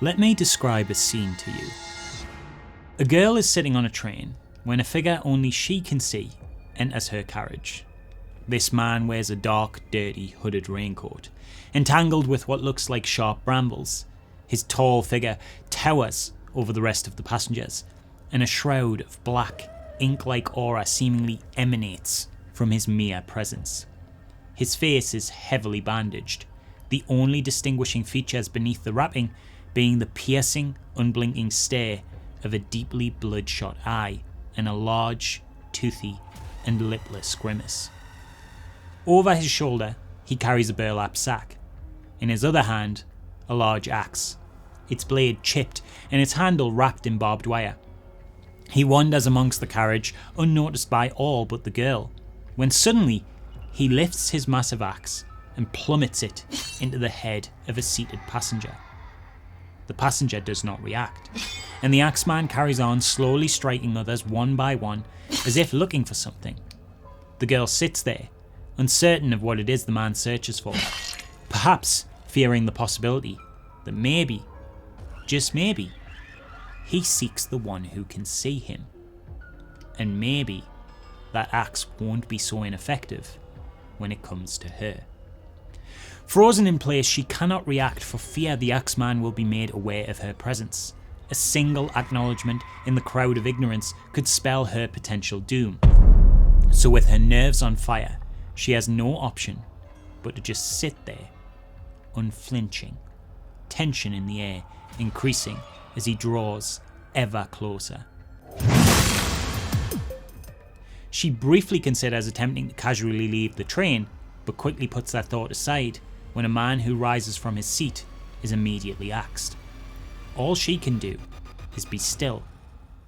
Let me describe a scene to you. A girl is sitting on a train when a figure only she can see enters her carriage. This man wears a dark, dirty, hooded raincoat, entangled with what looks like sharp brambles. His tall figure towers over the rest of the passengers, and a shroud of black, ink-like aura seemingly emanates from his mere presence. His face is heavily bandaged, the only distinguishing features beneath the wrapping being the piercing, unblinking stare of a deeply bloodshot eye and a large, toothy, and lipless grimace. Over his shoulder, he carries a burlap sack. In his other hand, a large axe, its blade chipped and its handle wrapped in barbed wire. He wanders amongst the carriage, unnoticed by all but the girl, when suddenly he lifts his massive axe and plummets it into the head of a seated passenger. The passenger does not react, and the Axeman carries on, slowly striking others one by one, as if looking for something. The girl sits there, uncertain of what it is the man searches for, perhaps fearing the possibility that maybe, just maybe, he seeks the one who can see him. And maybe that axe won't be so ineffective when it comes to her. Frozen in place, she cannot react for fear the Axeman will be made aware of her presence. A single acknowledgement in the crowd of ignorance could spell her potential doom. So with her nerves on fire, she has no option but to just sit there, unflinching, tension in the air increasing as he draws ever closer. She briefly considers attempting to casually leave the train, but quickly puts that thought aside when a man who rises from his seat is immediately axed. All she can do is be still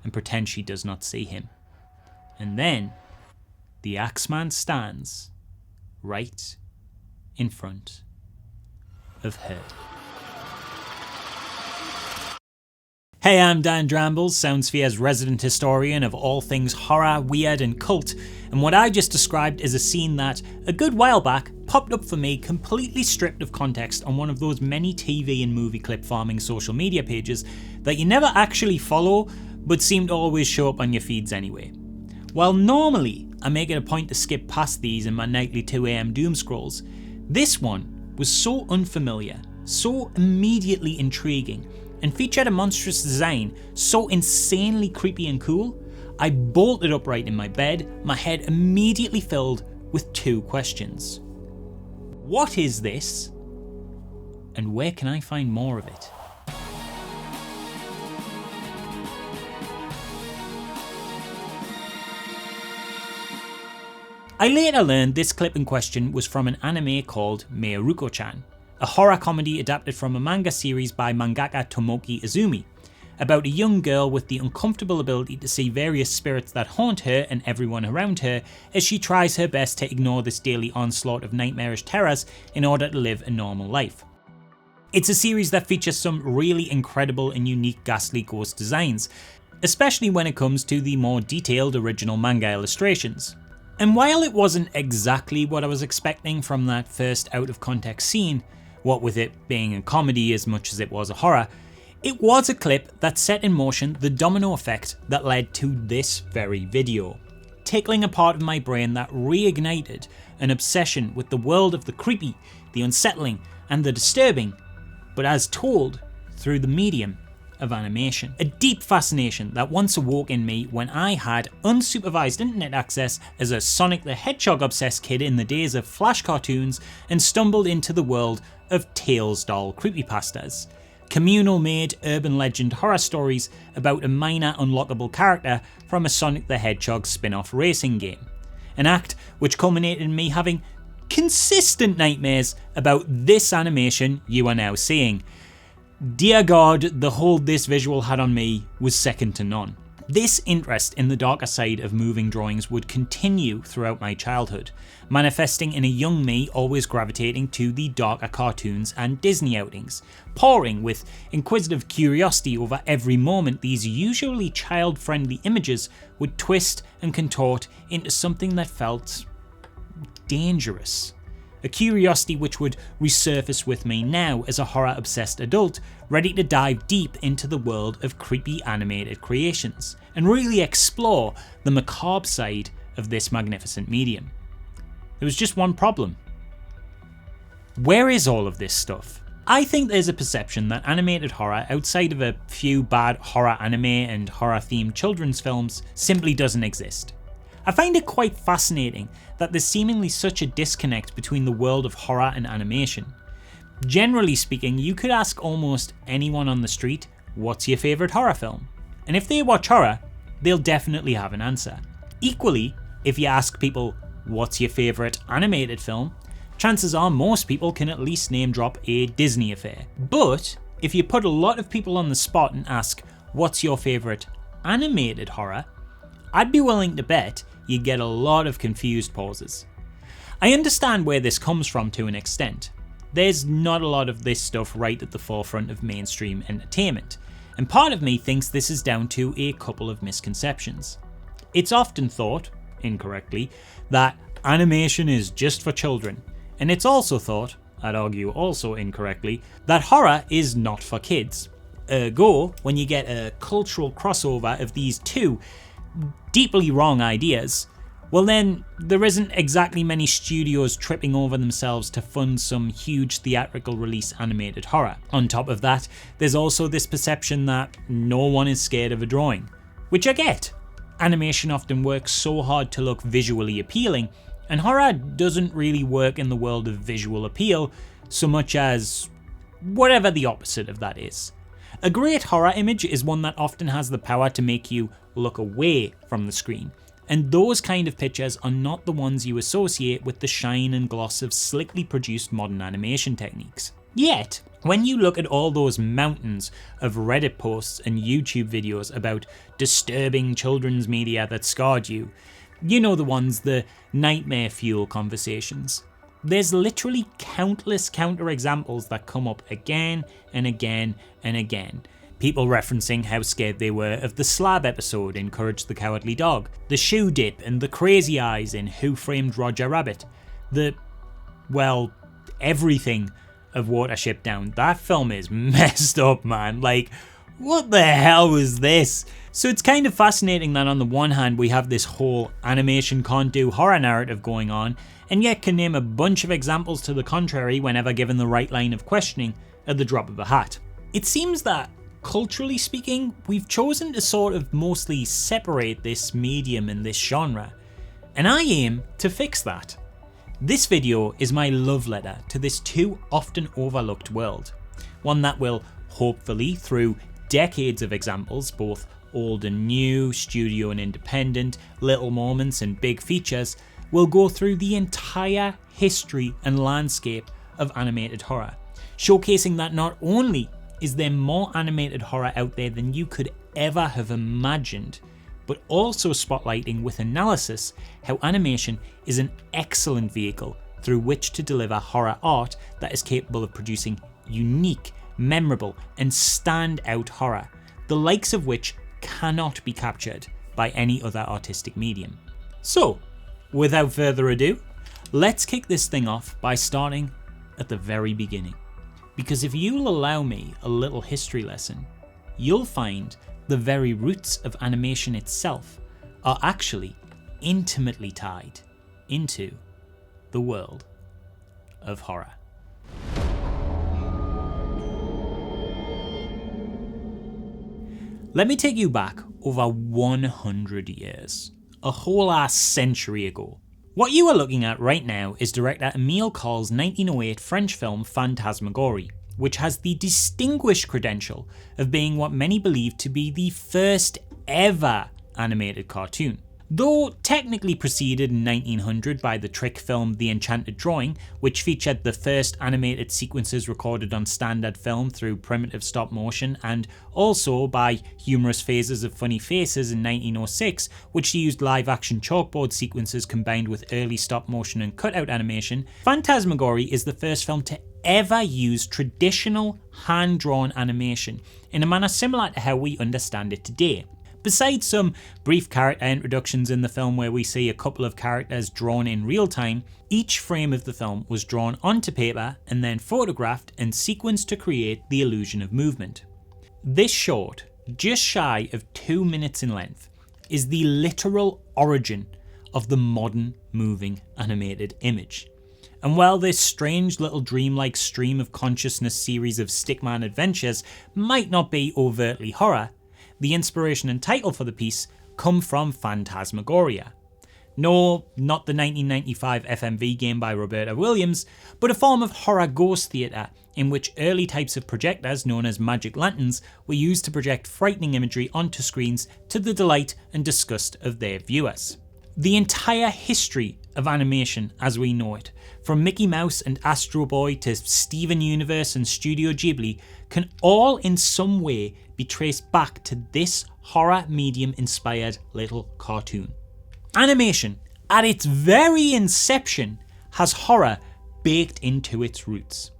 and pretend she does not see him. And then the Axeman stands right in front of her. Hey, I'm Dan Drambles, Soundsphere's resident historian of all things horror, weird and cult, and what I just described is a scene that, a good while back, popped up for me completely stripped of context on one of those many TV and movie clip farming social media pages that you never actually follow, but seem to always show up on your feeds anyway. While normally I make it a point to skip past these in my nightly 2am doom scrolls, this one was so unfamiliar, so immediately intriguing, and featured a monstrous design so insanely creepy and cool, I bolted upright in my bed, my head immediately filled with two questions. What is this? And where can I find more of it? I later learned this clip in question was from an anime called Mieruko-chan, a horror comedy adapted from a manga series by mangaka Tomoki Izumi, about a young girl with the uncomfortable ability to see various spirits that haunt her and everyone around her as she tries her best to ignore this daily onslaught of nightmarish terrors in order to live a normal life. It's a series that features some really incredible and unique ghastly ghost designs, especially when it comes to the more detailed original manga illustrations. And while it wasn't exactly what I was expecting from that first out of context scene, what with it being a comedy as much as it was a horror, it was a clip that set in motion the domino effect that led to this very video, tickling a part of my brain that reignited an obsession with the world of the creepy, the unsettling, and the disturbing, but as told through the medium of animation. A deep fascination that once awoke in me when I had unsupervised internet access as a Sonic the Hedgehog obsessed kid in the days of Flash cartoons and stumbled into the world of Tales doll creepypastas, communal made urban legend horror stories about a minor unlockable character from a Sonic the Hedgehog spin-off racing game. An act which culminated in me having consistent nightmares about this animation you are now seeing. Dear God, the hold this visual had on me was second to none. This interest in the darker side of moving drawings would continue throughout my childhood, manifesting in a young me always gravitating to the darker cartoons and Disney outings, pouring with inquisitive curiosity over every moment these usually child-friendly images would twist and contort into something that felt dangerous. a curiosity which would resurface with me now as a horror-obsessed adult, ready to dive deep into the world of creepy animated creations, and really explore the macabre side of this magnificent medium. There was just one problem. Where is all of this stuff? I think there's a perception that animated horror, outside of a few bad horror anime and horror-themed children's films, simply doesn't exist. I find it quite fascinating that there's seemingly such a disconnect between the world of horror and animation. Generally speaking, you could ask almost anyone on the street, what's your favourite horror film? And if they watch horror, they'll definitely have an answer. Equally, if you ask people, what's your favourite animated film? Chances are most people can at least name drop a Disney affair. But if you put a lot of people on the spot and ask, what's your favourite animated horror? I'd be willing to bet you get a lot of confused pauses. I understand where this comes from to an extent. There's not a lot of this stuff right at the forefront of mainstream entertainment, and part of me thinks this is down to a couple of misconceptions. It's often thought, incorrectly, that animation is just for children, and it's also thought, I'd argue also incorrectly, that horror is not for kids. Ergo, when you get a cultural crossover of these two deeply wrong ideas, well then there isn't exactly many studios tripping over themselves to fund some huge theatrical release animated horror. On top of that, there's also this perception that no one is scared of a drawing, which I get. Animation often works so hard to look visually appealing, and horror doesn't really work in the world of visual appeal so much as whatever the opposite of that is. A great horror image is one that often has the power to make you look away from the screen, and those kind of pictures are not the ones you associate with the shine and gloss of slickly produced modern animation techniques. Yet, when you look at all those mountains of Reddit posts and YouTube videos about disturbing children's media that scarred you, you know the ones, the nightmare fuel conversations. There's literally countless counterexamples that come up again and again and again. People referencing how scared they were of the Slab episode in Courage the Cowardly Dog, the shoe dip and the crazy eyes in Who Framed Roger Rabbit, everything of Watership Down. That film is messed up, man. Like, what the hell was this? So it's kind of fascinating that on the one hand we have this whole animation can't do horror narrative going on, and yet can name a bunch of examples to the contrary whenever given the right line of questioning at the drop of a hat. It seems that, culturally speaking, we've chosen to sort of mostly separate this medium and this genre, and I aim to fix that. This video is my love letter to this too often overlooked world, one that will hopefully, through decades of examples, both old and new, studio and independent, little moments and big features, will go through the entire history and landscape of animated horror, showcasing that not only is there more animated horror out there than you could ever have imagined, but also spotlighting with analysis how animation is an excellent vehicle through which to deliver horror art that is capable of producing unique, memorable, and standout horror, the likes of which cannot be captured by any other artistic medium. So, without further ado, let's kick this thing off by starting at the very beginning. Because if you'll allow me a little history lesson, you'll find the very roots of animation itself are actually intimately tied into the world of horror. Let me take you back over 100 years, a whole ass century ago. What you are looking at right now is director Émile Cole's 1908 French film Phantasmagorie, which has the distinguished credential of being what many believe to be the first ever animated cartoon. Though technically preceded in 1900 by the trick film The Enchanted Drawing, which featured the first animated sequences recorded on standard film through primitive stop motion, and also by Humorous Phases of Funny Faces in 1906, which used live action chalkboard sequences combined with early stop motion and cutout animation, Phantasmagorie is the first film to ever use traditional hand-drawn animation in a manner similar to how we understand it today. Besides some brief character introductions in the film where we see a couple of characters drawn in real time, each frame of the film was drawn onto paper and then photographed and sequenced to create the illusion of movement. This short, just shy of 2 minutes in length, is the literal origin of the modern moving animated image. And while this strange little dreamlike stream of consciousness series of stickman adventures might not be overtly horror, the inspiration and title for the piece come from phantasmagoria. No, not the 1995 FMV game by Roberta Williams, but a form of horror ghost theatre in which early types of projectors known as magic lanterns were used to project frightening imagery onto screens to the delight and disgust of their viewers. The entire history of animation as we know it, from Mickey Mouse and Astro Boy to Steven Universe and Studio Ghibli, can all in some way be traced back to this horror medium inspired little cartoon. Animation, at its very inception, has horror baked into its roots.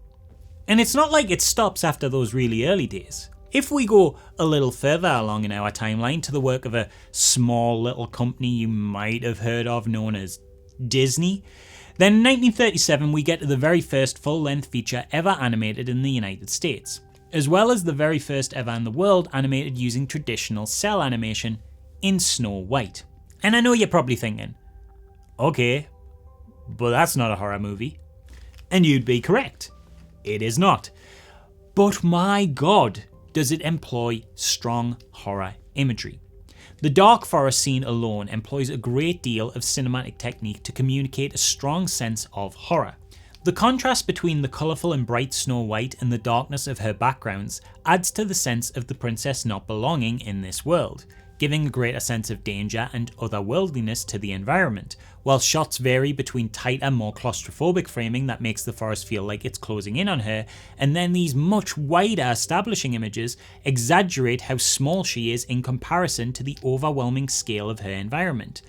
And it's not like it stops after those really early days. If we go a little further along in our timeline to the work of a small little company you might have heard of known as Disney, then in 1937 we get to the very first full-length feature ever animated in the United States, as well as the very first ever in the world animated using traditional cell animation in Snow White. And I know you're probably thinking, okay, but that's not a horror movie. And you'd be correct. It is not. But my god, does it employ strong horror imagery. The dark forest scene alone employs a great deal of cinematic technique to communicate a strong sense of horror. The contrast between the colourful and bright Snow White and the darkness of her backgrounds adds to the sense of the princess not belonging in this world, giving a greater sense of danger and otherworldliness to the environment, while shots vary between tighter, more claustrophobic framing that makes the forest feel like it's closing in on her, and then these much wider establishing images exaggerate how small she is in comparison to the overwhelming scale of her environment.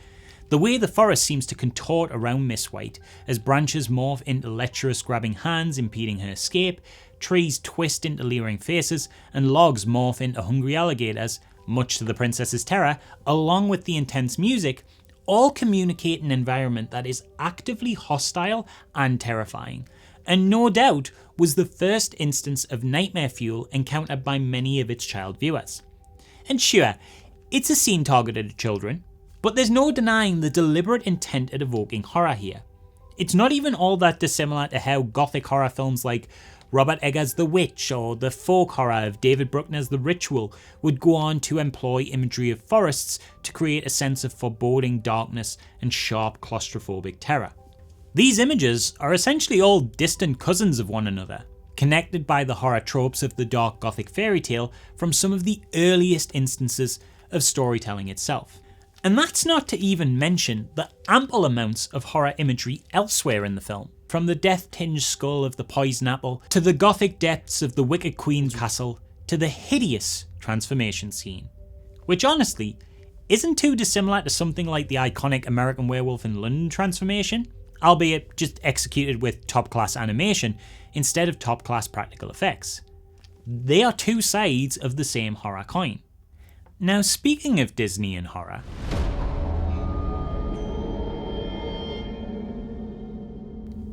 The way the forest seems to contort around Miss White as branches morph into lecherous grabbing hands impeding her escape, trees twist into leering faces, and logs morph into hungry alligators, much to the princess's terror, along with the intense music, all communicate an environment that is actively hostile and terrifying, and no doubt was the first instance of nightmare fuel encountered by many of its child viewers. And sure, it's a scene targeted at children, but there's no denying the deliberate intent at evoking horror here. It's not even all that dissimilar to how gothic horror films like Robert Eggers' The Witch or the folk horror of David Bruckner's The Ritual would go on to employ imagery of forests to create a sense of foreboding darkness and sharp claustrophobic terror. These images are essentially all distant cousins of one another, connected by the horror tropes of the dark gothic fairy tale from some of the earliest instances of storytelling itself. And that's not to even mention the ample amounts of horror imagery elsewhere in the film, from the death-tinged skull of the poison apple, to the gothic depths of the Wicked Queen's castle, to the hideous transformation scene, which honestly isn't too dissimilar to something like the iconic American Werewolf in London transformation, albeit just executed with top-class animation instead of top-class practical effects. They are two sides of the same horror coin. Now, speaking of Disney and horror,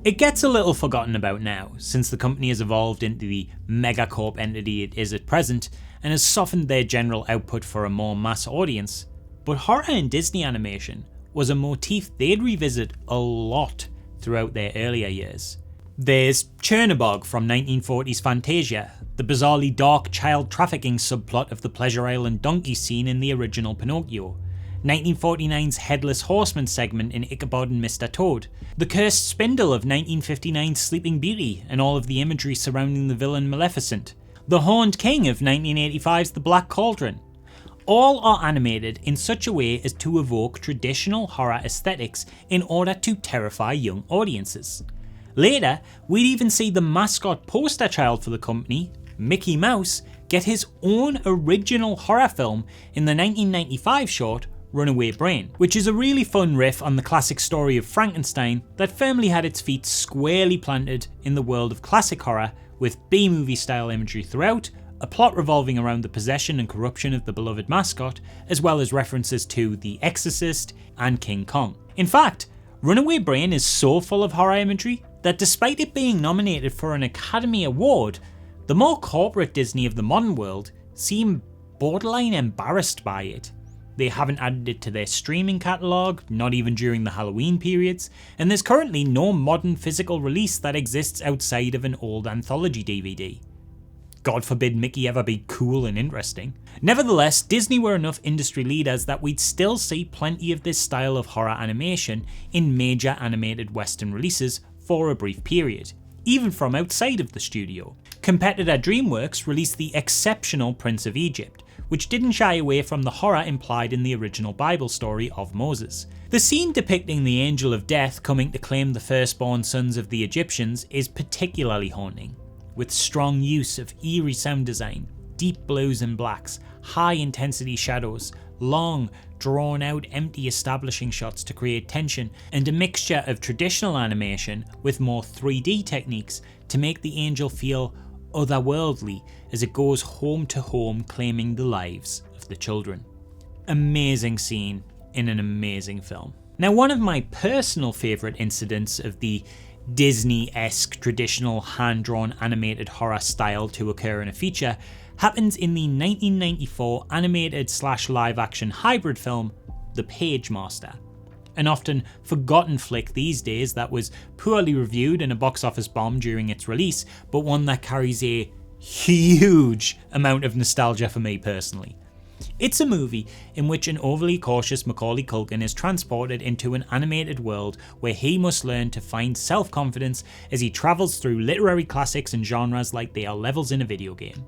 it gets a little forgotten about now, since the company has evolved into the megacorp entity it is at present, and has softened their general output for a more mass audience, but horror in Disney animation was a motif they'd revisit a lot throughout their earlier years. There's Chernobog from 1940's Fantasia, the bizarrely dark child trafficking subplot of the Pleasure Island donkey scene in the original Pinocchio, 1949's Headless Horseman segment in Ichabod and Mr. Toad, the cursed spindle of 1959's Sleeping Beauty and all of the imagery surrounding the villain Maleficent, the Horned King of 1985's The Black Cauldron. All are animated in such a way as to evoke traditional horror aesthetics in order to terrify young audiences. Later, we'd even see the mascot poster child for the company, Mickey Mouse, get his own original horror film in the 1995 short Runaway Brain, which is a really fun riff on the classic story of Frankenstein that firmly had its feet squarely planted in the world of classic horror with B-movie style imagery throughout, a plot revolving around the possession and corruption of the beloved mascot, as well as references to The Exorcist and King Kong. In fact, Runaway Brain is so full of horror imagery that despite it being nominated for an Academy Award, the more corporate Disney of the modern world seem borderline embarrassed by it. They haven't added it to their streaming catalogue, not even during the Halloween periods, and there's currently no modern physical release that exists outside of an old anthology DVD. God forbid Mickey ever be cool and interesting. Nevertheless, Disney were enough industry leaders that we'd still see plenty of this style of horror animation in major animated Western releases for a brief period, even from outside of the studio. Competitor DreamWorks released the exceptional Prince of Egypt, which didn't shy away from the horror implied in the original Bible story of Moses. The scene depicting the angel of death coming to claim the firstborn sons of the Egyptians is particularly haunting, with strong use of eerie sound design, deep blues and blacks, high intensity shadows, long, drawn out empty establishing shots to create tension, and a mixture of traditional animation with more 3D techniques to make the angel feel otherworldly as it goes home to home claiming the lives of the children. Amazing scene in an amazing film. Now, one of my personal favourite incidents of the Disney-esque traditional hand-drawn animated horror style to occur in a feature happens in the 1994 animated/live-action hybrid film The Pagemaster, an often forgotten flick these days that was poorly reviewed and a box office bomb during its release, but one that carries a huge amount of nostalgia for me personally. It's a movie in which an overly cautious Macaulay Culkin is transported into an animated world where he must learn to find self-confidence as he travels through literary classics and genres like they are levels in a video game.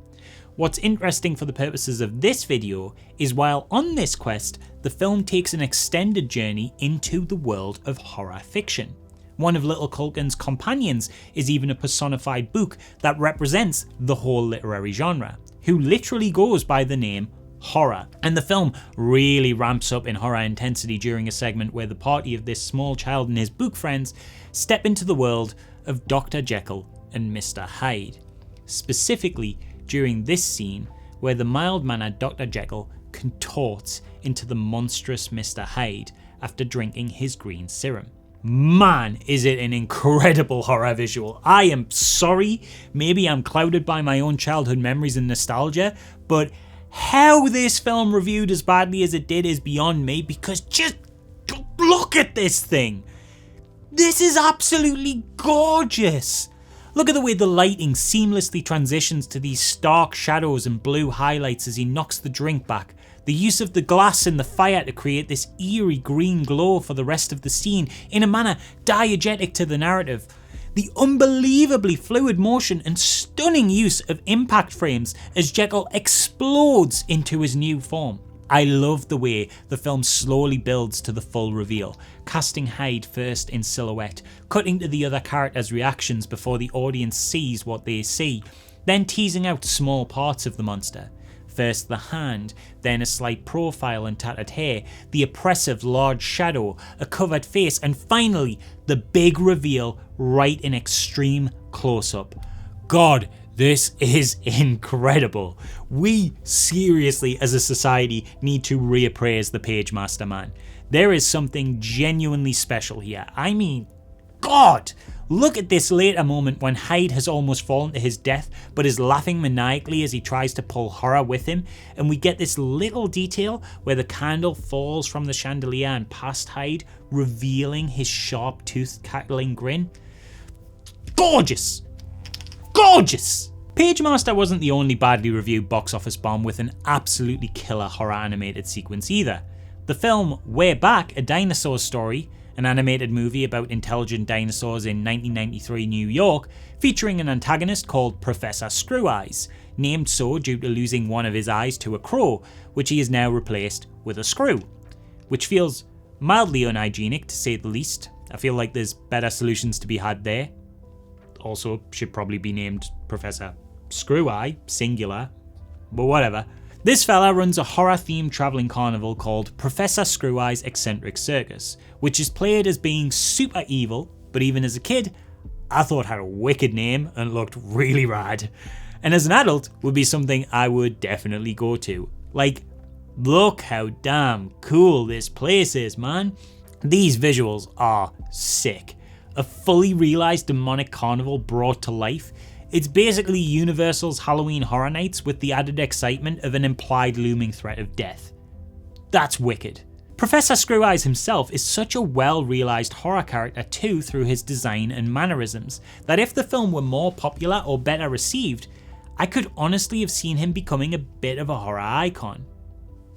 What's interesting for the purposes of this video is while on this quest, the film takes an extended journey into the world of horror fiction. One of Little Culkin's companions is even a personified book that represents the whole literary genre, who literally goes by the name Horror. And the film really ramps up in horror intensity during a segment where the party of this small child and his book friends step into the world of Dr. Jekyll and Mr. Hyde. Specifically, during this scene where the mild-mannered Dr. Jekyll contorts into the monstrous Mr. Hyde after drinking his green serum. Man, is it an incredible horror visual. I am sorry, maybe I'm clouded by my own childhood memories and nostalgia, but how this film reviewed as badly as it did is beyond me, because just look at this thing. This is absolutely gorgeous. Look at the way the lighting seamlessly transitions to these stark shadows and blue highlights as he knocks the drink back. The use of the glass and the fire to create this eerie green glow for the rest of the scene in a manner diegetic to the narrative. The unbelievably fluid motion and stunning use of impact frames as Jekyll explodes into his new form. I love the way the film slowly builds to the full reveal, casting Hyde first in silhouette, cutting to the other characters' reactions before the audience sees what they see, then teasing out small parts of the monster. First the hand, then a slight profile and tattered hair, the oppressive large shadow, a covered face, and finally the big reveal right in extreme close-up. God, this is incredible. We seriously as a society need to reappraise the Pagemaster man. There is something genuinely special here. I mean, God! Look at this later moment when Hyde has almost fallen to his death but is laughing maniacally as he tries to pull horror with him, and we get this little detail where the candle falls from the chandelier and past Hyde, revealing his sharp-toothed cackling grin. Gorgeous! Gorgeous! Pagemaster wasn't the only badly reviewed box office bomb with an absolutely killer horror animated sequence either. The film Way Back, A Dinosaur Story, an animated movie about intelligent dinosaurs in 1993 New York, featuring an antagonist called Professor Screw Eyes, named so due to losing one of his eyes to a crow, which he has now replaced with a screw, which feels mildly unhygienic to say the least. I feel like there's better solutions to be had there. Also should probably be named Professor Screw Eye, singular, but whatever. This fella runs a horror-themed travelling carnival called Professor Screw Eye's Eccentric Circus, which is played as being super evil, but even as a kid, I thought had a wicked name and looked really rad. and as an adult would be something I would definitely go to. Like, look how damn cool this place is, man. These visuals are sick. A fully realised demonic carnival brought to life. It's basically Universal's Halloween Horror Nights with the added excitement of an implied looming threat of death. That's wicked. Professor Screw Eyes himself is such a well-realised horror character too through his design and mannerisms, that if the film were more popular or better received, I could honestly have seen him becoming a bit of a horror icon.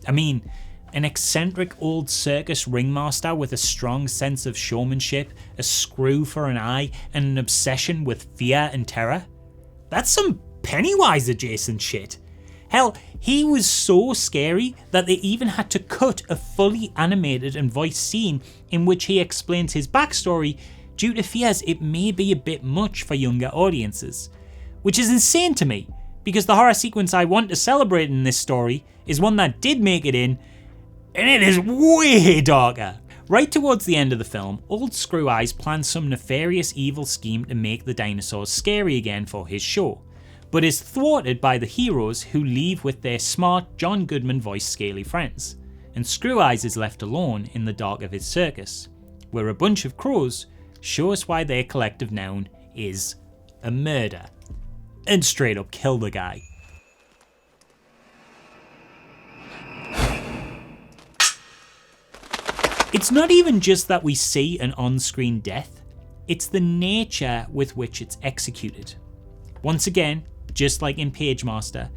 I mean, an eccentric old circus ringmaster with a strong sense of showmanship, a screw for an eye, and an obsession with fear and terror? That's some Pennywise adjacent shit. Hell, he was so scary that they even had to cut a fully animated and voiced scene in which he explains his backstory due to fears it may be a bit much for younger audiences. Which is insane to me, because the horror sequence I want to celebrate in this story is one that did make it in, and it is way darker. Right towards the end of the film, old Screw Eyes plans some nefarious evil scheme to make the dinosaurs scary again for his show, but is thwarted by the heroes who leave with their smart John Goodman voiced scaly friends, and Screw Eyes is left alone in the dark of his circus, where a bunch of crows show us why their collective noun is a murder, and straight up kill the guy. It's not even just that we see an on-screen death, it's the nature with which it's executed. Once again, just like in Pagemaster,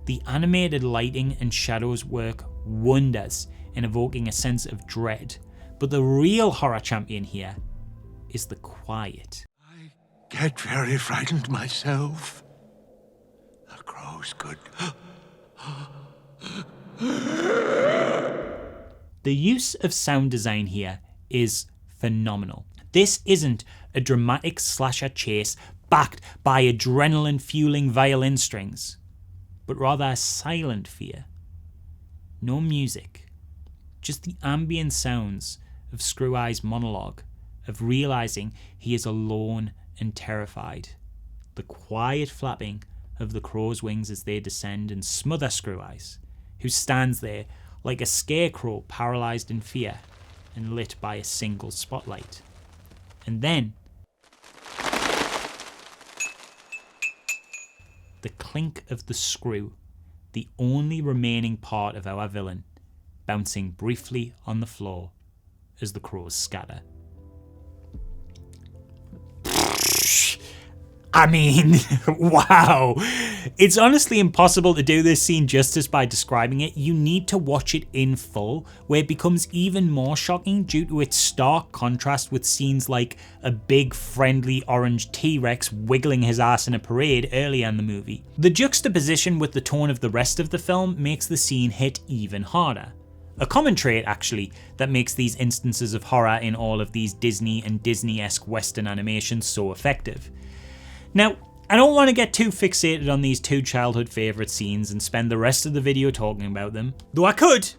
the animated lighting and shadows work wonders in evoking a sense of dread, but the real horror champion here is the quiet. I get very frightened myself. The crows could... The use of sound design here is phenomenal. This isn't a dramatic slasher chase backed by adrenaline-fueling violin strings, but rather a silent fear. No music, just the ambient sounds of Screw Eye's monologue, of realising he is alone and terrified. The quiet flapping of the crow's wings as they descend and smother Screw Eyes, who stands there like a scarecrow paralysed in fear and lit by a single spotlight. And then the clink of the screw, the only remaining part of our villain, bouncing briefly on the floor as the crows scatter. I mean, wow. It's honestly impossible to do this scene justice by describing it. You need to watch it in full, where it becomes even more shocking due to its stark contrast with scenes like a big friendly orange T-Rex wiggling his ass in a parade earlier in the movie. The juxtaposition with the tone of the rest of the film makes the scene hit even harder. A common trait, actually, that makes these instances of horror in all of these Disney and Disney-esque Western animations so effective. Now, I don't want to get too fixated on these two childhood favourite scenes and spend the rest of the video talking about them, though I could.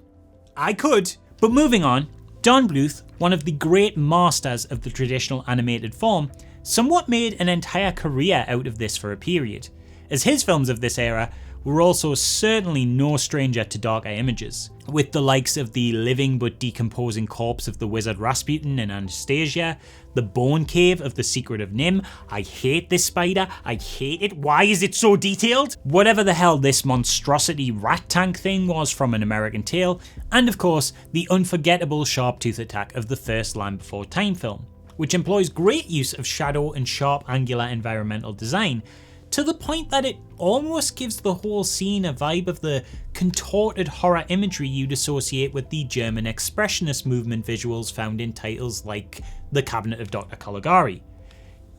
But moving on, Don Bluth, one of the great masters of the traditional animated form, somewhat made an entire career out of this for a period, as his films of this era were also certainly no stranger to darker images, with the likes of the living but decomposing corpse of the wizard Rasputin in Anastasia, the bone cave of the Secret of Nim, I hate this spider, I hate it, why is it so detailed? Whatever the hell this monstrosity rat tank thing was from An American Tail, and of course the unforgettable sharp tooth attack of the first Land Before Time film, which employs great use of shadow and sharp angular environmental design, to the point that it almost gives the whole scene a vibe of the contorted horror imagery you'd associate with the German expressionist movement visuals found in titles like The Cabinet of Dr. Caligari.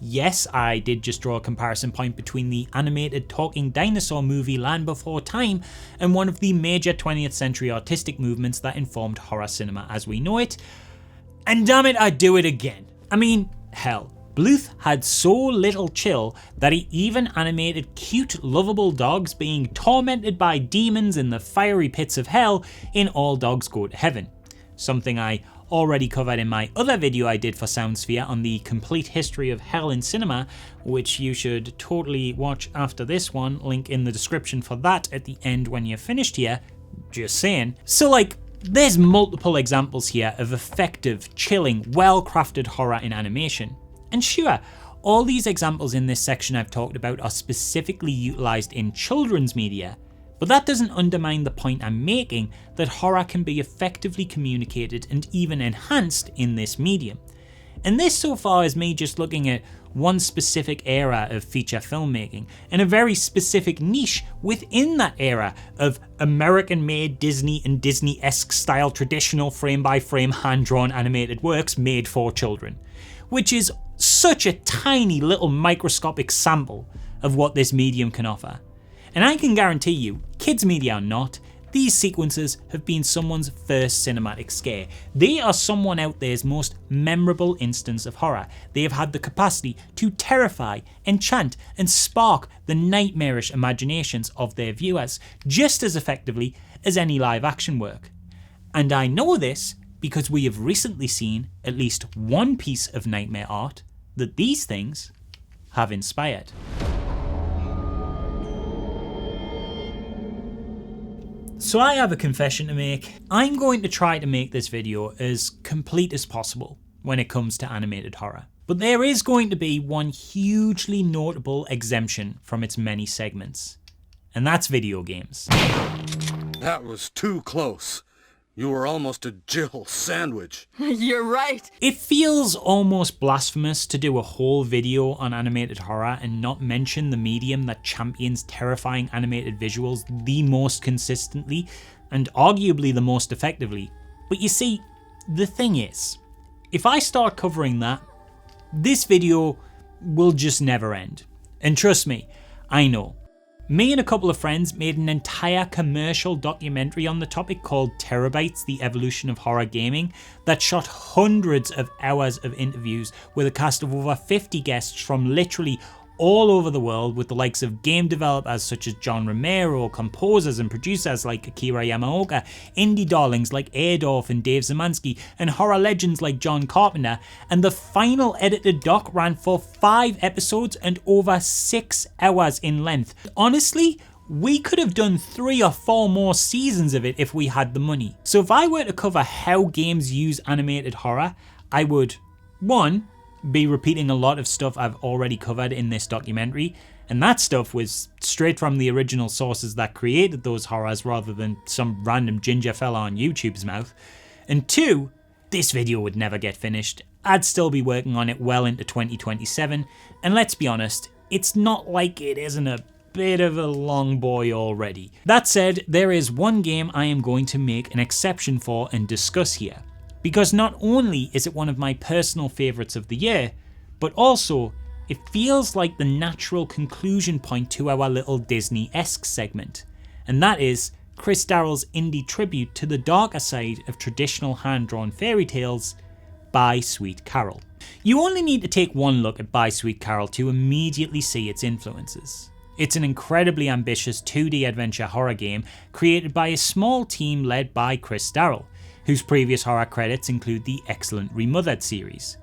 Yes, I did just draw a comparison point between the animated talking dinosaur movie Land Before Time and one of the major 20th century artistic movements that informed horror cinema as we know it, and damn it, I'd do it again. I mean, hell. Bluth had so little chill that he even animated cute, lovable dogs being tormented by demons in the fiery pits of hell in All Dogs Go to Heaven, something I already covered in my other video I did for Soundsphere on the complete history of hell in cinema, which you should totally watch after this one, link in the description for that at the end when you're finished here, just saying. So like, there's multiple examples here of effective, chilling, well-crafted horror in animation. And sure, all these examples in this section I've talked about are specifically utilised in children's media, but that doesn't undermine the point I'm making that horror can be effectively communicated and even enhanced in this medium. And this so far is me just looking at one specific era of feature filmmaking, and a very specific niche within that era of American-made Disney and Disney-esque style traditional frame-by-frame hand-drawn animated works made for children, which is such a tiny little microscopic sample of what this medium can offer. And I can guarantee you, kids media are not. These sequences have been someone's first cinematic scare. They are someone out there's most memorable instance of horror. They have had the capacity to terrify, enchant, and spark the nightmarish imaginations of their viewers just as effectively as any live action work. And I know this because we have recently seen at least one piece of nightmare art that these things have inspired. So I have a confession to make. I'm going to try to make this video as complete as possible when it comes to animated horror. But there is going to be one hugely notable exemption from its many segments, and that's video games. That was too close. You were almost a Jill sandwich. You're right. It feels almost blasphemous to do a whole video on animated horror and not mention the medium that champions terrifying animated visuals the most consistently and arguably the most effectively. But you see, the thing is, if I start covering that, this video will just never end. And trust me, I know. Me and a couple of friends made an entire commercial documentary on the topic called Terabytes, The Evolution of Horror Gaming, that shot hundreds of hours of interviews with a cast of over 50 guests from literally all over the world, with the likes of game developers such as John Romero, composers and producers like Akira Yamaoka, indie darlings like Adolf and Dave Zemansky, and horror legends like John Carpenter, and the final edited doc ran for 5 episodes and over 6 hours in length. Honestly, we could have done 3 or 4 more seasons of it if we had the money. So if I were to cover how games use animated horror, I would, 1, be repeating a lot of stuff I've already covered in this documentary, and that stuff was straight from the original sources that created those horrors rather than some random ginger fella on YouTube's mouth. And 2, this video would never get finished. I'd still be working on it well into 2027, and let's be honest, it's not like it isn't a bit of a long boy already. That said, there is one game I am going to make an exception for and discuss here. Because not only is it one of my personal favourites of the year, but also it feels like the natural conclusion point to our little Disney-esque segment. And that is Chris Darrell's indie tribute to the darker side of traditional hand-drawn fairy tales by Sweet Carole. You only need to take one look at By Sweet Carole to immediately see its influences. It's an incredibly ambitious 2D adventure horror game created by a small team led by Chris Darrell, whose previous horror credits include the excellent Remothered series.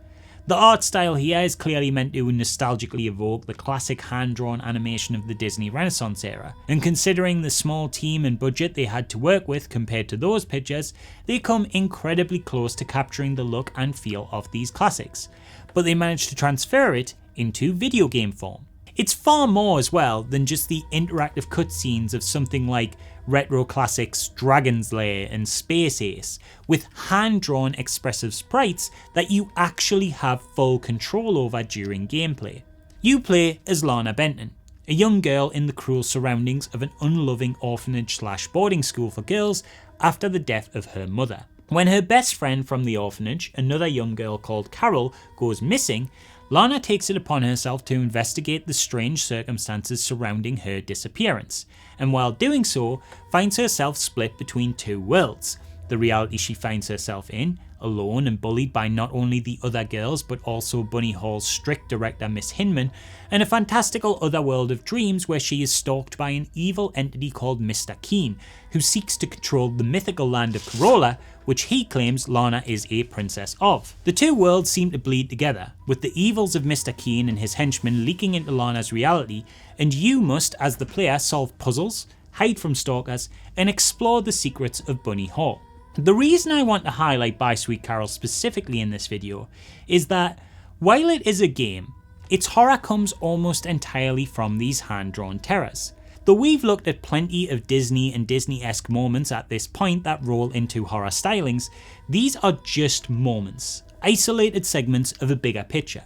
The art style here is clearly meant to nostalgically evoke the classic hand-drawn animation of the Disney Renaissance era, and considering the small team and budget they had to work with compared to those pictures, they come incredibly close to capturing the look and feel of these classics, but they managed to transfer it into video game form. It's far more as well than just the interactive cutscenes of something like retro classics Dragon's Lair and Space Ace, with hand-drawn expressive sprites that you actually have full control over during gameplay. You play as Lana Benton, a young girl in the cruel surroundings of an unloving orphanage/boarding school for girls after the death of her mother. When her best friend from the orphanage, another young girl called Carol, goes missing, Lana takes it upon herself to investigate the strange circumstances surrounding her disappearance, and while doing so, finds herself split between 2 worlds, the reality she finds herself in, alone and bullied by not only the other girls but also Bunny Hall's strict director Miss Hinman, and a fantastical other world of dreams where she is stalked by an evil entity called Mr. Keen, who seeks to control the mythical land of Carola, which he claims Lana is a princess of. The two worlds seem to bleed together, with the evils of Mr. Keen and his henchmen leaking into Lana's reality, and you must, as the player, solve puzzles, hide from stalkers, and explore the secrets of Bunny Hall. The reason I want to highlight By Sweet Carole specifically in this video is that while it is a game, its horror comes almost entirely from these hand-drawn terrors. Though we've looked at plenty of Disney and Disney-esque moments at this point that roll into horror stylings, these are just moments, isolated segments of a bigger picture.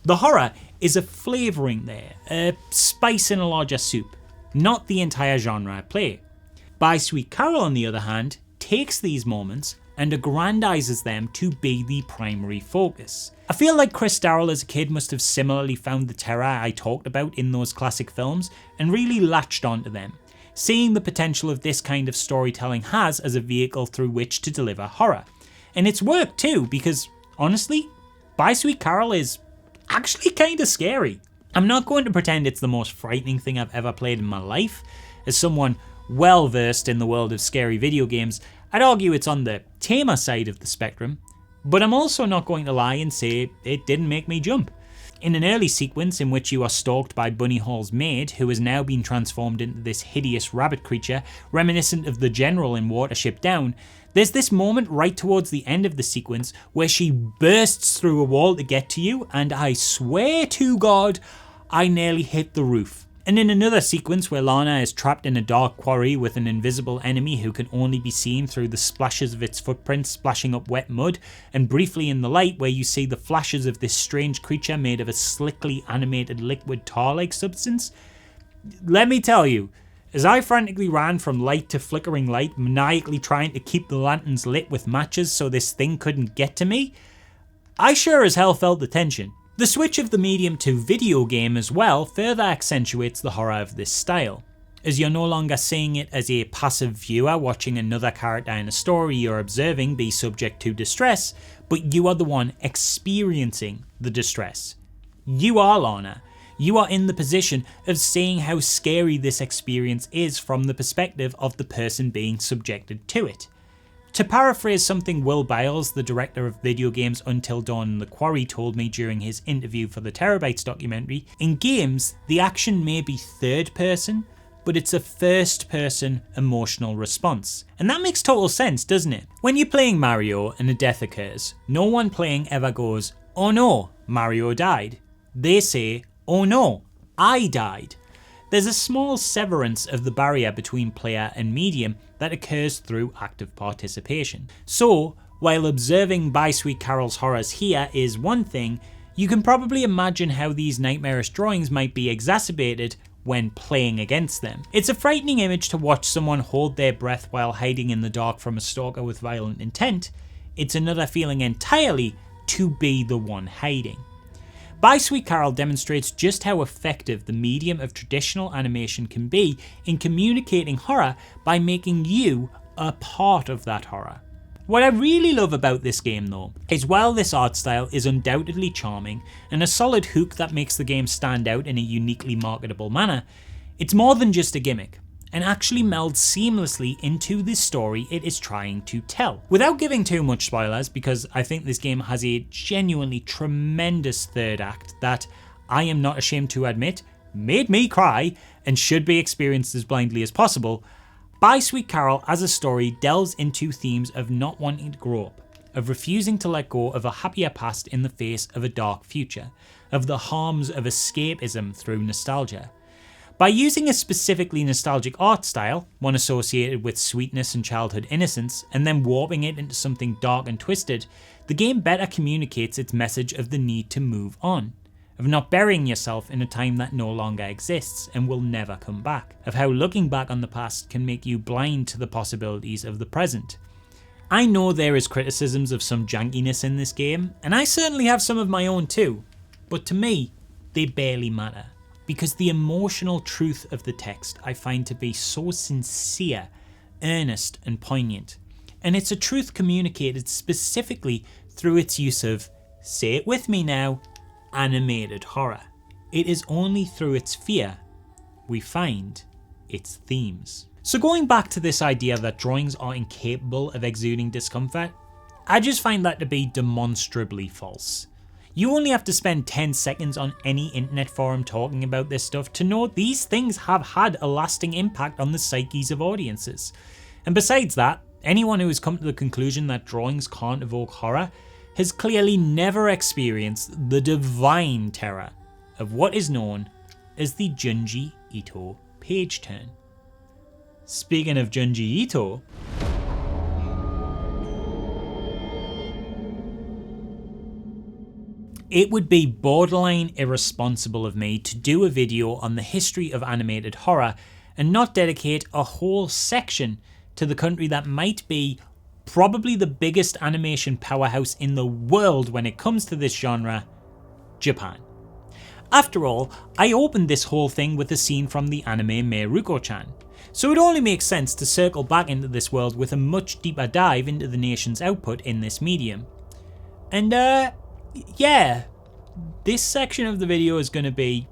The horror is a flavouring there, a spice in a larger soup, not the entire genre at play. By Sweet Carole, on the other hand, takes these moments and aggrandizes them to be the primary focus. I feel like Chris Darrell as a kid must have similarly found the terror I talked about in those classic films and really latched onto them, seeing the potential of this kind of storytelling has as a vehicle through which to deliver horror. And it's worked too, because honestly, By Sweet Carole is actually kinda scary. I'm not going to pretend it's the most frightening thing I've ever played in my life. As someone well versed in the world of scary video games, I'd argue it's on the tamer side of the spectrum, but I'm also not going to lie and say it didn't make me jump. In an early sequence in which you are stalked by Bunny Hall's maid, who has now been transformed into this hideous rabbit creature reminiscent of the General in Watership Down, there's this moment right towards the end of the sequence where she bursts through a wall to get to you, and I swear to God, I nearly hit the roof. And in another sequence where Lana is trapped in a dark quarry with an invisible enemy who can only be seen through the splashes of its footprints splashing up wet mud, and briefly in the light where you see the flashes of this strange creature made of a slickly animated liquid tar-like substance, let me tell you, as I frantically ran from light to flickering light, maniacally trying to keep the lanterns lit with matches so this thing couldn't get to me, I sure as hell felt the tension. The switch of the medium to video game as well further accentuates the horror of this style, as you're no longer seeing it as a passive viewer watching another character in a story you're observing be subject to distress, but you are the one experiencing the distress. You are Lana. You are in the position of seeing how scary this experience is from the perspective of the person being subjected to it. To paraphrase something Will Biles, the director of video games Until Dawn and The Quarry, told me during his interview for the Terabytes documentary, in games, the action may be third person, but it's a first person emotional response. And that makes total sense, doesn't it? When you're playing Mario and a death occurs, no one playing ever goes, "Oh no, Mario died." They say, "Oh no, I died." There's a small severance of the barrier between player and medium that occurs through active participation. So, while observing By Sweet Carole's horrors here is one thing, you can probably imagine how these nightmarish drawings might be exacerbated when playing against them. It's a frightening image to watch someone hold their breath while hiding in the dark from a stalker with violent intent. It's another feeling entirely to be the one hiding. By Sweet Carole demonstrates just how effective the medium of traditional animation can be in communicating horror by making you a part of that horror. What I really love about this game though, is while this art style is undoubtedly charming and a solid hook that makes the game stand out in a uniquely marketable manner, it's more than just a gimmick, and actually melds seamlessly into the story it is trying to tell. Without giving too much spoilers, because I think this game has a genuinely tremendous third act that, I am not ashamed to admit, made me cry and should be experienced as blindly as possible, By Sweet Carole as a story delves into themes of not wanting to grow up, of refusing to let go of a happier past in the face of a dark future, of the harms of escapism through nostalgia. By using a specifically nostalgic art style, one associated with sweetness and childhood innocence, and then warping it into something dark and twisted, the game better communicates its message of the need to move on, of not burying yourself in a time that no longer exists and will never come back, of how looking back on the past can make you blind to the possibilities of the present. I know there is criticisms of some jankiness in this game, and I certainly have some of my own too, but to me, they barely matter. Because the emotional truth of the text I find to be so sincere, earnest and poignant. And it's a truth communicated specifically through its use of, say it with me now, animated horror. It is only through its fear we find its themes. So going back to this idea that drawings are incapable of exuding discomfort, I just find that to be demonstrably false. You only have to spend 10 seconds on any internet forum talking about this stuff to know these things have had a lasting impact on the psyches of audiences. And besides that, anyone who has come to the conclusion that drawings can't evoke horror has clearly never experienced the divine terror of what is known as the Junji Ito page turn. Speaking of Junji Ito, it would be borderline irresponsible of me to do a video on the history of animated horror and not dedicate a whole section to the country that might be probably the biggest animation powerhouse in the world when it comes to this genre, Japan. After all, I opened this whole thing with a scene from the anime Mieruko-chan, so it only makes sense to circle back into this world with a much deeper dive into the nation's output in this medium. And yeah, this section of the video is going to be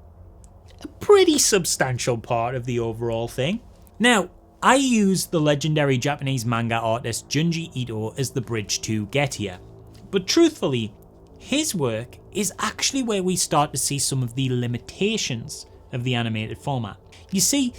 a pretty substantial part of the overall thing. Now, I used the legendary Japanese manga artist Junji Ito as the bridge to get here, but truthfully, his work is actually where we start to see some of the limitations of the animated format. You see,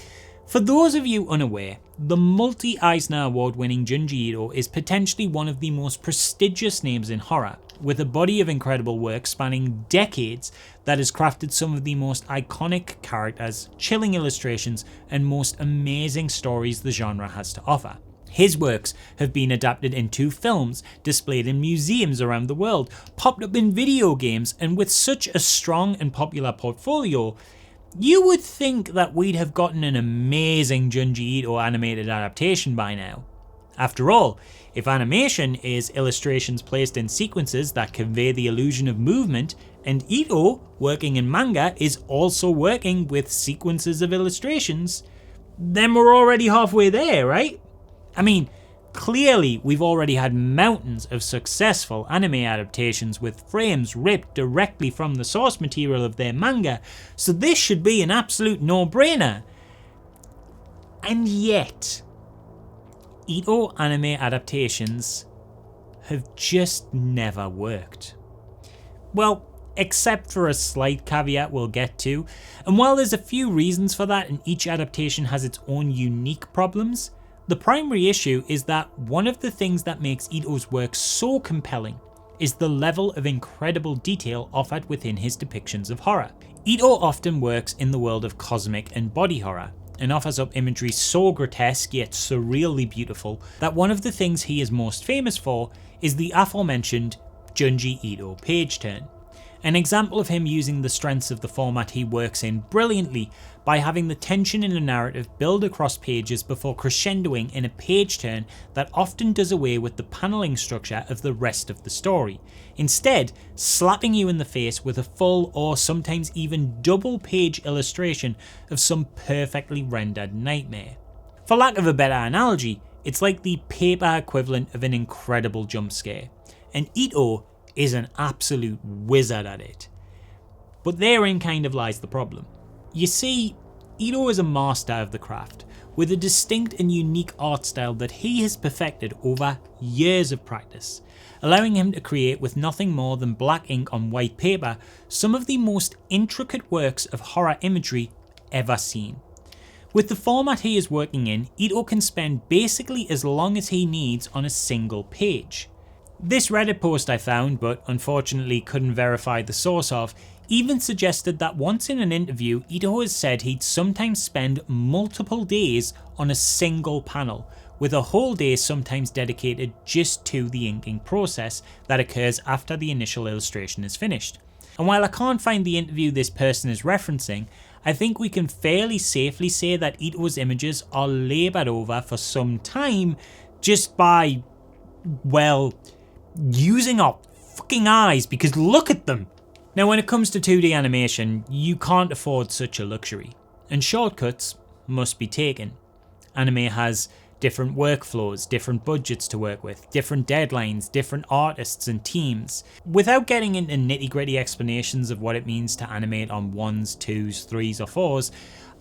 for those of you unaware, the multi-Eisner Award-winning Junji Ito is potentially one of the most prestigious names in horror, with a body of incredible work spanning decades that has crafted some of the most iconic characters, chilling illustrations, and most amazing stories the genre has to offer. His works have been adapted into films, displayed in museums around the world, popped up in video games, and with such a strong and popular portfolio, you would think that we'd have gotten an amazing Junji Ito animated adaptation by now. After all, if animation is illustrations placed in sequences that convey the illusion of movement, and Ito, working in manga, is also working with sequences of illustrations, then we're already halfway there, right? I mean, clearly we've already had mountains of successful anime adaptations with frames ripped directly from the source material of their manga, so this should be an absolute no-brainer. And yet, Ito anime adaptations have just never worked. Well, except for a slight caveat we'll get to, and while there's a few reasons for that and each adaptation has its own unique problems, the primary issue is that one of the things that makes Ito's work so compelling is the level of incredible detail offered within his depictions of horror. Ito often works in the world of cosmic and body horror, and offers up imagery so grotesque yet surreally beautiful that one of the things he is most famous for is the aforementioned Junji Ito page turn. An example of him using the strengths of the format he works in brilliantly by having the tension in a narrative build across pages before crescendoing in a page turn that often does away with the panelling structure of the rest of the story, instead slapping you in the face with a full or sometimes even double page illustration of some perfectly rendered nightmare. For lack of a better analogy, it's like the paper equivalent of an incredible jump scare, and Ito is an absolute wizard at it. But therein kind of lies the problem. You see, Ito is a master of the craft, with a distinct and unique art style that he has perfected over years of practice, allowing him to create with nothing more than black ink on white paper some of the most intricate works of horror imagery ever seen. With the format he is working in, Ito can spend basically as long as he needs on a single page. This Reddit post I found, but unfortunately couldn't verify the source of, even suggested that once in an interview, Ito has said he'd sometimes spend multiple days on a single panel, with a whole day sometimes dedicated just to the inking process that occurs after the initial illustration is finished. And while I can't find the interview this person is referencing, I think we can fairly safely say that Ito's images are laboured over for some time just by, well, using our fucking eyes, because look at them! Now when it comes to 2D animation, you can't afford such a luxury, and shortcuts must be taken. Anime has different workflows, different budgets to work with, different deadlines, different artists and teams. Without getting into nitty-gritty explanations of what it means to animate on 1s, 2s, 3s or 4s,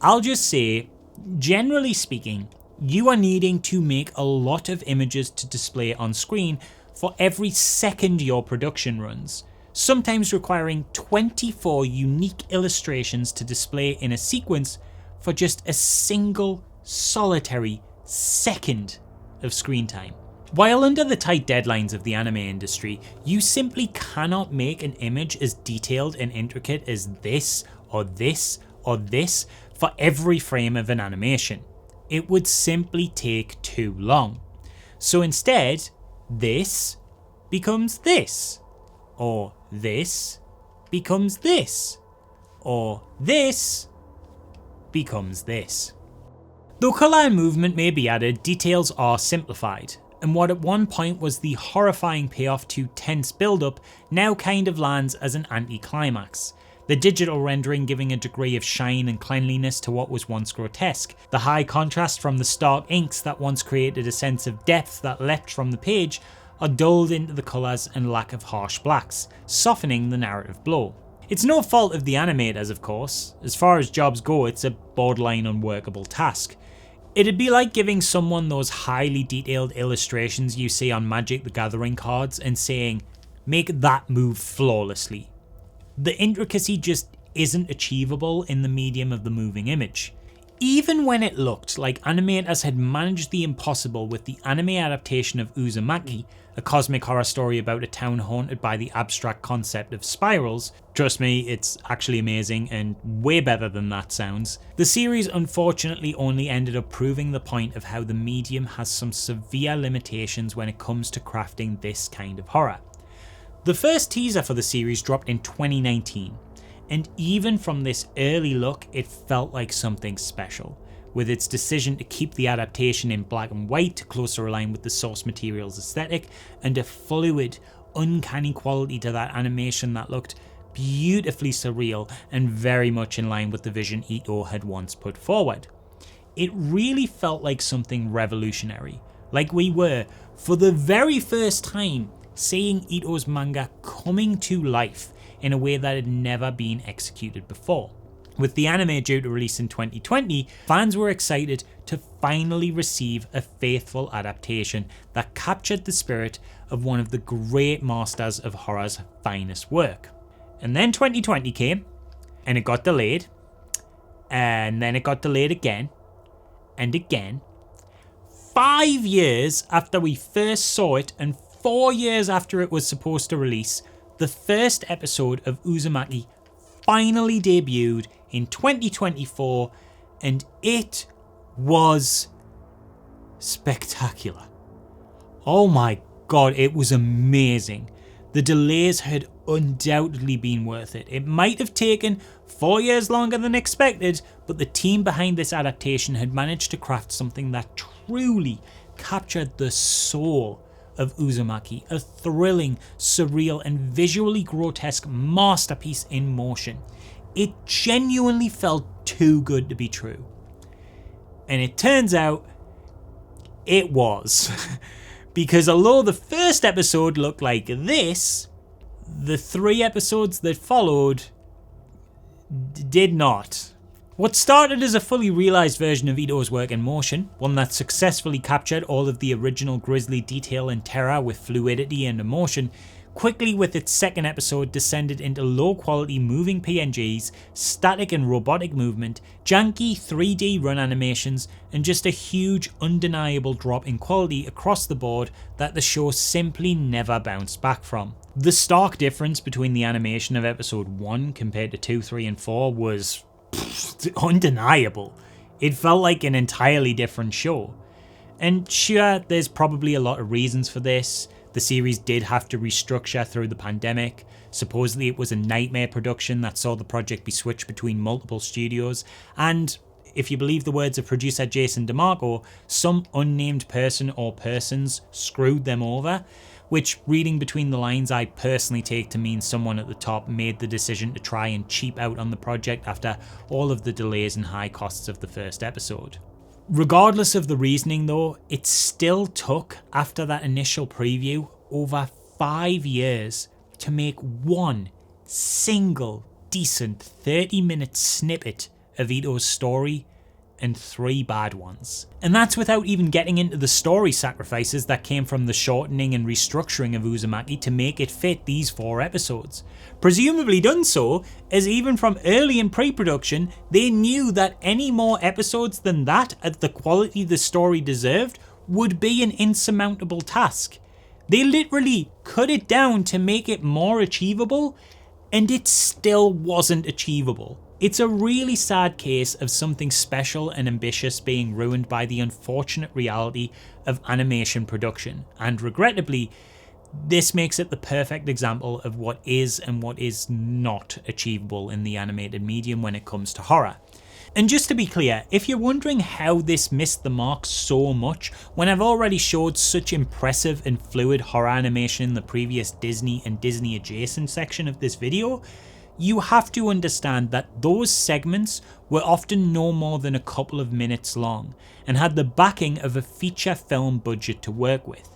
I'll just say, generally speaking, you are needing to make a lot of images to display on screen for every second your production runs, sometimes requiring 24 unique illustrations to display in a sequence for just a single solitary second of screen time. While under the tight deadlines of the anime industry, you simply cannot make an image as detailed and intricate as this or this or this for every frame of an animation. It would simply take too long. So instead, this becomes this, or this becomes this, or this becomes this. Though colour and movement may be added, details are simplified, and what at one point was the horrifying payoff to tense build-up now kind of lands as an anti-climax. The digital rendering giving a degree of shine and cleanliness to what was once grotesque. The high contrast from the stark inks that once created a sense of depth that leapt from the page are dulled into the colours and lack of harsh blacks, softening the narrative blow. It's no fault of the animators, of course. As far as jobs go, it's a borderline unworkable task. It'd be like giving someone those highly detailed illustrations you see on Magic the Gathering cards and saying, make that move flawlessly. The intricacy just isn't achievable in the medium of the moving image. Even when it looked like animators had managed the impossible with the anime adaptation of Uzumaki, a cosmic horror story about a town haunted by the abstract concept of spirals, trust me, it's actually amazing and way better than that sounds, the series unfortunately only ended up proving the point of how the medium has some severe limitations when it comes to crafting this kind of horror. The first teaser for the series dropped in 2019, and even from this early look it felt like something special, with its decision to keep the adaptation in black and white to closer align with the source material's aesthetic, and a fluid, uncanny quality to that animation that looked beautifully surreal and very much in line with the vision Ito had once put forward. It really felt like something revolutionary, like we were, for the very first time, seeing Ito's manga coming to life in a way that had never been executed before. With the anime due to release in 2020, fans were excited to finally receive a faithful adaptation that captured the spirit of one of the great masters of horror's finest work. And then 2020 came, and it got delayed, and then it got delayed again, and again. 5 years after we first saw it, and 4 years after it was supposed to release, the first episode of Uzumaki finally debuted in 2024, and it was spectacular. Oh my god, it was amazing. The delays had undoubtedly been worth it. It might have taken 4 years longer than expected, but the team behind this adaptation had managed to craft something that truly captured the soul of Uzumaki, a thrilling, surreal and visually grotesque masterpiece in motion. It genuinely felt too good to be true. And it turns out it was. Because although the first episode looked like this, the 3 episodes that followed did not. What started as a fully realised version of Ito's work in motion, one that successfully captured all of the original grisly detail and terror with fluidity and emotion, quickly with its second episode descended into low quality moving PNGs, static and robotic movement, janky 3D run animations, and just a huge undeniable drop in quality across the board that the show simply never bounced back from. The stark difference between the animation of episode 1 compared to 2, 3 and 4 was undeniable. It felt like an entirely different show. And sure, there's probably a lot of reasons for this. The series did have to restructure through the pandemic. Supposedly it was a nightmare production that saw the project be switched between multiple studios, and if you believe the words of producer Jason DeMarco, some unnamed person or persons screwed them over, which, reading between the lines, I personally take to mean someone at the top made the decision to try and cheap out on the project after all of the delays and high costs of the first episode. Regardless of the reasoning though, it still took, after that initial preview, over 5 years to make one single decent 30-minute snippet of Ito's story and 3 bad ones. And that's without even getting into the story sacrifices that came from the shortening and restructuring of Uzumaki to make it fit these 4 episodes. Presumably done so, as even from early in pre-production, they knew that any more episodes than that at the quality the story deserved would be an insurmountable task. They literally cut it down to make it more achievable, and it still wasn't achievable. It's a really sad case of something special and ambitious being ruined by the unfortunate reality of animation production, and regrettably, this makes it the perfect example of what is and what is not achievable in the animated medium when it comes to horror. And just to be clear, if you're wondering how this missed the mark so much when I've already showed such impressive and fluid horror animation in the previous Disney and Disney adjacent section of this video, you have to understand that those segments were often no more than a couple of minutes long and had the backing of a feature film budget to work with.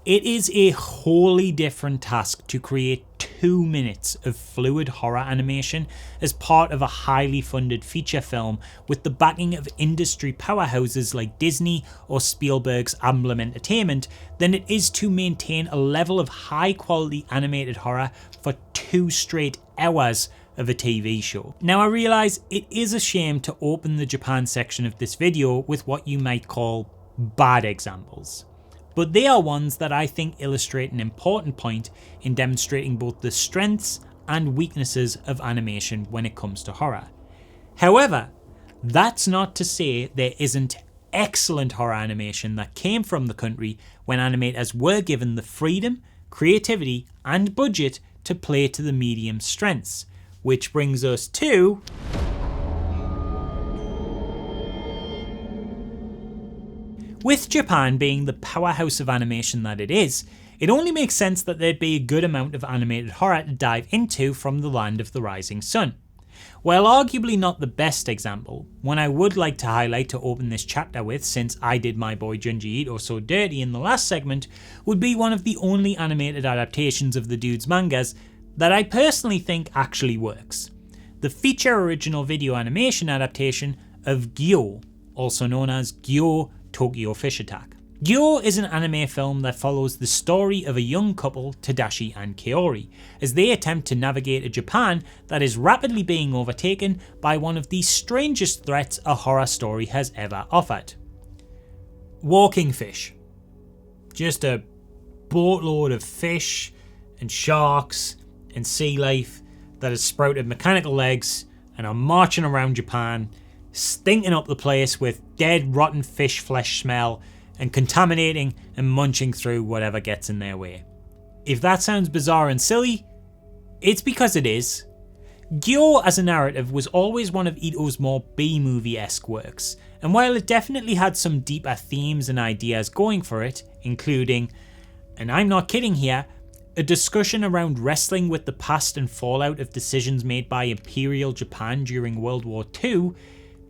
It is a wholly different task to create 2 minutes of fluid horror animation as part of a highly funded feature film with the backing of industry powerhouses like Disney or Spielberg's Amblin Entertainment than it is to maintain a level of high quality animated horror for 2 straight hours of a TV show. Now I realise it is a shame to open the Japan section of this video with what you might call bad examples, but they are ones that I think illustrate an important point in demonstrating both the strengths and weaknesses of animation when it comes to horror. However, that's not to say there isn't excellent horror animation that came from the country when animators were given the freedom, creativity and budget to play to the medium's strengths, which brings us to with Japan being the powerhouse of animation that it is, it only makes sense that there'd be a good amount of animated horror to dive into from the land of the rising sun. While arguably not the best example, one I would like to highlight to open this chapter with, since I did my boy Junji Ito so dirty in the last segment, would be one of the only animated adaptations of the dude's mangas that I personally think actually works. The feature original video animation adaptation of Gyo, also known as Gyo Tokyo Fish Attack. Gyo is an anime film that follows the story of a young couple, Tadashi and Kaori, as they attempt to navigate a Japan that is rapidly being overtaken by one of the strangest threats a horror story has ever offered. Walking fish. Just a boatload of fish and sharks and sea life that has sprouted mechanical legs and are marching around Japan, stinking up the place with dead rotten fish flesh smell and contaminating and munching through whatever gets in their way. If that sounds bizarre and silly, it's because it is. Gyo as a narrative was always one of Ito's more B-movie-esque works, and while it definitely had some deeper themes and ideas going for it, including, and I'm not kidding here, a discussion around wrestling with the past and fallout of decisions made by Imperial Japan during World War II,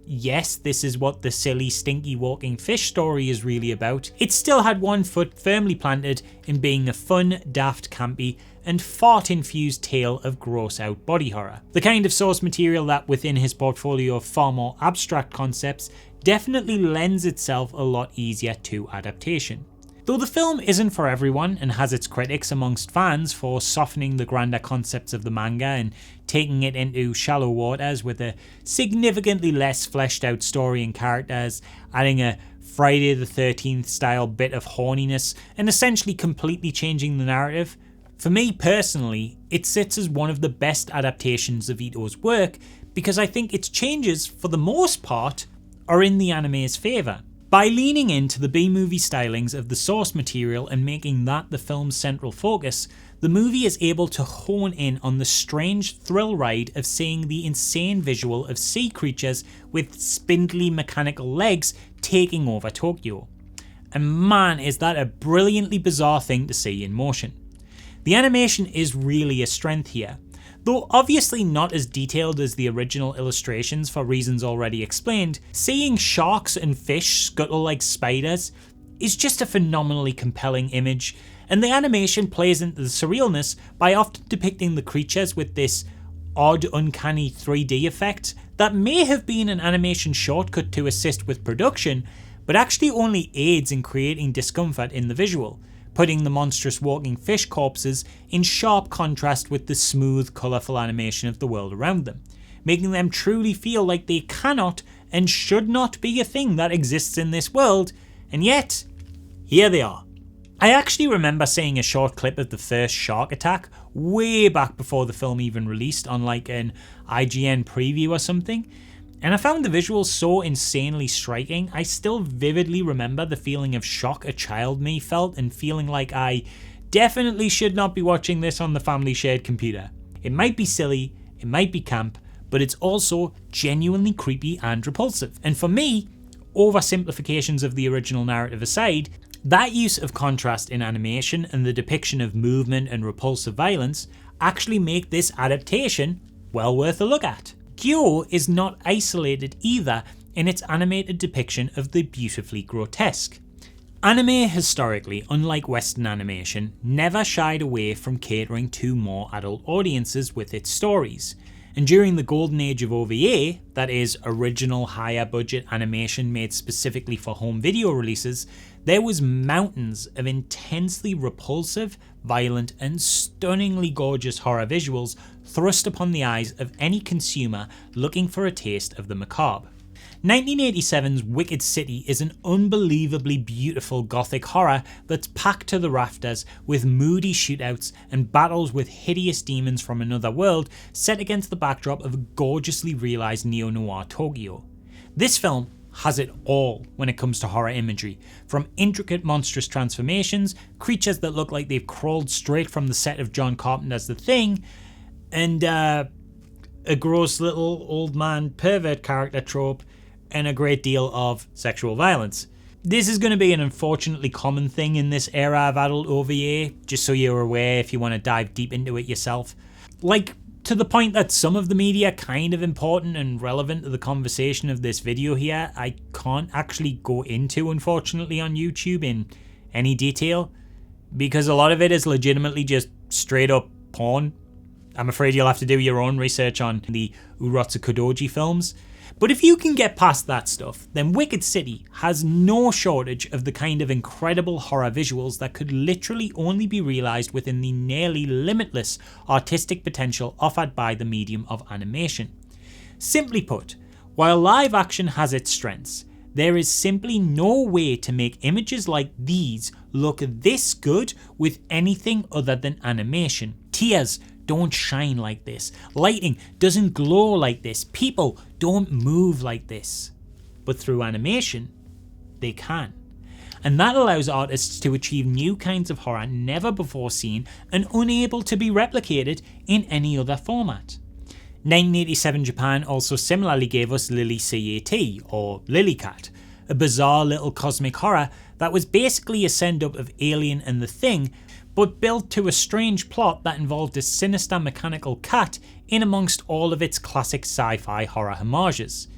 yes, this is what the silly, stinky walking fish story is really about, it still had one foot firmly planted in being a fun, daft, campy, and fart-infused tale of gross-out body horror. The kind of source material that, within his portfolio of far more abstract concepts, definitely lends itself a lot easier to adaptation. Though the film isn't for everyone and has its critics amongst fans for softening the grander concepts of the manga and taking it into shallow waters with a significantly less fleshed out story and characters, adding a Friday the 13th style bit of horniness and essentially completely changing the narrative, for me personally, it sits as one of the best adaptations of Ito's work because I think its changes, for the most part, are in the anime's favour. By leaning into the B-movie stylings of the source material and making that the film's central focus, the movie is able to hone in on the strange thrill ride of seeing the insane visual of sea creatures with spindly mechanical legs taking over Tokyo. And man, is that a brilliantly bizarre thing to see in motion. The animation is really a strength here. Though obviously not as detailed as the original illustrations for reasons already explained, seeing sharks and fish scuttle like spiders is just a phenomenally compelling image, and the animation plays into the surrealness by often depicting the creatures with this odd, uncanny 3D effect that may have been an animation shortcut to assist with production, but actually only aids in creating discomfort in the visual, putting the monstrous walking fish corpses in sharp contrast with the smooth, colourful animation of the world around them, making them truly feel like they cannot and should not be a thing that exists in this world, and yet, here they are. I actually remember seeing a short clip of the first shark attack way back before the film even released on like an IGN preview or something, and I found the visuals so insanely striking. I still vividly remember the feeling of shock a child me felt and feeling like I definitely should not be watching this on the family shared computer. It might be silly, it might be camp, but it's also genuinely creepy and repulsive. And for me, oversimplifications of the original narrative aside, that use of contrast in animation and the depiction of movement and repulsive violence actually make this adaptation well worth a look at. Kyo is not isolated either in its animated depiction of the beautifully grotesque. Anime historically, unlike Western animation, never shied away from catering to more adult audiences with its stories. And during the golden age of OVA, that is original higher budget animation made specifically for home video releases, there was mountains of intensely repulsive, violent and stunningly gorgeous horror visuals thrust upon the eyes of any consumer looking for a taste of the macabre. 1987's Wicked City is an unbelievably beautiful gothic horror that's packed to the rafters with moody shootouts and battles with hideous demons from another world set against the backdrop of a gorgeously realised neo-noir Tokyo. This film has it all when it comes to horror imagery, from intricate monstrous transformations, creatures that look like they've crawled straight from the set of John Carpenter's The Thing, and a gross little old man pervert character trope, and a great deal of sexual violence. This is going to be an unfortunately common thing in this era of adult OVA, just so you're aware if you want to dive deep into it yourself. Like, to the point that some of the media kind of important and relevant to the conversation of this video here, I can't actually go into, unfortunately, on YouTube in any detail, because a lot of it is legitimately just straight up porn. I'm afraid you'll have to do your own research on the Urotsu Kodoji films. But if you can get past that stuff, then Wicked City has no shortage of the kind of incredible horror visuals that could literally only be realised within the nearly limitless artistic potential offered by the medium of animation. Simply put, while live action has its strengths, there is simply no way to make images like these look this good with anything other than animation. Tears don't shine like this. Lighting doesn't glow like this. People don't move like this. But through animation, they can. And that allows artists to achieve new kinds of horror never before seen and unable to be replicated in any other format. 1987 Japan also similarly gave us Lily CAT, or Lilycat, a bizarre little cosmic horror that was basically a send-up of Alien and The Thing, but built to a strange plot that involved a sinister mechanical cat in amongst all of its classic sci-fi horror homages.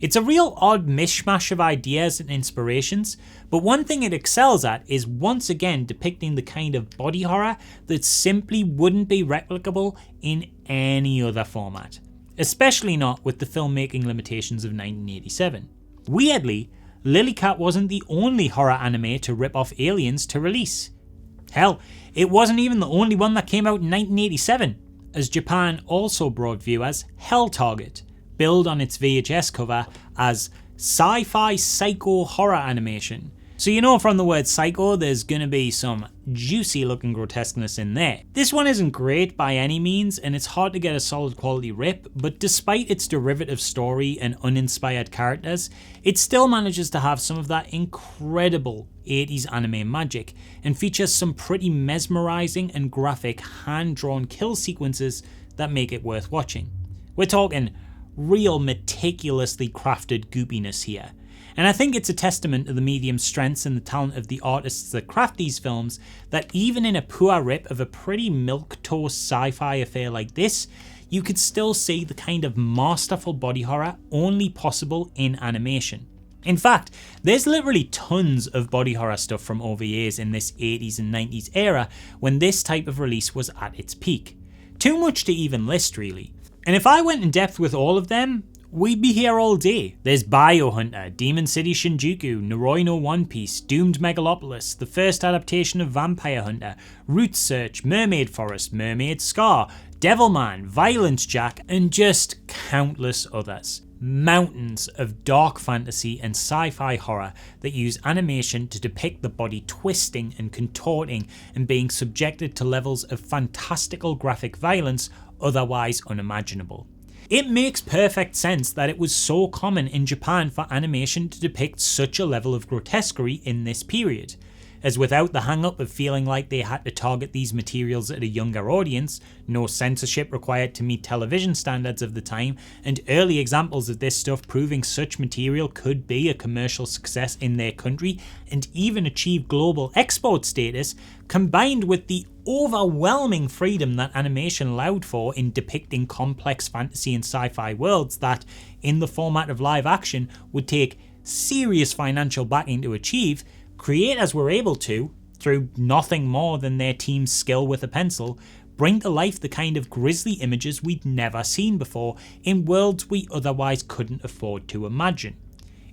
It's a real odd mishmash of ideas and inspirations, but one thing it excels at is once again depicting the kind of body horror that simply wouldn't be replicable in any other format, especially not with the filmmaking limitations of 1987. Weirdly, Lilycat wasn't the only horror anime to rip off Aliens to release. Hell, it wasn't even the only one that came out in 1987, as Japan also brought viewers Hell Target, billed on its VHS cover as sci-fi psycho horror animation. So you know from the word psycho there's gonna be some juicy looking grotesqueness in there. This one isn't great by any means and it's hard to get a solid quality rip, but despite its derivative story and uninspired characters, it still manages to have some of that incredible 80s anime magic and features some pretty mesmerizing and graphic hand-drawn kill sequences that make it worth watching. We're talking real meticulously crafted goopiness here. And I think it's a testament to the medium's strengths and the talent of the artists that craft these films that even in a poor rip of a pretty milquetoast sci-fi affair like this, you could still see the kind of masterful body horror only possible in animation. In fact, there's literally tons of body horror stuff from OVAs in this 80s and 90s era when this type of release was at its peak. Too much to even list, really. And if I went in depth with all of them, we'd be here all day. There's Biohunter, Demon City Shinjuku, Noroi no One Piece, Doomed Megalopolis, the first adaptation of Vampire Hunter, Root Search, Mermaid Forest, Mermaid Scar, Devilman, Violence Jack, and just countless others. Mountains of dark fantasy and sci-fi horror that use animation to depict the body twisting and contorting and being subjected to levels of fantastical graphic violence otherwise unimaginable. It makes perfect sense that it was so common in Japan for animation to depict such a level of grotesquerie in this period, as without the hang-up of feeling like they had to target these materials at a younger audience, no censorship required to meet television standards of the time, and early examples of this stuff proving such material could be a commercial success in their country and even achieve global export status, combined with the overwhelming freedom that animation allowed for in depicting complex fantasy and sci-fi worlds that, in the format of live action, would take serious financial backing to achieve, creators were able to, through nothing more than their team's skill with a pencil, bring to life the kind of grisly images we'd never seen before in worlds we otherwise couldn't afford to imagine.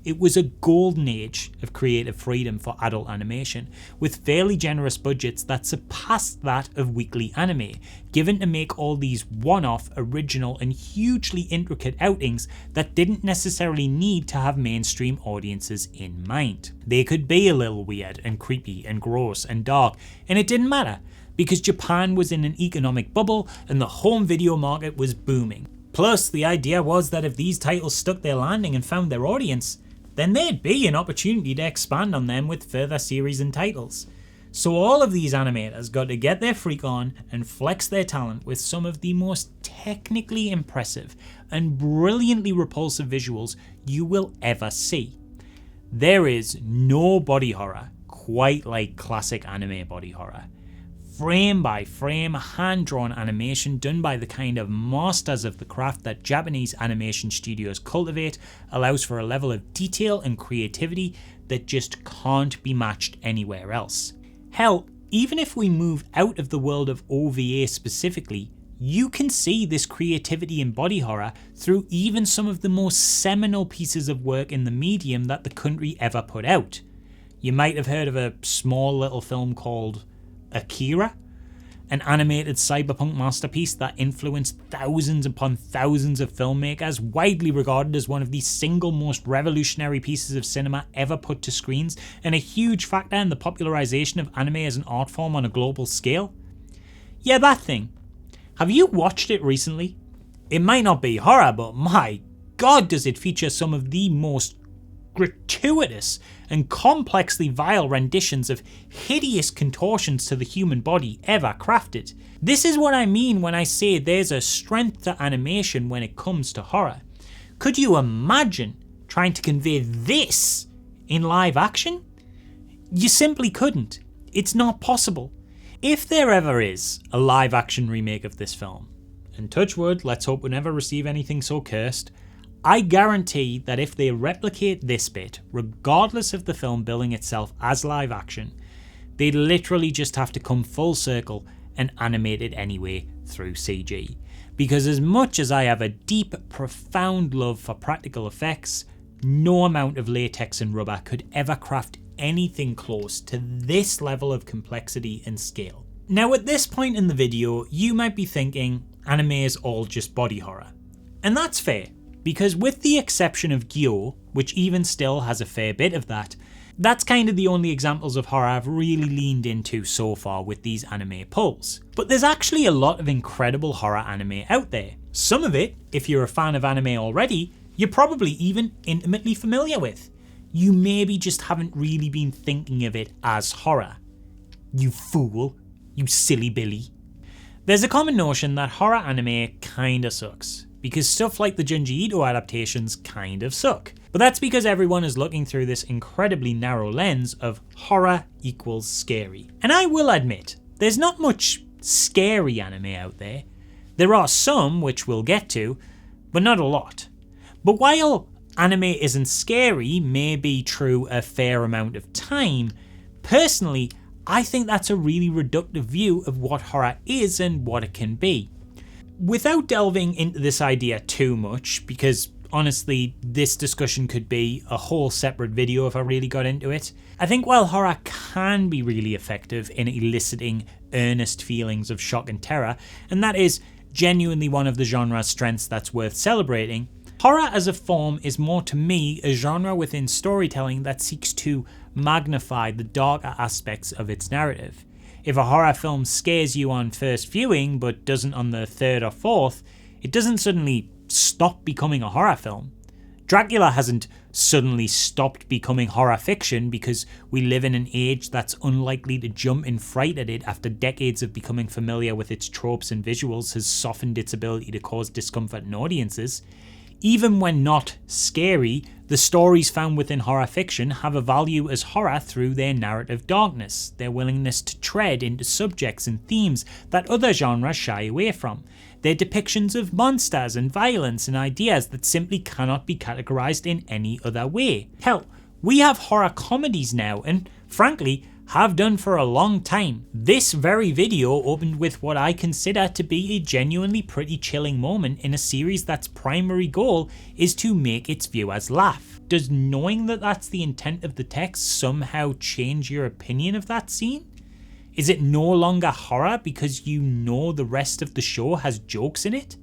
It was a golden age of creative freedom for adult animation, with fairly generous budgets that surpassed that of weekly anime, given to make all these one-off, original and hugely intricate outings that didn't necessarily need to have mainstream audiences in mind. They could be a little weird and creepy and gross and dark, and it didn't matter, because Japan was in an economic bubble and the home video market was booming. Plus, the idea was that if these titles stuck their landing and found their audience, then there'd be an opportunity to expand on them with further series and titles. So all of these animators got to get their freak on and flex their talent with some of the most technically impressive and brilliantly repulsive visuals you will ever see. There is no body horror quite like classic anime body horror. Frame by frame, hand-drawn animation done by the kind of masters of the craft that Japanese animation studios cultivate allows for a level of detail and creativity that just can't be matched anywhere else. Hell, even if we move out of the world of OVA specifically, you can see this creativity in body horror through even some of the most seminal pieces of work in the medium that the country ever put out. You might have heard of a small little film called Akira, an animated cyberpunk masterpiece that influenced thousands upon thousands of filmmakers, widely regarded as one of the single most revolutionary pieces of cinema ever put to screens, and a huge factor in the popularization of anime as an art form on a global scale. Yeah, that thing. Have you watched it recently? It might not be horror, but my god does it feature some of the most gratuitous and complexly vile renditions of hideous contortions to the human body ever crafted. This is what I mean when I say there's a strength to animation when it comes to horror. Could you imagine trying to convey this in live action? You simply couldn't. It's not possible. If there ever is a live action remake of this film, and touch wood, let's hope we never receive anything so cursed, I guarantee that if they replicate this bit, regardless of the film billing itself as live action, they'd literally just have to come full circle and animate it anyway through CG. Because as much as I have a deep, profound love for practical effects, no amount of latex and rubber could ever craft anything close to this level of complexity and scale. Now at this point in the video, you might be thinking anime is all just body horror. And that's fair. Because with the exception of Gyo, which even still has a fair bit of that, that's kind of the only examples of horror I've really leaned into so far with these anime pulls. But there's actually a lot of incredible horror anime out there. Some of it, if you're a fan of anime already, you're probably even intimately familiar with. You maybe just haven't really been thinking of it as horror. You fool. You silly Billy. There's a common notion that horror anime kinda sucks, because stuff like the Junji Ito adaptations kind of suck. But that's because everyone is looking through this incredibly narrow lens of horror equals scary. And I will admit, there's not much scary anime out there. There are some, which we'll get to, but not a lot. But while anime isn't scary may be true a fair amount of time, personally, I think that's a really reductive view of what horror is and what it can be. Without delving into this idea too much, because honestly, this discussion could be a whole separate video if I really got into it, I think while horror can be really effective in eliciting earnest feelings of shock and terror, and that is genuinely one of the genre's strengths that's worth celebrating, horror as a form is more to me a genre within storytelling that seeks to magnify the darker aspects of its narrative. If a horror film scares you on first viewing but doesn't on the third or fourth, it doesn't suddenly stop becoming a horror film. Dracula hasn't suddenly stopped becoming horror fiction because we live in an age that's unlikely to jump in fright at it after decades of becoming familiar with its tropes and visuals has softened its ability to cause discomfort in audiences. Even when not scary, the stories found within horror fiction have a value as horror through their narrative darkness, their willingness to tread into subjects and themes that other genres shy away from, their depictions of monsters and violence and ideas that simply cannot be categorized in any other way. Hell, we have horror comedies now, and frankly, have done for a long time. This very video opened with what I consider to be a genuinely pretty chilling moment in a series that's primary goal is to make its viewers laugh. Does knowing that that's the intent of the text somehow change your opinion of that scene? Is it no longer horror because you know the rest of the show has jokes in it?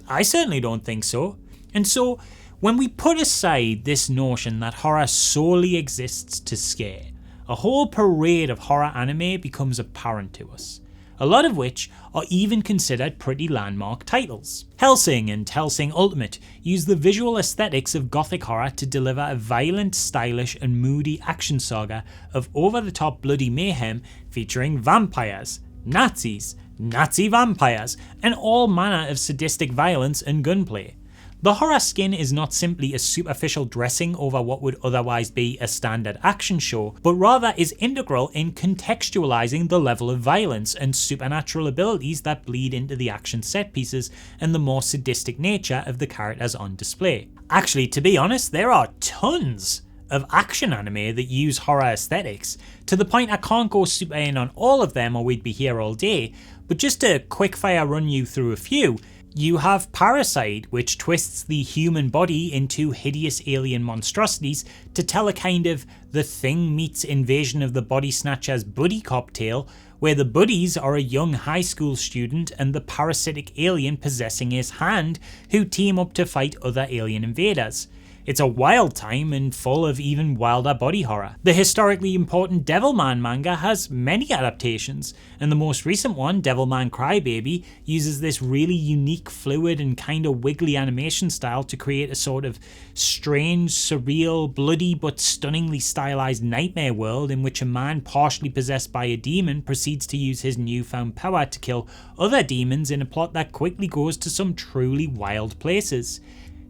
I certainly don't think so. And so, when we put aside this notion that horror solely exists to scare, a whole parade of horror anime becomes apparent to us, a lot of which are even considered pretty landmark titles. Hellsing and Hellsing Ultimate use the visual aesthetics of gothic horror to deliver a violent, stylish and moody action saga of over-the-top bloody mayhem featuring vampires, Nazis, Nazi vampires, and all manner of sadistic violence and gunplay. The horror skin is not simply a superficial dressing over what would otherwise be a standard action show, but rather is integral in contextualizing the level of violence and supernatural abilities that bleed into the action set pieces and the more sadistic nature of the characters on display. Actually, to be honest, there are tons of action anime that use horror aesthetics, to the point I can't go super in on all of them or we'd be here all day, but just to quickfire run you through a few. You have Parasite, which twists the human body into hideous alien monstrosities to tell a kind of The Thing meets Invasion of the Body Snatchers buddy cop tale, where the buddies are a young high school student and the parasitic alien possessing his hand, who team up to fight other alien invaders. It's a wild time and full of even wilder body horror. The historically important Devilman manga has many adaptations, and the most recent one, Devilman Crybaby, uses this really unique, fluid and kinda wiggly animation style to create a sort of strange, surreal, bloody but stunningly stylized nightmare world in which a man partially possessed by a demon proceeds to use his newfound power to kill other demons in a plot that quickly goes to some truly wild places.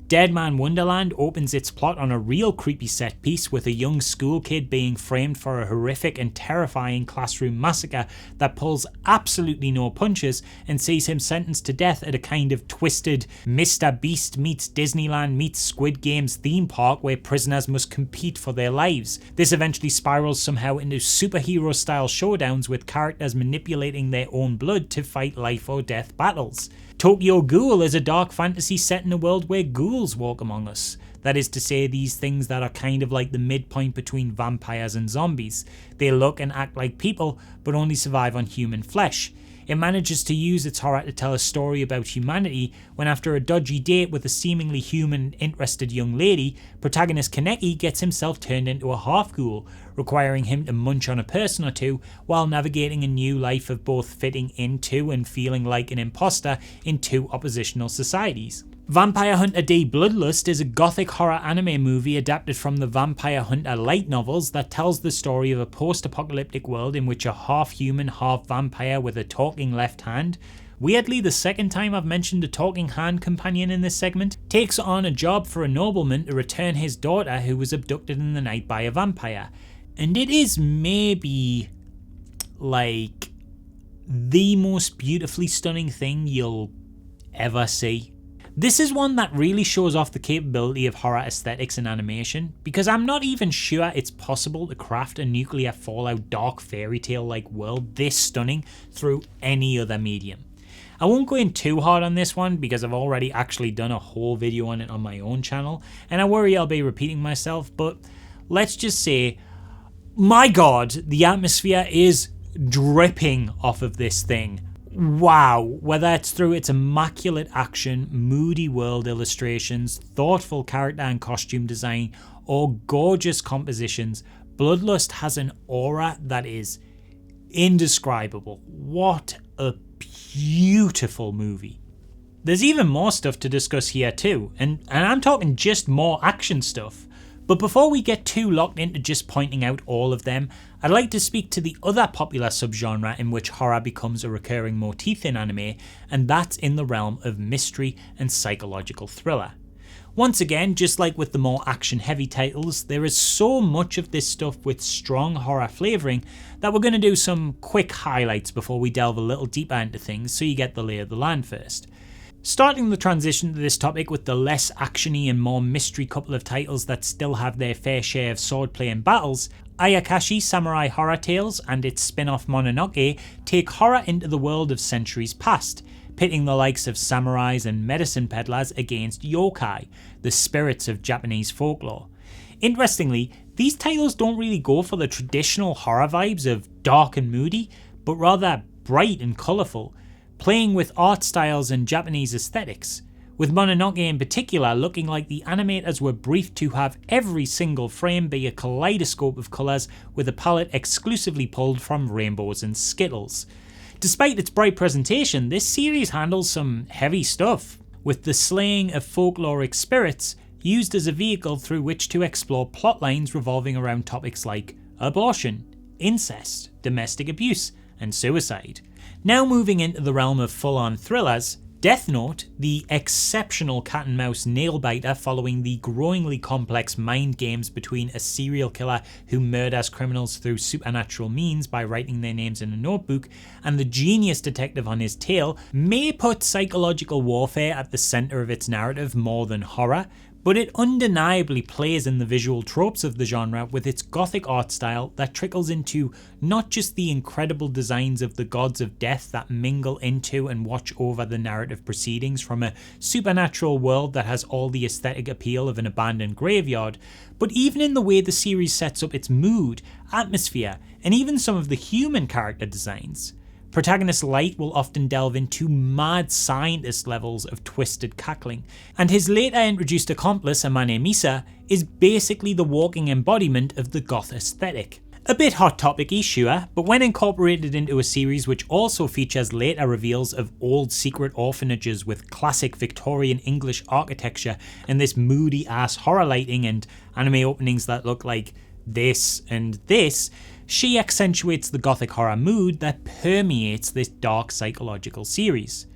Dead Man Wonderland opens its plot on a real creepy set piece with a young school kid being framed for a horrific and terrifying classroom massacre that pulls absolutely no punches and sees him sentenced to death at a kind of twisted Mr. Beast meets Disneyland meets Squid Games theme park where prisoners must compete for their lives. This eventually spirals somehow into superhero style showdowns with characters manipulating their own blood to fight life or death battles. Tokyo Ghoul is a dark fantasy set in a world where ghouls walk among us. That is to say, these things that are kind of like the midpoint between vampires and zombies. They look and act like people, but only survive on human flesh. It manages to use its horror to tell a story about humanity when, after a dodgy date with a seemingly human interested young lady, protagonist Kaneki gets himself turned into a half-ghoul, requiring him to munch on a person or two while navigating a new life of both fitting into and feeling like an imposter in two oppositional societies. Vampire Hunter D Bloodlust is a gothic horror anime movie adapted from the Vampire Hunter light novels that tells the story of a post-apocalyptic world in which a half-human, half-vampire with a talking left hand, Weirdly, the second time I've mentioned a talking hand companion in this segment, takes on a job for a nobleman to return his daughter who was abducted in the night by a vampire. And it is maybe like the most beautifully stunning thing you'll ever see. This is one that really shows off the capability of horror aesthetics in animation, because I'm not even sure it's possible to craft a nuclear fallout dark fairy tale like world this stunning through any other medium. I won't go in too hard on this one because I've already actually done a whole video on it on my own channel, and I worry I'll be repeating myself, but let's just say, my god, the atmosphere is dripping off of this thing. Wow, whether it's through its immaculate action, moody world illustrations, thoughtful character and costume design, or gorgeous compositions, Bloodlust has an aura that is indescribable. What a beautiful movie. There's even more stuff to discuss here too, and I'm talking just more action stuff. But before we get too locked into just pointing out all of them, I'd like to speak to the other popular subgenre in which horror becomes a recurring motif in anime, and that's in the realm of mystery and psychological thriller. Once again, just like with the more action-heavy titles, there is so much of this stuff with strong horror flavouring that we're going to do some quick highlights before we delve a little deeper into things so you get the lay of the land first. Starting the transition to this topic with the less actiony and more mystery couple of titles that still have their fair share of swordplay and battles, Ayakashi Samurai Horror Tales and its spin-off Mononoke take horror into the world of centuries past, pitting the likes of samurais and medicine peddlers against yokai, the spirits of Japanese folklore. Interestingly, these titles don't really go for the traditional horror vibes of dark and moody, but rather bright and colourful, playing with art styles and Japanese aesthetics, with Mononoke in particular looking like the animators were briefed to have every single frame be a kaleidoscope of colours with a palette exclusively pulled from rainbows and skittles. Despite its bright presentation, this series handles some heavy stuff, with the slaying of folkloric spirits used as a vehicle through which to explore plotlines revolving around topics like abortion, incest, domestic abuse, and suicide. Now moving into the realm of full-on thrillers, Death Note, the exceptional cat and mouse nail-biter following the growingly complex mind games between a serial killer who murders criminals through supernatural means by writing their names in a notebook and the genius detective on his tail, may put psychological warfare at the centre of its narrative more than horror, but it undeniably plays in the visual tropes of the genre with its gothic art style that trickles into not just the incredible designs of the gods of death that mingle into and watch over the narrative proceedings from a supernatural world that has all the aesthetic appeal of an abandoned graveyard, but even in the way the series sets up its mood, atmosphere, and even some of the human character designs. Protagonist Light will often delve into mad scientist levels of twisted cackling, and his later introduced accomplice Amane Misa is basically the walking embodiment of the goth aesthetic. A bit hot topic-y, sure, but when incorporated into a series which also features later reveals of old secret orphanages with classic Victorian English architecture and this moody ass horror lighting and anime openings that look like this and this, she accentuates the gothic horror mood that permeates this dark psychological series.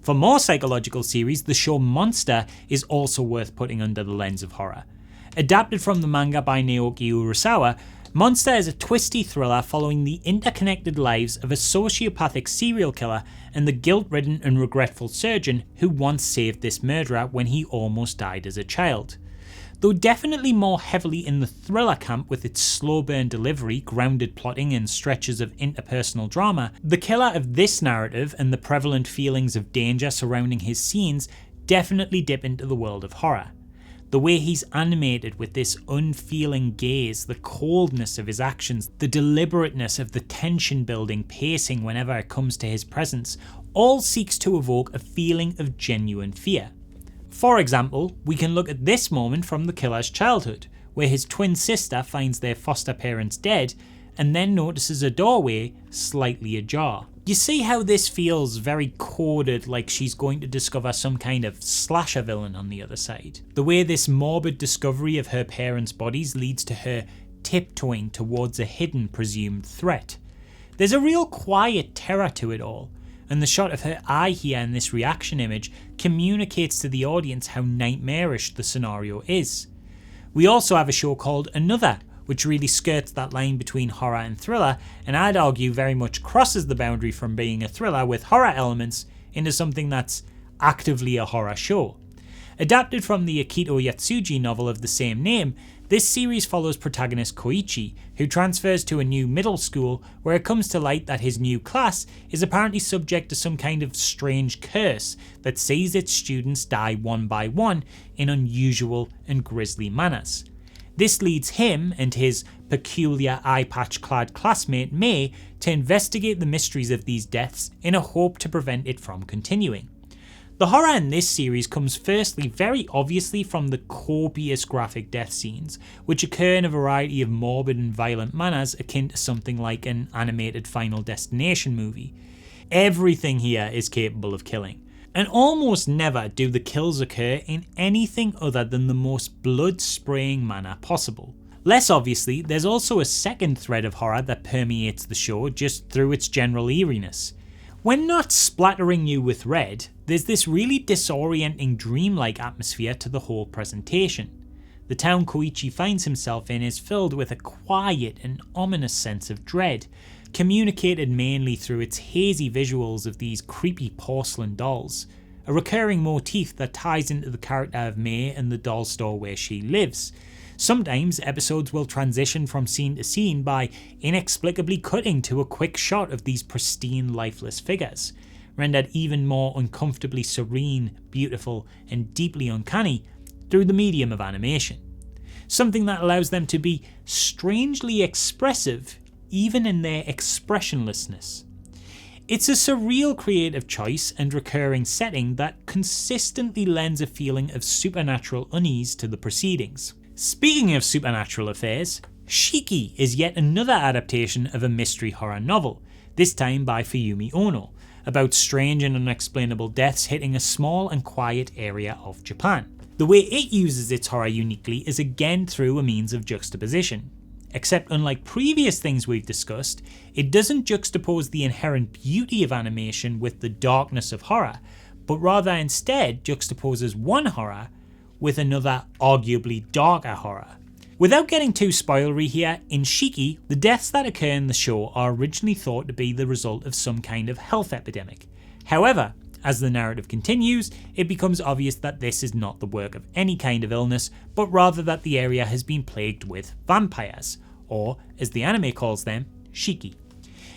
For more psychological series, the show Monster is also worth putting under the lens of horror. Adapted from the manga by Naoki Urasawa, Monster is a twisty thriller following the interconnected lives of a sociopathic serial killer and the guilt-ridden and regretful surgeon who once saved this murderer when he almost died as a child. Though definitely more heavily in the thriller camp with its slow burn delivery, grounded plotting and stretches of interpersonal drama, the killer of this narrative and the prevalent feelings of danger surrounding his scenes definitely dip into the world of horror. The way he's animated with this unfeeling gaze, the coldness of his actions, the deliberateness of the tension building pacing whenever it comes to his presence, all seeks to evoke a feeling of genuine fear. For example, we can look at this moment from the killer's childhood, where his twin sister finds their foster parents dead and then notices a doorway slightly ajar. You see how this feels very coded, like she's going to discover some kind of slasher villain on the other side. The way this morbid discovery of her parents' bodies leads to her tiptoeing towards a hidden presumed threat. There's a real quiet terror to it all, and the shot of her eye here in this reaction image communicates to the audience how nightmarish the scenario is. We also have a show called Another, which really skirts that line between horror and thriller, and I'd argue very much crosses the boundary from being a thriller with horror elements into something that's actively a horror show. Adapted from the Akito Yatsuji novel of the same name, this series follows protagonist Koichi, who transfers to a new middle school where it comes to light that his new class is apparently subject to some kind of strange curse that sees its students die one by one in unusual and grisly manners. This leads him and his peculiar eye-patch-clad classmate Mei to investigate the mysteries of these deaths in a hope to prevent it from continuing. The horror in this series comes firstly very obviously from the copious graphic death scenes, which occur in a variety of morbid and violent manners akin to something like an animated Final Destination movie. Everything here is capable of killing, and almost never do the kills occur in anything other than the most blood-spraying manner possible. Less obviously, there's also a second thread of horror that permeates the show just through its general eeriness. When not splattering you with red, there's this really disorienting dreamlike atmosphere to the whole presentation. The town Koichi finds himself in is filled with a quiet and ominous sense of dread, communicated mainly through its hazy visuals of these creepy porcelain dolls, a recurring motif that ties into the character of Mei and the doll store where she lives. Sometimes episodes will transition from scene to scene by inexplicably cutting to a quick shot of these pristine, lifeless figures, rendered even more uncomfortably serene, beautiful, and deeply uncanny through the medium of animation. Something that allows them to be strangely expressive even in their expressionlessness. It's a surreal creative choice and recurring setting that consistently lends a feeling of supernatural unease to the proceedings. Speaking of supernatural affairs, Shiki is yet another adaptation of a mystery horror novel, this time by Fuyumi Ono, about strange and unexplainable deaths hitting a small and quiet area of Japan. The way it uses its horror uniquely is again through a means of juxtaposition. Except unlike previous things we've discussed, it doesn't juxtapose the inherent beauty of animation with the darkness of horror, but rather instead juxtaposes one horror with another arguably darker horror. Without getting too spoilery here, in Shiki, the deaths that occur in the show are originally thought to be the result of some kind of health epidemic. However, as the narrative continues, it becomes obvious that this is not the work of any kind of illness, but rather that the area has been plagued with vampires, or as the anime calls them, Shiki.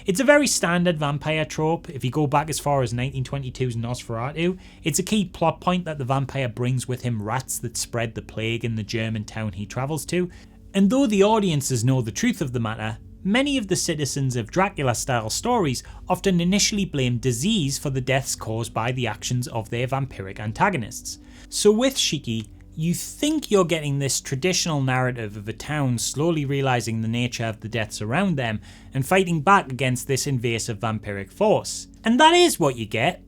It's a very standard vampire trope. If you go back as far as 1922's Nosferatu, it's a key plot point that the vampire brings with him rats that spread the plague in the German town he travels to, and though the audiences know the truth of the matter, many of the citizens of Dracula-style stories often initially blame disease for the deaths caused by the actions of their vampiric antagonists. So with Shiki, you think you're getting this traditional narrative of a town slowly realising the nature of the deaths around them and fighting back against this invasive vampiric force. And that is what you get.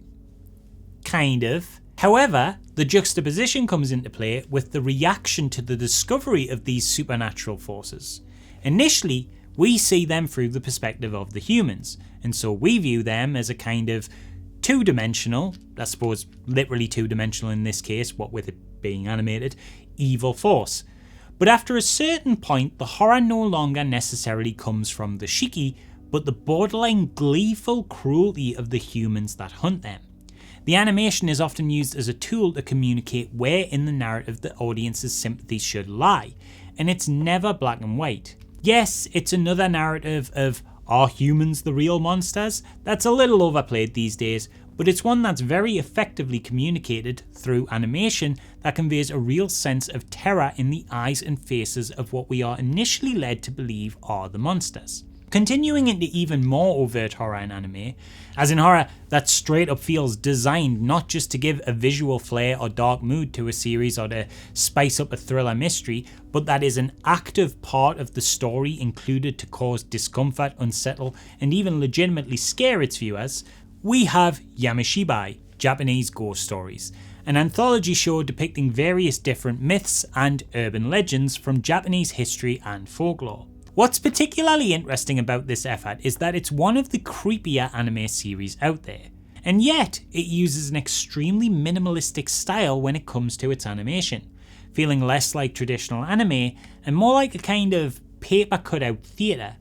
Kind of. However, the juxtaposition comes into play with the reaction to the discovery of these supernatural forces. Initially, we see them through the perspective of the humans, and so we view them as a kind of two-dimensional, I suppose literally two-dimensional in this case, what with it being animated, evil force. But after a certain point, the horror no longer necessarily comes from the Shiki, but the borderline gleeful cruelty of the humans that hunt them. The animation is often used as a tool to communicate where in the narrative the audience's sympathies should lie, and it's never black and white. Yes, it's another narrative of, are humans the real monsters? That's a little overplayed these days, but it's one that's very effectively communicated through animation that conveys a real sense of terror in the eyes and faces of what we are initially led to believe are the monsters. Continuing into even more overt horror in anime, as in horror that straight up feels designed not just to give a visual flair or dark mood to a series or to spice up a thriller mystery, but that is an active part of the story included to cause discomfort, unsettle, and even legitimately scare its viewers, we have Yamishibai, Japanese Ghost Stories, an anthology show depicting various different myths and urban legends from Japanese history and folklore. What's particularly interesting about this effort is that it's one of the creepier anime series out there, and yet it uses an extremely minimalistic style when it comes to its animation, feeling less like traditional anime and more like a kind of paper cutout theatre.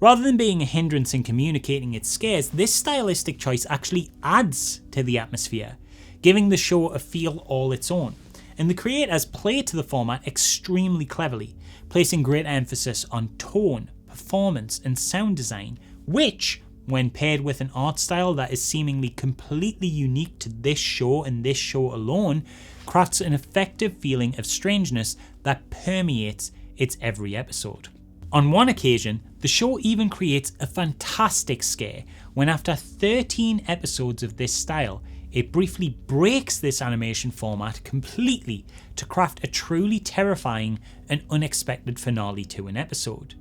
Rather than being a hindrance in communicating its scares, this stylistic choice actually adds to the atmosphere, giving the show a feel all its own. And the creators play to the format extremely cleverly, placing great emphasis on tone, performance, and sound design, which, when paired with an art style that is seemingly completely unique to this show and this show alone, crafts an effective feeling of strangeness that permeates its every episode. On one occasion, the show even creates a fantastic scare when, after 13 episodes of this style, it briefly breaks this animation format completely to craft a truly terrifying and unexpected finale to an episode.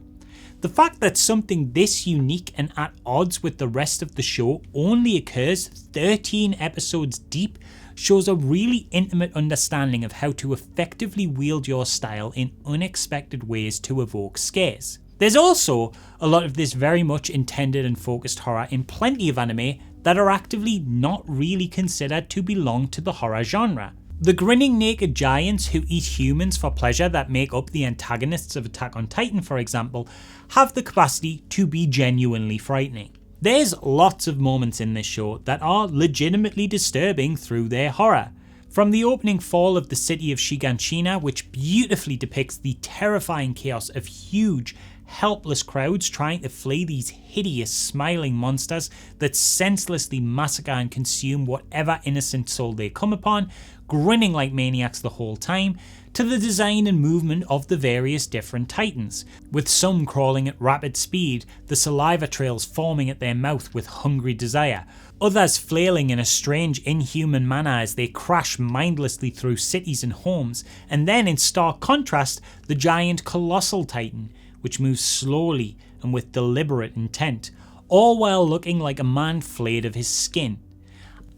The fact that something this unique and at odds with the rest of the show only occurs 13 episodes deep shows a really intimate understanding of how to effectively wield your style in unexpected ways to evoke scares. There's also a lot of this very much intended and focused horror in plenty of anime that are actively not really considered to belong to the horror genre. The grinning naked giants who eat humans for pleasure that make up the antagonists of Attack on Titan, for example, have the capacity to be genuinely frightening. There's lots of moments in this show that are legitimately disturbing through their horror. From the opening fall of the city of Shiganshina, which beautifully depicts the terrifying chaos of huge, helpless crowds trying to flee these hideous, smiling monsters that senselessly massacre and consume whatever innocent soul they come upon, grinning like maniacs the whole time, to the design and movement of the various different titans, with some crawling at rapid speed, the saliva trails forming at their mouth with hungry desire, others flailing in a strange inhuman manner as they crash mindlessly through cities and homes, and then in stark contrast, the giant colossal titan, which moves slowly and with deliberate intent, all while looking like a man flayed of his skin.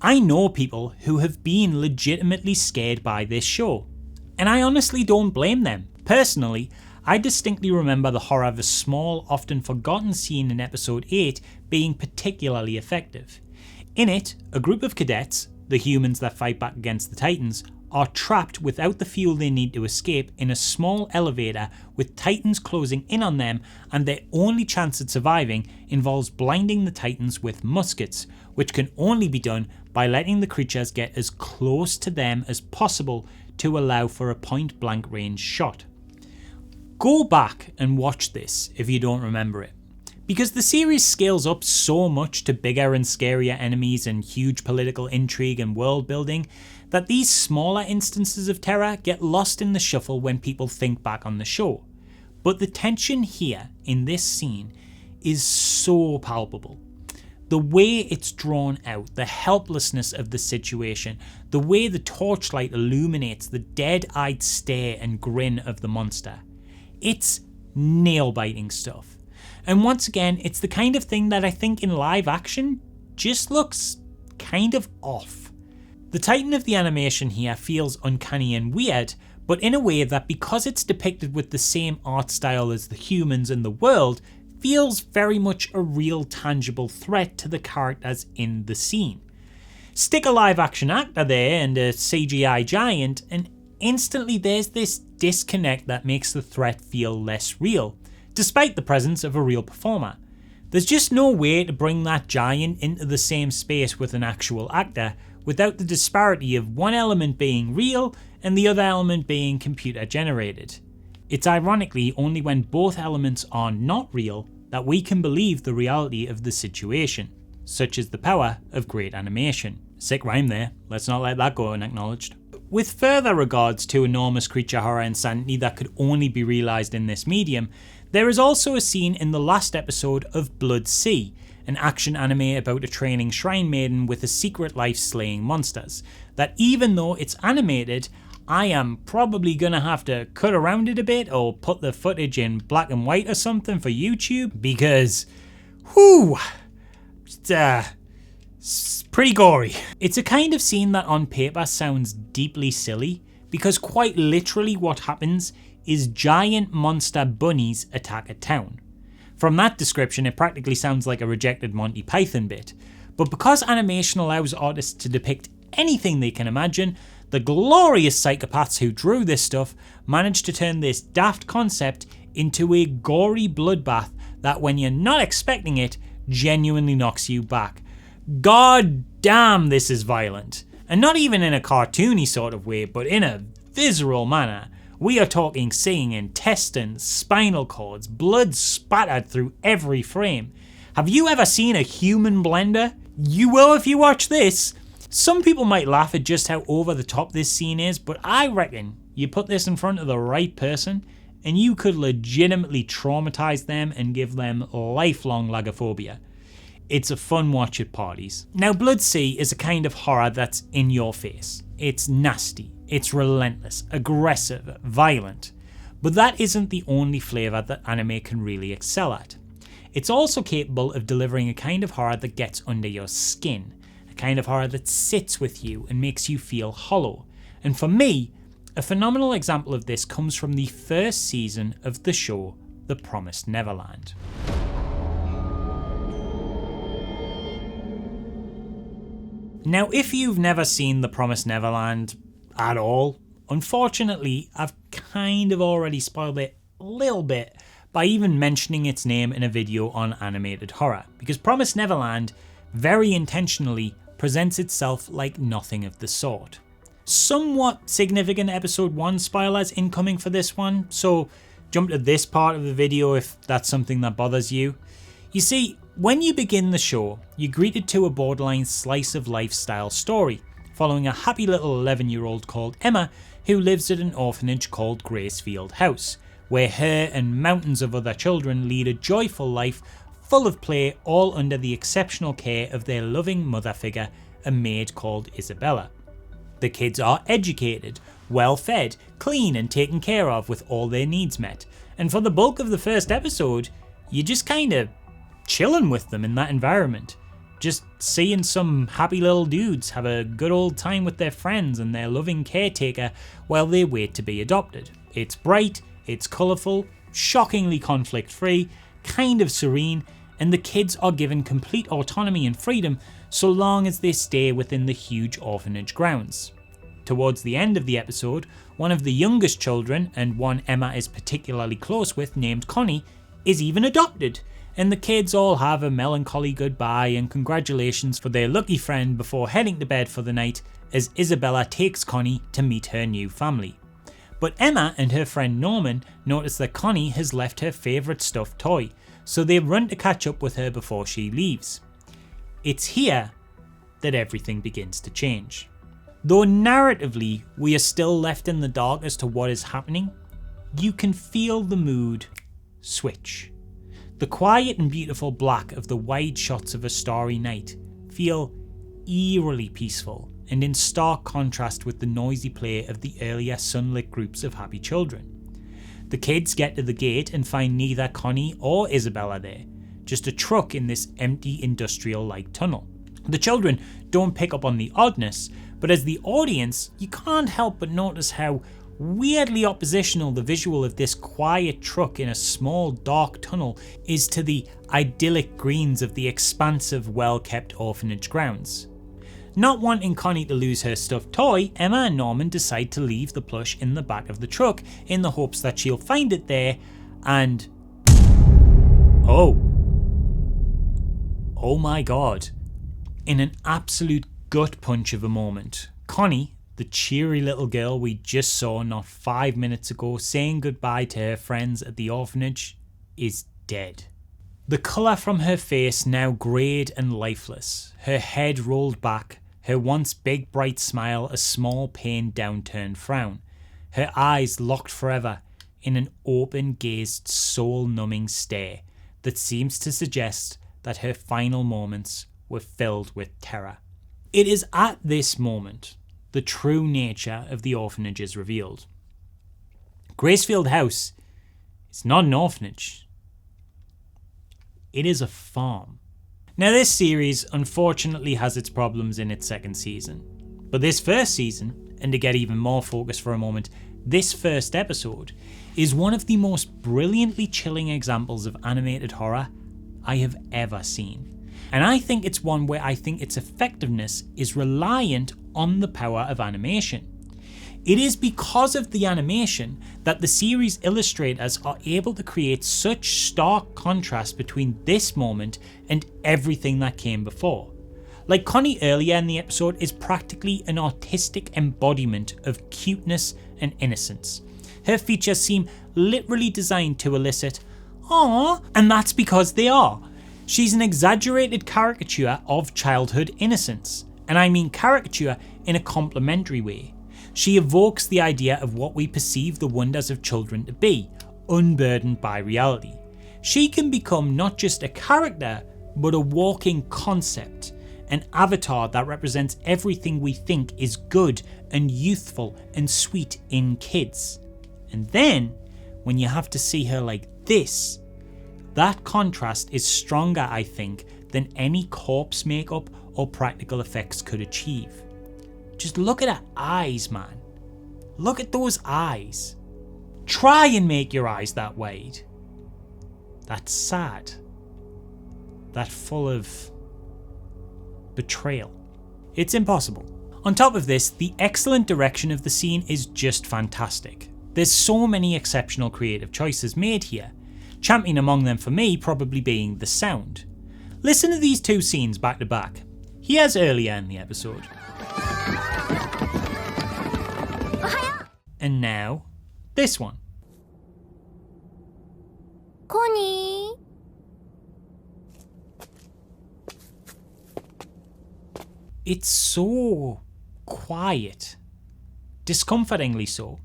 I know people who have been legitimately scared by this show, and I honestly don't blame them. Personally, I distinctly remember the horror of a small, often forgotten scene in episode 8 being particularly effective. In it, a group of cadets, the humans that fight back against the Titans, are trapped without the fuel they need to escape in a small elevator with Titans closing in on them, and their only chance at surviving involves blinding the Titans with muskets, which can only be done by letting the creatures get as close to them as possible to allow for a point-blank range shot. Go back and watch this if you don't remember it, because the series scales up so much to bigger and scarier enemies and huge political intrigue and world building that these smaller instances of terror get lost in the shuffle when people think back on the show. But the tension here in this scene is so palpable. The way it's drawn out, the helplessness of the situation, the way the torchlight illuminates the dead-eyed stare and grin of the monster. It's nail-biting stuff. And once again, it's the kind of thing that I think in live action just looks kind of off. The Titan of the animation here feels uncanny and weird, but in a way that, because it's depicted with the same art style as the humans and the world, feels very much a real tangible threat to the characters in the scene. Stick a live action actor there and a CGI giant, and instantly there's this disconnect that makes the threat feel less real, despite the presence of a real performer. There's just no way to bring that giant into the same space with an actual actor without the disparity of one element being real and the other element being computer generated. It's ironically only when both elements are not real that we can believe the reality of the situation. Such is the power of great animation. Sick rhyme there, let's not let that go unacknowledged. With further regards to enormous creature horror insanity that could only be realised in this medium, there is also a scene in the last episode of Blood Sea, an action anime about a training shrine maiden with a secret life slaying monsters, that even though it's animated, I am probably gonna have to cut around it a bit or put the footage in black and white or something for YouTube, because, whew, it's pretty gory. It's a kind of scene that on paper sounds deeply silly, because quite literally what happens is giant monster bunnies attack a town. From that description, it practically sounds like a rejected Monty Python bit. But because animation allows artists to depict anything they can imagine, the glorious psychopaths who drew this stuff managed to turn this daft concept into a gory bloodbath that, when you're not expecting it, genuinely knocks you back. God damn, this is violent. And not even in a cartoony sort of way, but in a visceral manner. We are talking seeing intestines, spinal cords, blood spattered through every frame. Have you ever seen a human blender? You will if you watch this. Some people might laugh at just how over the top this scene is, but I reckon you put this in front of the right person and you could legitimately traumatize them and give them lifelong lagophobia. It's a fun watch at parties. Now, Bloodsea is a kind of horror that's in your face. It's nasty, it's relentless, aggressive, violent. But that isn't the only flavour that anime can really excel at. It's also capable of delivering a kind of horror that gets under your skin, a kind of horror that sits with you and makes you feel hollow. And for me, a phenomenal example of this comes from the first season of the show, The Promised Neverland. Now, if you've never seen The Promised Neverland at all, unfortunately, I've kind of already spoiled it a little bit by even mentioning its name in a video on animated horror, because Promised Neverland very intentionally presents itself like nothing of the sort. Somewhat significant episode 1 spoilers incoming for this one, so jump to this part of the video if that's something that bothers you. You see, when you begin the show, you're greeted to a borderline slice of life style story, following a happy little 11-year-old called Emma who lives at an orphanage called Gracefield House, where her and mountains of other children lead a joyful life full of play, all under the exceptional care of their loving mother figure, a maid called Isabella. The kids are educated, well fed, clean and taken care of with all their needs met, and for the bulk of the first episode, you're just kinda chilling with them in that environment, just seeing some happy little dudes have a good old time with their friends and their loving caretaker while they wait to be adopted. It's bright, it's colourful, shockingly conflict free, kind of serene, and the kids are given complete autonomy and freedom so long as they stay within the huge orphanage grounds. Towards the end of the episode, one of the youngest children, and one Emma is particularly close with, named Connie, is even adopted, and the kids all have a melancholy goodbye and congratulations for their lucky friend before heading to bed for the night as Isabella takes Connie to meet her new family. But Emma and her friend Norman notice that Connie has left her favourite stuffed toy, so they run to catch up with her before she leaves. It's here that everything begins to change. Though narratively we are still left in the dark as to what is happening, you can feel the mood switch. The quiet and beautiful black of the wide shots of a starry night feel eerily peaceful and in stark contrast with the noisy play of the earlier sunlit groups of happy children. The kids get to the gate and find neither Connie or Isabella there, just a truck in this empty industrial-like tunnel. The children don't pick up on the oddness, but as the audience, you can't help but notice how weirdly oppositional the visual of this quiet truck in a small dark tunnel is to the idyllic greens of the expansive, well-kept orphanage grounds. Not wanting Connie to lose her stuffed toy, Emma and Norman decide to leave the plush in the back of the truck in the hopes that she'll find it there and... Oh my god. In an absolute gut punch of a moment, Connie, the cheery little girl we just saw not 5 minutes ago saying goodbye to her friends at the orphanage, is dead. The colour from her face now greyed and lifeless, her head rolled back, her once big bright smile a small pained downturned frown, her eyes locked forever in an open-gazed soul-numbing stare that seems to suggest that her final moments were filled with terror. It is at this moment the true nature of the orphanage is revealed. Gracefield House is not an orphanage. It is a farm. Now this series unfortunately has its problems in its second season, but this first season, and to get even more focused for a moment, this first episode is one of the most brilliantly chilling examples of animated horror I have ever seen. And I think it's one where I think its effectiveness is reliant on the power of animation. It is because of the animation that the series illustrators are able to create such stark contrast between this moment and everything that came before. Like Connie earlier in the episode is practically an artistic embodiment of cuteness and innocence. Her features seem literally designed to elicit "aww," and that's because they are. She's an exaggerated caricature of childhood innocence, and I mean caricature in a complimentary way. She evokes the idea of what we perceive the wonders of children to be, unburdened by reality. She can become not just a character, but a walking concept, an avatar that represents everything we think is good and youthful and sweet in kids. And then, when you have to see her like this, that contrast is stronger, I think, than any corpse makeup or practical effects could achieve. Just look at her eyes, man. Look at those eyes. Try and make your eyes that wide. That's sad. That full of betrayal. It's impossible. On top of this, the excellent direction of the scene is just fantastic. There's so many exceptional creative choices made here. Champion among them for me probably being the sound. Listen to these two scenes back to back. Here's earlier in the episode. And now, this one. Connie? It's so quiet. Discomfortingly so.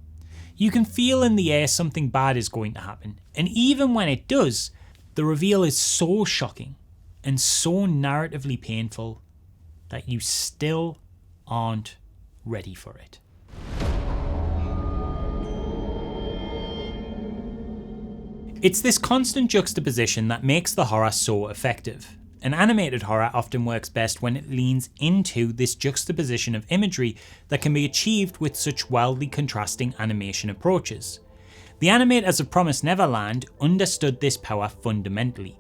You can feel in the air something bad is going to happen, and even when it does, the reveal is so shocking and so narratively painful that you still aren't ready for it. It's this constant juxtaposition that makes the horror so effective. An animated horror often works best when it leans into this juxtaposition of imagery that can be achieved with such wildly contrasting animation approaches. The animators of Promised Neverland understood this power fundamentally.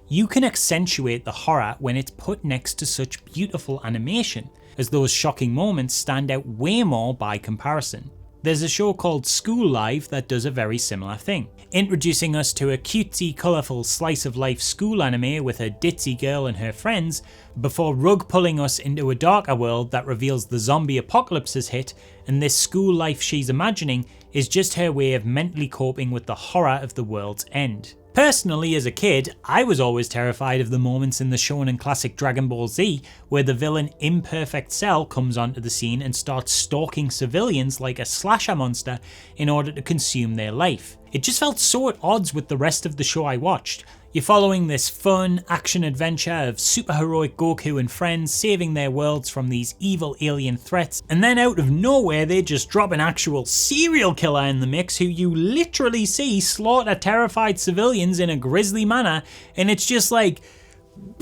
You can accentuate the horror when it's put next to such beautiful animation, as those shocking moments stand out way more by comparison. There's a show called School Live that does a very similar thing, introducing us to a cutesy, colourful slice of life school anime with a ditzy girl and her friends, before rug pulling us into a darker world that reveals the zombie apocalypse has hit, and this school life she's imagining is just her way of mentally coping with the horror of the world's end. Personally, as a kid, I was always terrified of the moments in the shonen classic Dragon Ball Z where the villain Imperfect Cell comes onto the scene and starts stalking civilians like a slasher monster in order to consume their life. It just felt so at odds with the rest of the show I watched. You're following this fun action adventure of superheroic Goku and friends saving their worlds from these evil alien threats, and then out of nowhere they just drop an actual serial killer in the mix who you literally see slaughter terrified civilians in a grisly manner, and it's just like,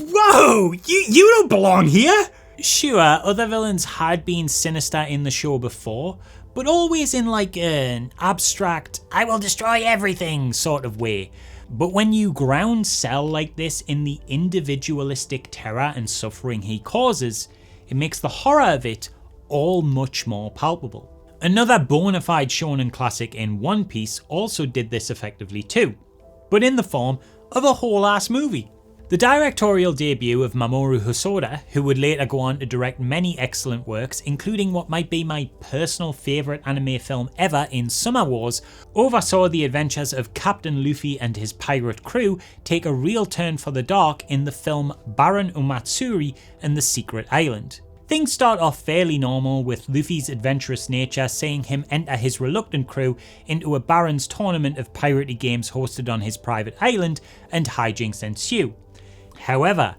whoa, you don't belong here! Sure, other villains had been sinister in the show before, but always in like an abstract, I will destroy everything sort of way. But when you ground Cell like this in the individualistic terror and suffering he causes, it makes the horror of it all much more palpable. Another bona fide shonen classic in One Piece also did this effectively too, but in the form of a whole ass movie. The directorial debut of Mamoru Hosoda, who would later go on to direct many excellent works, including what might be my personal favourite anime film ever in Summer Wars, oversaw the adventures of Captain Luffy and his pirate crew take a real turn for the dark in the film Baron Umatsuri and the Secret Island. Things start off fairly normal, with Luffy's adventurous nature seeing him enter his reluctant crew into a Baron's tournament of piratey games hosted on his private island, and hijinks ensue. However,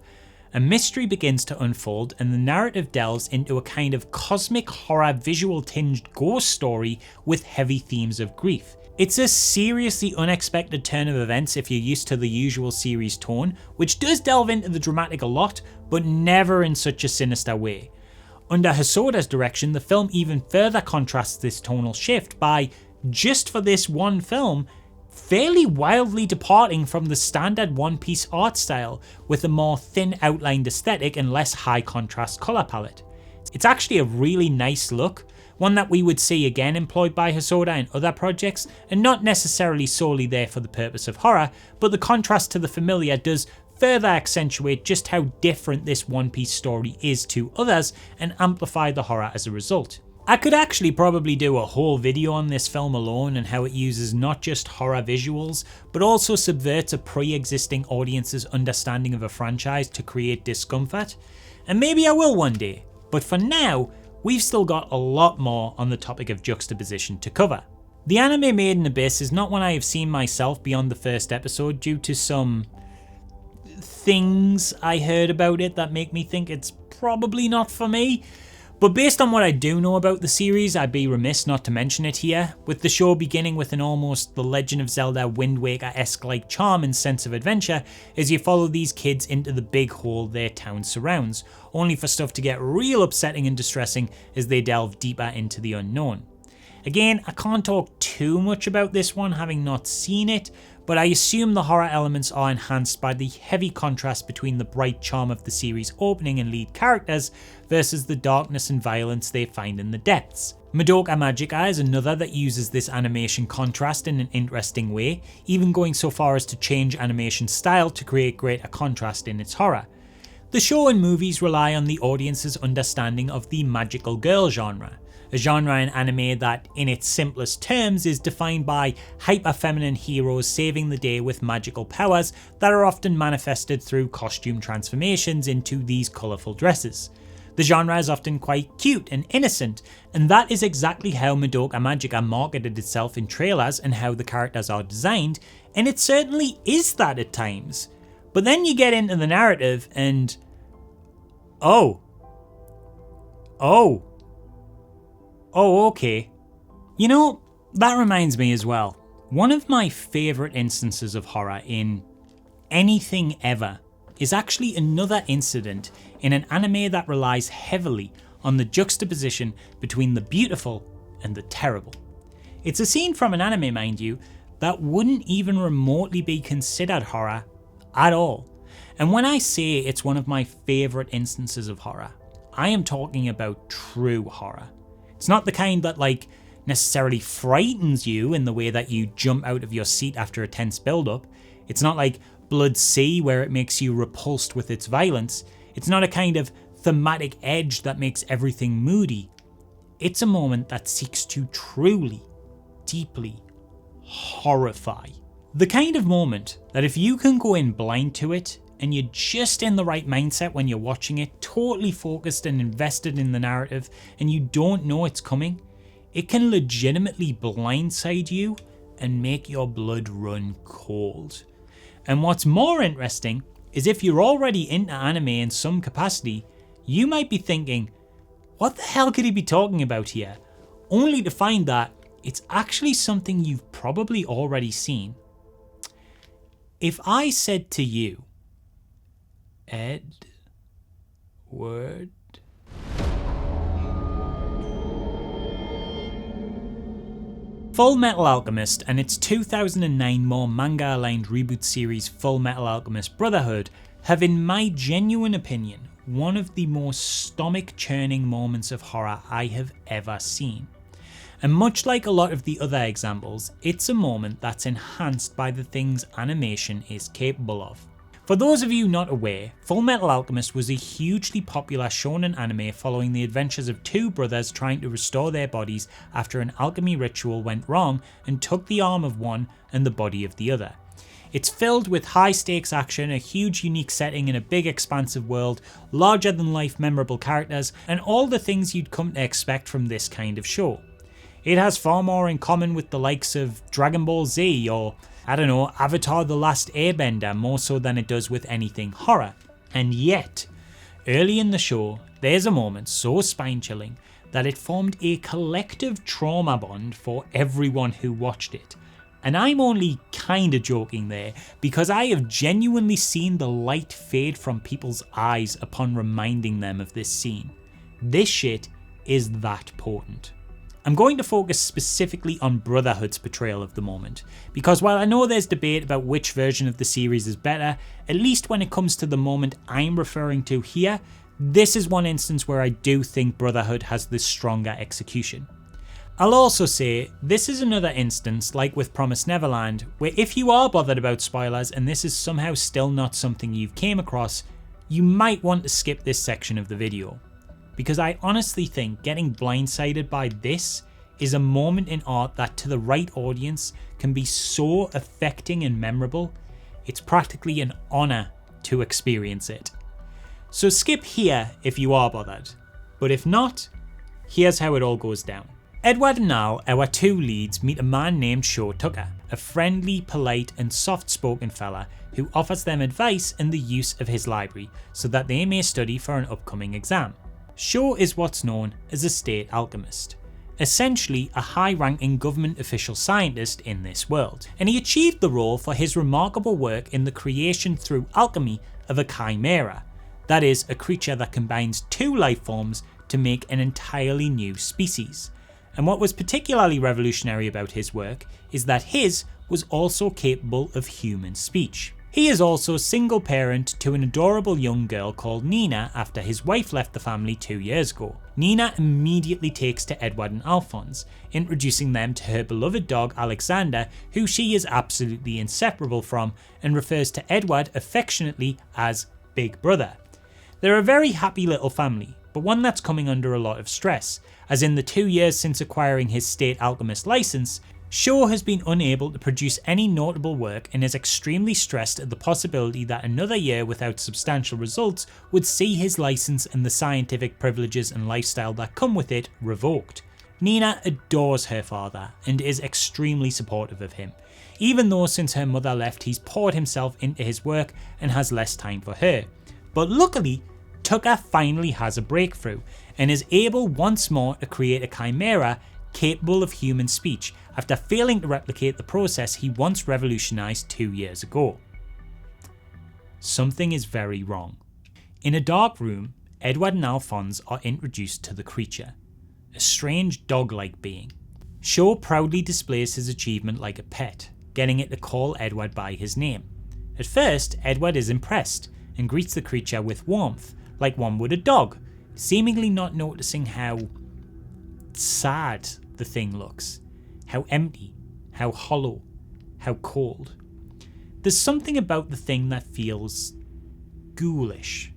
a mystery begins to unfold and the narrative delves into a kind of cosmic horror visual tinged ghost story with heavy themes of grief. It's a seriously unexpected turn of events if you're used to the usual series tone, which does delve into the dramatic a lot, but never in such a sinister way. Under Hosoda's direction, the film even further contrasts this tonal shift by, just for this one film, fairly wildly departing from the standard One Piece art style with a more thin outlined aesthetic and less high contrast colour palette. It's actually a really nice look, one that we would see again employed by Hosoda in other projects, and not necessarily solely there for the purpose of horror, but the contrast to the familiar does further accentuate just how different this One Piece story is to others and amplify the horror as a result. I could actually probably do a whole video on this film alone and how it uses not just horror visuals, but also subverts a pre-existing audience's understanding of a franchise to create discomfort, and maybe I will one day, but for now, we've still got a lot more on the topic of juxtaposition to cover. The anime Made in Abyss is not one I have seen myself beyond the first episode due to some things I heard about it that make me think it's probably not for me. But based on what I do know about the series, I'd be remiss not to mention it here, with the show beginning with an almost The Legend of Zelda Wind Waker-esque like charm and sense of adventure as you follow these kids into the big hole their town surrounds, only for stuff to get real upsetting and distressing as they delve deeper into the unknown. Again, I can't talk too much about this one having not seen it, but I assume the horror elements are enhanced by the heavy contrast between the bright charm of the series' opening and lead characters versus the darkness and violence they find in the depths. Madoka Magica is another that uses this animation contrast in an interesting way, even going so far as to change animation style to create greater contrast in its horror. The show and movies rely on the audience's understanding of the magical girl genre, a genre in anime that, in its simplest terms, is defined by hyper-feminine heroes saving the day with magical powers that are often manifested through costume transformations into these colourful dresses. The genre is often quite cute and innocent, and that is exactly how Madoka Magica marketed itself in trailers and how the characters are designed, and it certainly is that at times. But then you get into the narrative and... Oh, okay. You know, that reminds me as well. One of my favourite instances of horror in anything ever is actually another incident in an anime that relies heavily on the juxtaposition between the beautiful and the terrible. It's a scene from an anime, mind you, that wouldn't even remotely be considered horror at all. And when I say it's one of my favourite instances of horror, I am talking about true horror. It's not the kind that necessarily frightens you in the way that you jump out of your seat after a tense build-up. It's not like Blood Sea where it makes you repulsed with its violence. It's not a kind of thematic edge that makes everything moody. It's a moment that seeks to truly, deeply horrify. The kind of moment that if you can go in blind to it and you're just in the right mindset when you're watching it, totally focused and invested in the narrative, and you don't know it's coming, it can legitimately blindside you and make your blood run cold. And what's more interesting is if you're already into anime in some capacity, you might be thinking, what the hell could he be talking about here? Only to find that it's actually something you've probably already seen. If I said to you, Edward, Fullmetal Alchemist and its 2009 more manga-aligned reboot series Fullmetal Alchemist Brotherhood have, in my genuine opinion, one of the most stomach-churning moments of horror I have ever seen. And much like a lot of the other examples, it's a moment that's enhanced by the things animation is capable of. For those of you not aware, Fullmetal Alchemist was a hugely popular shonen anime following the adventures of two brothers trying to restore their bodies after an alchemy ritual went wrong and took the arm of one and the body of the other. It's filled with high stakes action, a huge unique setting in a big expansive world, larger than life memorable characters, and all the things you'd come to expect from this kind of show. It has far more in common with the likes of Dragon Ball Z or, Avatar The Last Airbender more so than it does with anything horror. And yet, early in the show, there's a moment so spine-chilling that it formed a collective trauma bond for everyone who watched it. And I'm only kinda joking there, because I have genuinely seen the light fade from people's eyes upon reminding them of this scene. This shit is that potent. I'm going to focus specifically on Brotherhood's portrayal of the moment, because while I know there's debate about which version of the series is better, at least when it comes to the moment I'm referring to here, this is one instance where I do think Brotherhood has the stronger execution. I'll also say, this is another instance, like with Promised Neverland, where if you are bothered about spoilers and this is somehow still not something you've came across, you might want to skip this section of the video. Because I honestly think getting blindsided by this is a moment in art that to the right audience can be so affecting and memorable, it's practically an honour to experience it. So skip here if you are bothered, but if not, here's how it all goes down. Edward and Al, our two leads, meet a man named Sho Tucker, a friendly, polite and soft-spoken fella who offers them advice and the use of his library so that they may study for an upcoming exam. Sho is what's known as a state alchemist, essentially a high-ranking government official scientist in this world, and he achieved the role for his remarkable work in the creation through alchemy of a chimera, that is, a creature that combines two life forms to make an entirely new species. And what was particularly revolutionary about his work is that his was also capable of human speech. He is also single parent to an adorable young girl called Nina after his wife left the family 2 years ago. Nina immediately takes to Edward and Alphonse, introducing them to her beloved dog Alexander, who she is absolutely inseparable from, and refers to Edward affectionately as Big Brother. They're a very happy little family, but one that's coming under a lot of stress, as in the 2 years since acquiring his state alchemist license, Sho has been unable to produce any notable work and is extremely stressed at the possibility that another year without substantial results would see his license and the scientific privileges and lifestyle that come with it revoked. Nina adores her father and is extremely supportive of him, even though since her mother left he's poured himself into his work and has less time for her. But luckily, Tucker finally has a breakthrough and is able once more to create a chimera capable of human speech after failing to replicate the process he once revolutionized 2 years ago. Something is very wrong. In a dark room, Edward and Alphonse are introduced to the creature, a strange dog-like being. Sho proudly displays his achievement like a pet, getting it to call Edward by his name. At first, Edward is impressed and greets the creature with warmth, like one would a dog, seemingly not noticing how sad the thing looks, how empty, how hollow, how cold. There's something about the thing that feels ghoulish,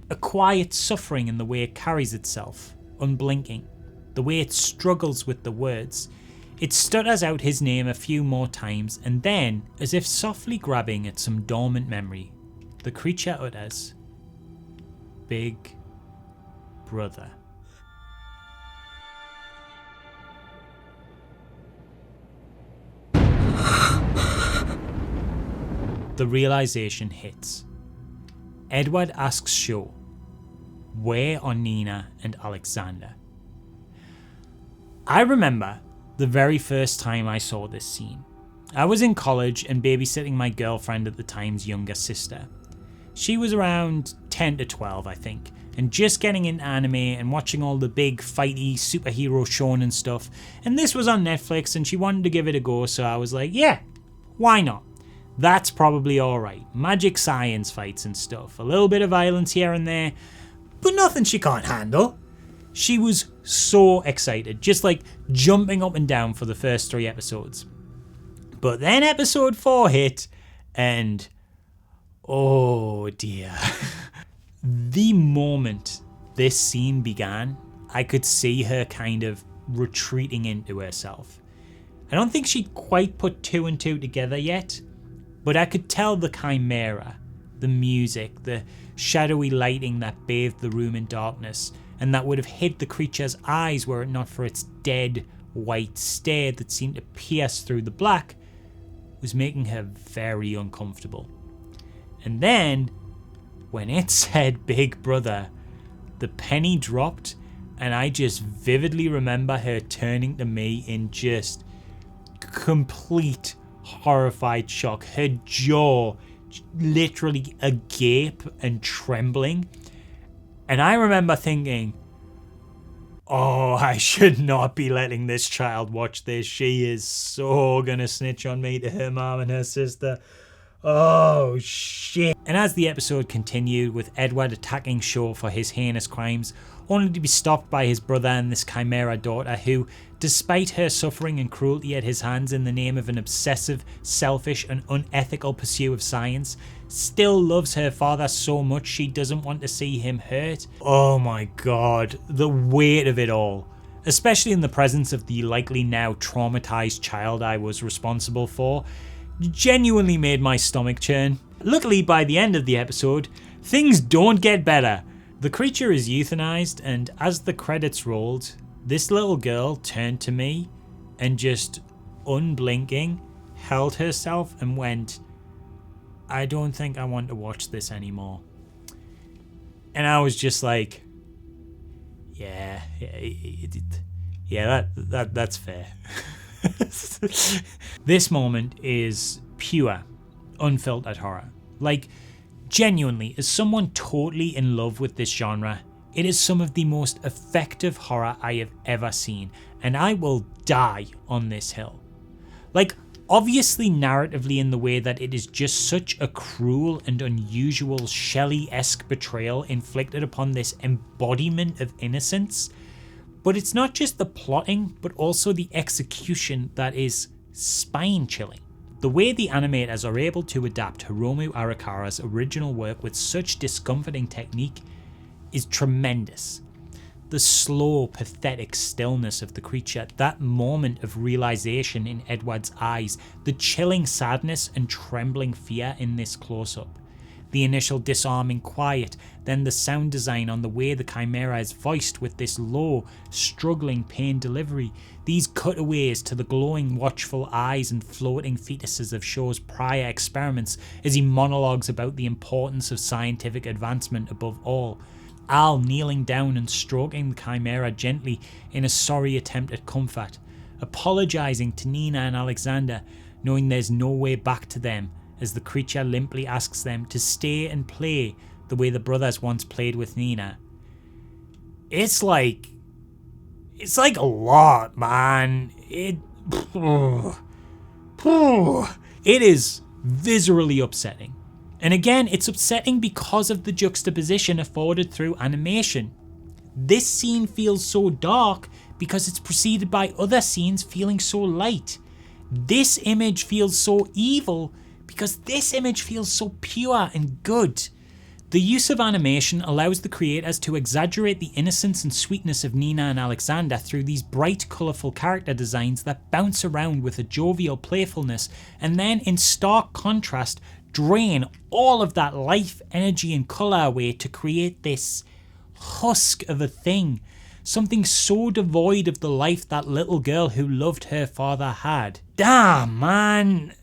a quiet suffering in the way it carries itself, unblinking, the way it struggles with the words. It stutters out his name a few more times and then, as if softly grabbing at some dormant memory, the creature utters, "Big Brother." The realization hits. Edward asks Sho, "Where are Nina and Alexander?" I remember the very first time I saw this scene. I was in college and babysitting my girlfriend at the time's younger sister. She was around 10 to 12, I think, and just getting into anime and watching all the big fighty superhero shonen stuff, and this was on Netflix and she wanted to give it a go, so I was like, yeah, why not? That's probably alright. Magic science fights and stuff, a little bit of violence here and there, but nothing she can't handle. She was so excited, just like jumping up and down for the first 3 episodes. But then episode 4 hit, and oh dear. The moment this scene began, I could see her kind of retreating into herself. I don't think she'd quite put 2 and 2 together yet, but I could tell the chimera, the music, the shadowy lighting that bathed the room in darkness, and that would have hid the creature's eyes were it not for its dead, white stare that seemed to pierce through the black, was making her very uncomfortable. And then, when it said Big Brother, the penny dropped, and I just vividly remember her turning to me in just complete horrified shock, her jaw literally agape and trembling. And I remember thinking, Oh, I should not be letting this child watch this. She is so gonna snitch on me to her mom and her sister. Oh, shit. And as the episode continued, with Edward attacking Shaw for his heinous crimes, only to be stopped by his brother and this chimera daughter who, despite her suffering and cruelty at his hands in the name of an obsessive, selfish and unethical pursuit of science, still loves her father so much she doesn't want to see him hurt. Oh my god, the weight of it all. Especially in the presence of the likely now traumatized child I was responsible for, genuinely made my stomach churn. Luckily, by the end of the episode, things don't get better. The creature is euthanized, and as the credits rolled, this little girl turned to me and just unblinking held herself and went, "I don't think I want to watch this anymore." And I was just like, that's fair. This moment is pure, unfiltered horror. Like, genuinely, as someone totally in love with this genre, it is some of the most effective horror I have ever seen, and I will die on this hill. Like, obviously narratively in the way that it is just such a cruel and unusual Shelley-esque betrayal inflicted upon this embodiment of innocence, but it's not just the plotting, but also the execution that is spine-chilling. The way the animators are able to adapt Hiromu Arakawa's original work with such discomforting technique is tremendous. The slow, pathetic stillness of the creature, that moment of realization in Edward's eyes, the chilling sadness and trembling fear in this close-up. The initial disarming quiet, then the sound design on the way the chimera is voiced with this low, struggling pain delivery, these cutaways to the glowing, watchful eyes and floating fetuses of Shaw's prior experiments as he monologues about the importance of scientific advancement above all. Al kneeling down and stroking the chimera gently in a sorry attempt at comfort, apologising to Nina and Alexander, knowing there's no way back to them, as the creature limply asks them to stay and play the way the brothers once played with Nina. It's like a lot, man. It is viscerally upsetting. And again, it's upsetting because of the juxtaposition afforded through animation. This scene feels so dark because it's preceded by other scenes feeling so light. This image feels so evil because this image feels so pure and good. The use of animation allows the creators to exaggerate the innocence and sweetness of Nina and Alexander through these bright, colourful character designs that bounce around with a jovial playfulness, and then in stark contrast drain all of that life, energy and colour away to create this husk of a thing, something so devoid of the life that little girl who loved her father had. Damn, man.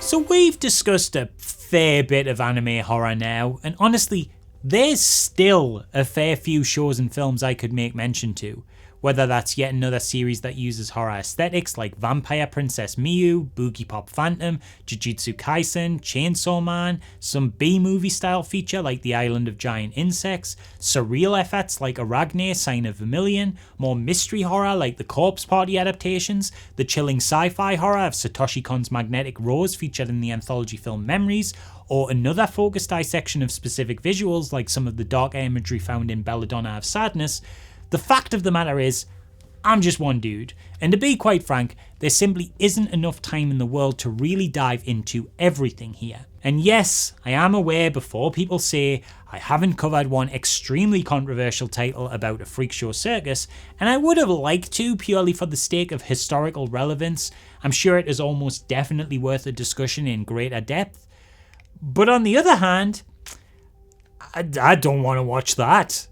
So we've discussed a fair bit of anime horror now, and honestly, there's still a fair few shows and films I could make mention to. Whether that's yet another series that uses horror aesthetics like Vampire Princess Miyu, Boogie Pop Phantom, Jujutsu Kaisen, Chainsaw Man, some B-movie style feature like The Island of Giant Insects, surreal efforts like Arachne, Sign of Vermilion, more mystery horror like the Corpse Party adaptations, the chilling sci-fi horror of Satoshi Kon's Magnetic Rose featured in the anthology film Memories, or another focused dissection of specific visuals like some of the darker imagery found in Belladonna of Sadness. The fact of the matter is, I'm just one dude, and to be quite frank, there simply isn't enough time in the world to really dive into everything here. And yes, I am aware before people say I haven't covered one extremely controversial title about a freak show circus, and I would have liked to purely for the sake of historical relevance. I'm sure it is almost definitely worth a discussion in greater depth. But on the other hand, I don't want to watch that.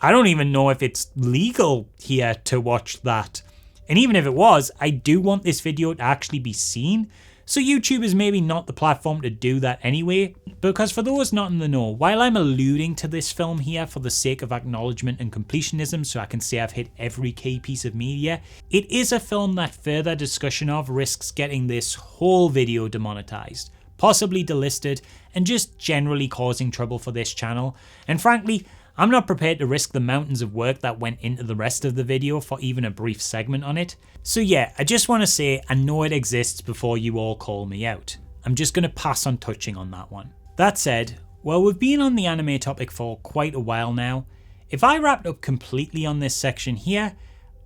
I don't even know if it's legal here to watch that. And even if it was, I do want this video to actually be seen. So YouTube is maybe not the platform to do that anyway, because for those not in the know, while I'm alluding to this film here for the sake of acknowledgement and completionism so I can say I've hit every key piece of media, it is a film that further discussion of risks getting this whole video demonetized. possibly delisted, and just generally causing trouble for this channel. And frankly, I'm not prepared to risk the mountains of work that went into the rest of the video for even a brief segment on it. So yeah, I just want to say I know it exists before you all call me out. I'm just going to pass on touching on that one. That said, well, we've been on the anime topic for quite a while now. If I wrapped up completely on this section here,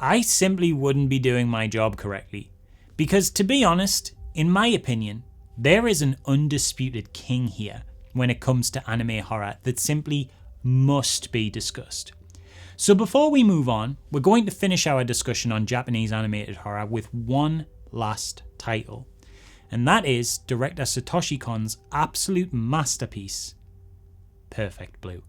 I simply wouldn't be doing my job correctly. Because to be honest, in my opinion, there is an undisputed king here when it comes to anime horror that simply must be discussed. So before we move on, we're going to finish our discussion on Japanese animated horror with one last title. And that is director Satoshi Kon's absolute masterpiece, Perfect Blue.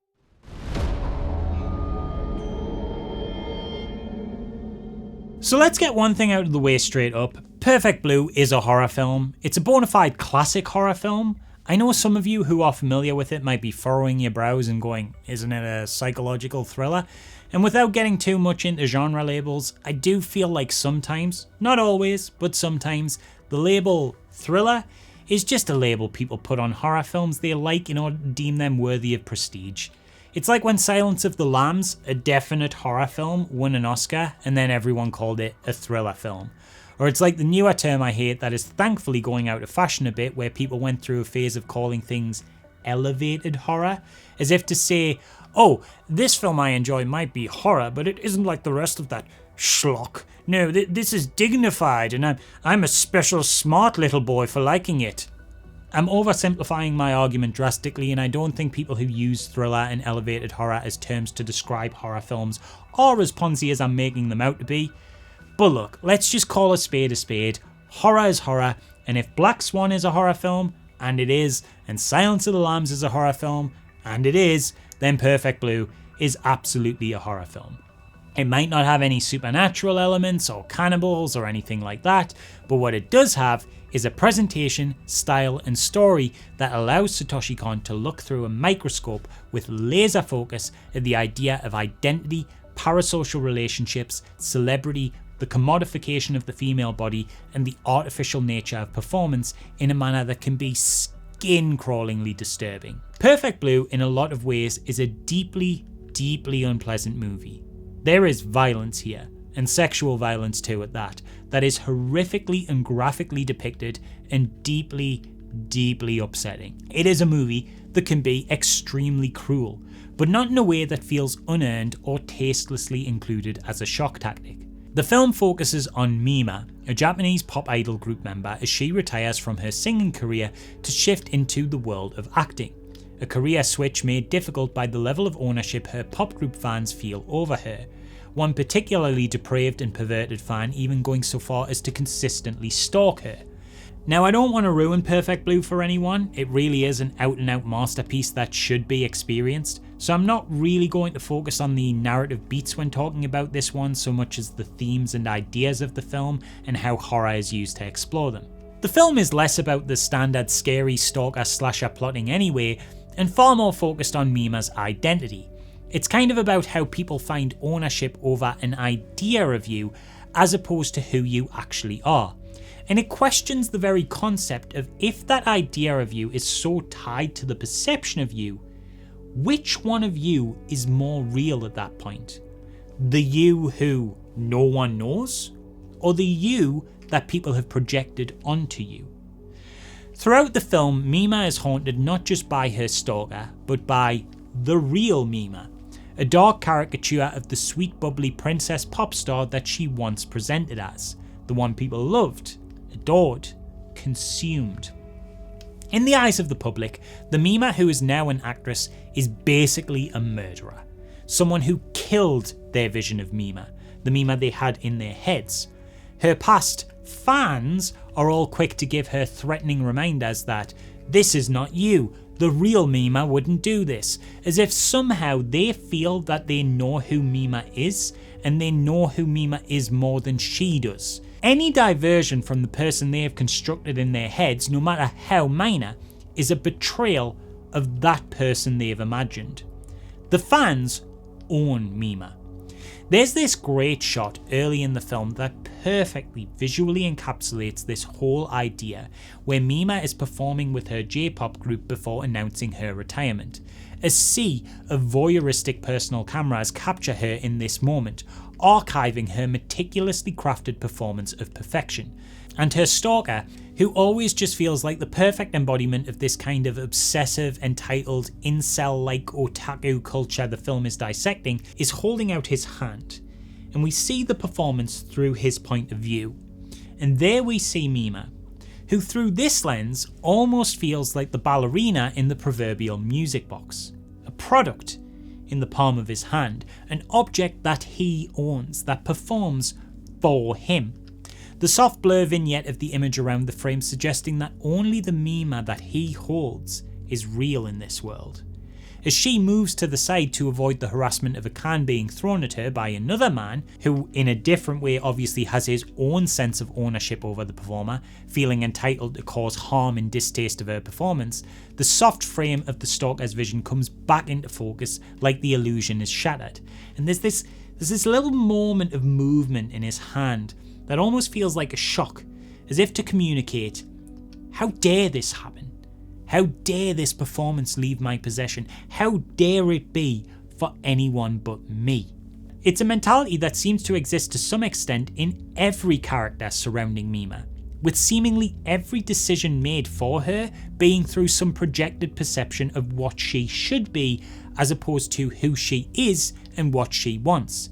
So let's get one thing out of the way straight up. Perfect Blue is a horror film. It's a bona fide classic horror film. I know some of you who are familiar with it might be furrowing your brows and going, isn't it a psychological thriller? And without getting too much into genre labels, I do feel like sometimes, not always, but sometimes, the label thriller is just a label people put on horror films they like in order to deem them worthy of prestige. It's like when Silence of the Lambs, a definite horror film, won an Oscar and then everyone called it a thriller film. Or it's like the newer term I hate that is thankfully going out of fashion a bit, where people went through a phase of calling things elevated horror, as if to say, oh, this film I enjoy might be horror, but it isn't like the rest of that schlock. No, this is dignified, and I'm a special smart little boy for liking it. I'm oversimplifying my argument drastically, and I don't think people who use thriller and elevated horror as terms to describe horror films are as poncy as I'm making them out to be. But look, let's just call a spade a spade. Horror is horror, and if Black Swan is a horror film, and it is, and Silence of the Lambs is a horror film, and it is, then Perfect Blue is absolutely a horror film. It might not have any supernatural elements or cannibals or anything like that, but what it does have is a presentation, style and story that allows Satoshi Kon to look through a microscope with laser focus at the idea of identity, parasocial relationships, celebrity, the commodification of the female body, and the artificial nature of performance in a manner that can be skin-crawlingly disturbing. Perfect Blue, in a lot of ways, is a deeply, deeply unpleasant movie. There is violence here, and sexual violence too at that is horrifically and graphically depicted and deeply, deeply upsetting. It is a movie that can be extremely cruel, but not in a way that feels unearned or tastelessly included as a shock tactic. The film focuses on Mima, a Japanese pop idol group member, as she retires from her singing career to shift into the world of acting. A career switch made difficult by the level of ownership her pop group fans feel over her. One particularly depraved and perverted fan even going so far as to consistently stalk her. Now, I don't want to ruin Perfect Blue for anyone. It really is an out-and-out masterpiece that should be experienced, so I'm not really going to focus on the narrative beats when talking about this one so much as the themes and ideas of the film and how horror is used to explore them. The film is less about the standard scary stalker-slasher plotting anyway, and far more focused on Mima's identity. It's kind of about how people find ownership over an idea of you as opposed to who you actually are. And it questions the very concept of, if that idea of you is so tied to the perception of you, which one of you is more real at that point? The you who no one knows, or the you that people have projected onto you? Throughout the film, Mima is haunted not just by her stalker, but by the real Mima, a dark caricature of the sweet bubbly princess pop star that she once presented as, the one people loved, adored, consumed. In the eyes of the public, the Mima who is now an actress is basically a murderer, someone who killed their vision of Mima, the Mima they had in their heads. Her past fans are all quick to give her threatening reminders that this is not you, the real Mima wouldn't do this, as if somehow they feel that they know who Mima is, and they know who Mima is more than she does. Any diversion from the person they have constructed in their heads, no matter how minor, is a betrayal of that person they've imagined. The fans own Mima. There's this great shot early in the film that perfectly visually encapsulates this whole idea, where Mima is performing with her J-pop group before announcing her retirement. A sea of voyeuristic personal cameras capture her in this moment, archiving her meticulously crafted performance of perfection. And her stalker, who always just feels like the perfect embodiment of this kind of obsessive, entitled, incel-like otaku culture the film is dissecting, is holding out his hand. And we see the performance through his point of view. And there we see Mima, who through this lens almost feels like the ballerina in the proverbial music box. A product in the palm of his hand, an object that he owns, that performs for him. The soft blur vignette of the image around the frame suggesting that only the Mima that he holds is real in this world. As she moves to the side to avoid the harassment of a can being thrown at her by another man, who in a different way obviously has his own sense of ownership over the performer, feeling entitled to cause harm and distaste of her performance, the soft frame of the stalker's vision comes back into focus like the illusion is shattered. And there's this little moment of movement in his hand that almost feels like a shock, as if to communicate, how dare this happen? How dare this performance leave my possession? How dare it be for anyone but me? It's a mentality that seems to exist to some extent in every character surrounding Mima, with seemingly every decision made for her being through some projected perception of what she should be, as opposed to who she is and what she wants.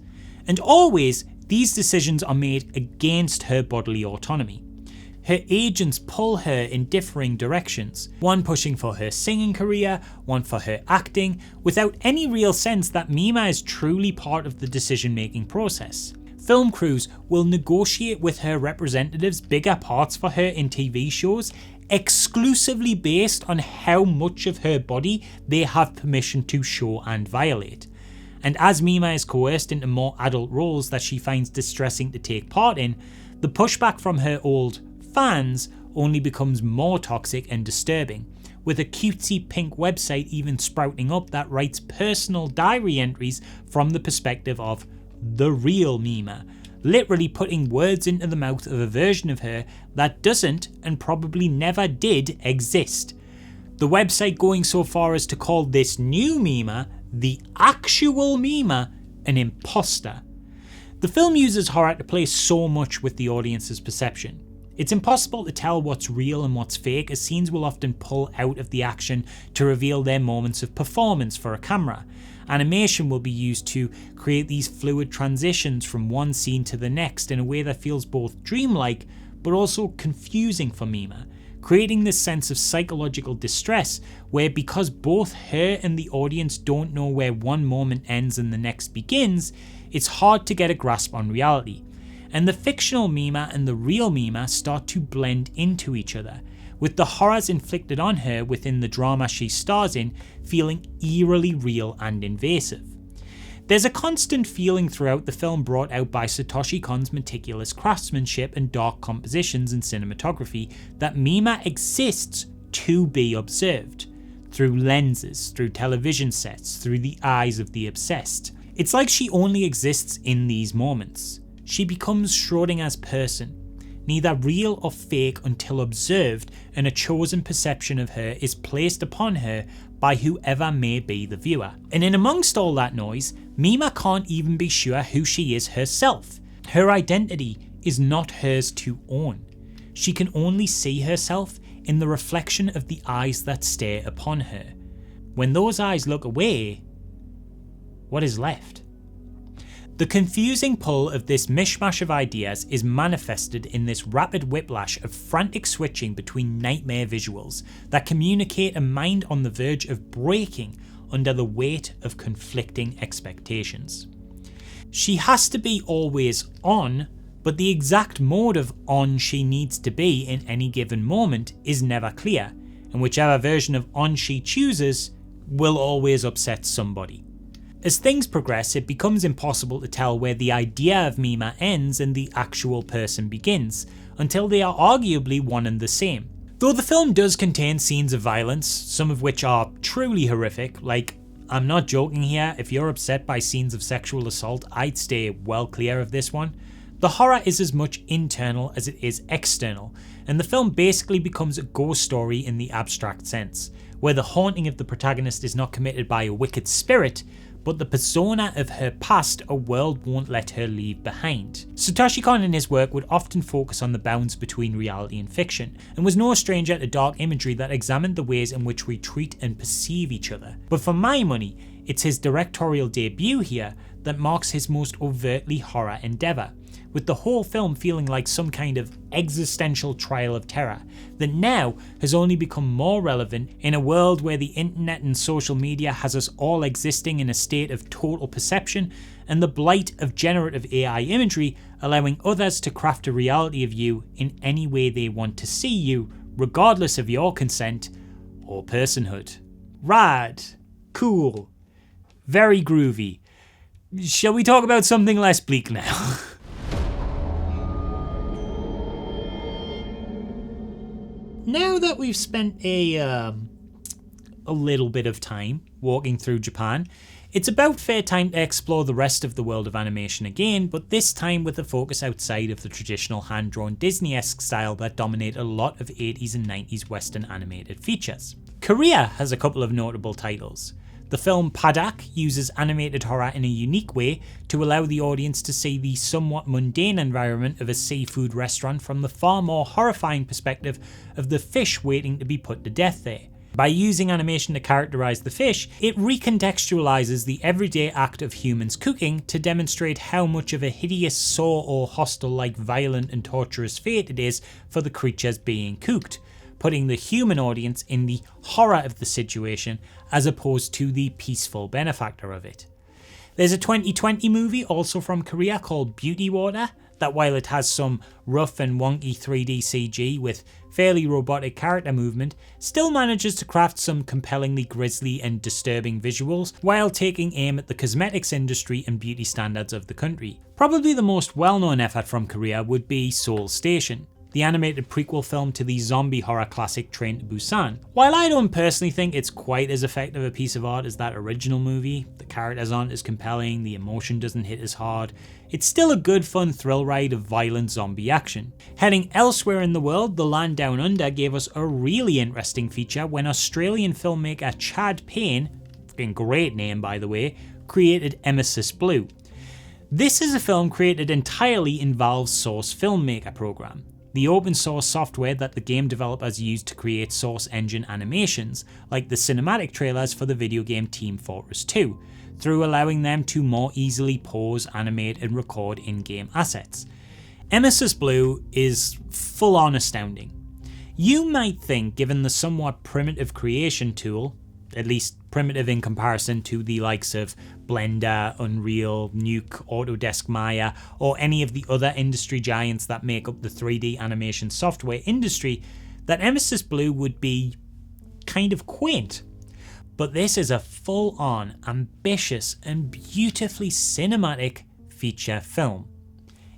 And always, these decisions are made against her bodily autonomy. Her agents pull her in differing directions, one pushing for her singing career, one for her acting, without any real sense that Mima is truly part of the decision-making process. Film crews will negotiate with her representatives bigger parts for her in TV shows, exclusively based on how much of her body they have permission to show and violate. And as Mima is coerced into more adult roles that she finds distressing to take part in, the pushback from her old fans only becomes more toxic and disturbing, with a cutesy pink website even sprouting up that writes personal diary entries from the perspective of the real Mima, literally putting words into the mouth of a version of her that doesn't and probably never did exist. The website going so far as to call this new Mima, the actual Mima, an imposter. The film uses horror to play so much with the audience's perception. It's impossible to tell what's real and what's fake, as scenes will often pull out of the action to reveal their moments of performance for a camera. Animation will be used to create these fluid transitions from one scene to the next in a way that feels both dreamlike but also confusing for Mima, creating this sense of psychological distress where, because both her and the audience don't know where one moment ends and the next begins, it's hard to get a grasp on reality. And the fictional Mima and the real Mima start to blend into each other, with the horrors inflicted on her within the drama she stars in feeling eerily real and invasive. There's a constant feeling throughout the film brought out by Satoshi Kon's meticulous craftsmanship and dark compositions and cinematography that Mima exists to be observed, through lenses, through television sets, through the eyes of the obsessed. It's like she only exists in these moments. She becomes Schrodinger's person, neither real or fake until observed, and a chosen perception of her is placed upon her by whoever may be the viewer. And in amongst all that noise, Mima can't even be sure who she is herself. Her identity is not hers to own. She can only see herself in the reflection of the eyes that stare upon her. When those eyes look away, what is left? The confusing pull of this mishmash of ideas is manifested in this rapid whiplash of frantic switching between nightmare visuals that communicate a mind on the verge of breaking under the weight of conflicting expectations. She has to be always on, but the exact mode of on she needs to be in any given moment is never clear, and whichever version of on she chooses will always upset somebody. As things progress, it becomes impossible to tell where the idea of Mima ends and the actual person begins, until they are arguably one and the same. Though the film does contain scenes of violence, some of which are truly horrific, like I'm not joking here, if you're upset by scenes of sexual assault, I'd stay well clear of this one. The horror is as much internal as it is external, and the film basically becomes a ghost story in the abstract sense, where the haunting of the protagonist is not committed by a wicked spirit, but the persona of her past a world won't let her leave behind. Satoshi Kon in his work would often focus on the bounds between reality and fiction, and was no stranger to dark imagery that examined the ways in which we treat and perceive each other. But for my money, it's his directorial debut here that marks his most overtly horror endeavour, with the whole film feeling like some kind of existential trial of terror that now has only become more relevant in a world where the internet and social media has us all existing in a state of total perception, and the blight of generative AI imagery allowing others to craft a reality of you in any way they want to see you, regardless of your consent or personhood. Rad. Cool. Very groovy. Shall we talk about something less bleak now? Now that we've spent a little bit of time walking through Japan, it's about fair time to explore the rest of the world of animation again, but this time with a focus outside of the traditional hand-drawn Disney-esque style that dominated a lot of 80s and 90s Western animated features. Korea has a couple of notable titles. The film Padak uses animated horror in a unique way to allow the audience to see the somewhat mundane environment of a seafood restaurant from the far more horrifying perspective of the fish waiting to be put to death there. By using animation to characterize the fish, it recontextualizes the everyday act of humans cooking to demonstrate how much of a hideous, sore or hostile-like violent and torturous fate it is for the creatures being cooked, putting the human audience in the horror of the situation as opposed to the peaceful benefactor of it. There's a 2020 movie also from Korea called Beauty Water that, while it has some rough and wonky 3D CG with fairly robotic character movement, still manages to craft some compellingly grisly and disturbing visuals while taking aim at the cosmetics industry and beauty standards of the country. Probably the most well-known effort from Korea would be Seoul Station, the animated prequel film to the zombie horror classic Train to Busan. While I don't personally think it's quite as effective a piece of art as that original movie, the characters aren't as compelling, the emotion doesn't hit as hard, it's still a good fun thrill ride of violent zombie action. Heading elsewhere in the world, The Land Down Under gave us a really interesting feature when Australian filmmaker Chad Payne, fucking great name by the way, created Emesis Blue. This is a film created entirely in Valve's Source Filmmaker program, the open source software that the game developers use to create Source Engine animations, like the cinematic trailers for the video game Team Fortress 2, through allowing them to more easily pose, animate and record in-game assets. Emesis Blue is full on astounding. You might think, given the somewhat primitive creation tool, at least primitive in comparison to the likes of Blender, Unreal, Nuke, Autodesk Maya, or any of the other industry giants that make up the 3D animation software industry, that Emesis Blue would be kind of quaint. But this is a full-on, ambitious, and beautifully cinematic feature film.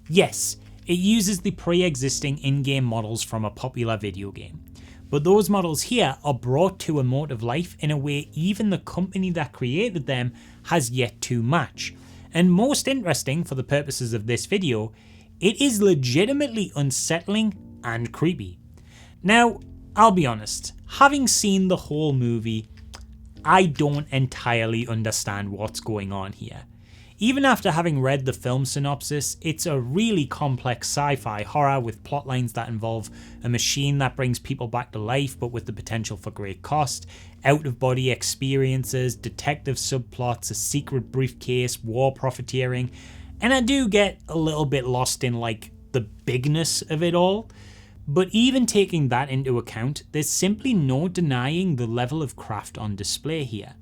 Yes, it uses the pre-existing in-game models from a popular video game, but those models here are brought to emotive life in a way even the company that created them has yet to match. And most interesting for the purposes of this video, it is legitimately unsettling and creepy. Now, I'll be honest, having seen the whole movie, I don't entirely understand what's going on here. Even after having read the film synopsis, it's a really complex sci-fi horror with plotlines that involve a machine that brings people back to life but with the potential for great cost, out-of-body experiences, detective subplots, a secret briefcase, war profiteering, and I do get a little bit lost in like the bigness of it all. But even taking that into account, there's simply no denying the level of craft on display here.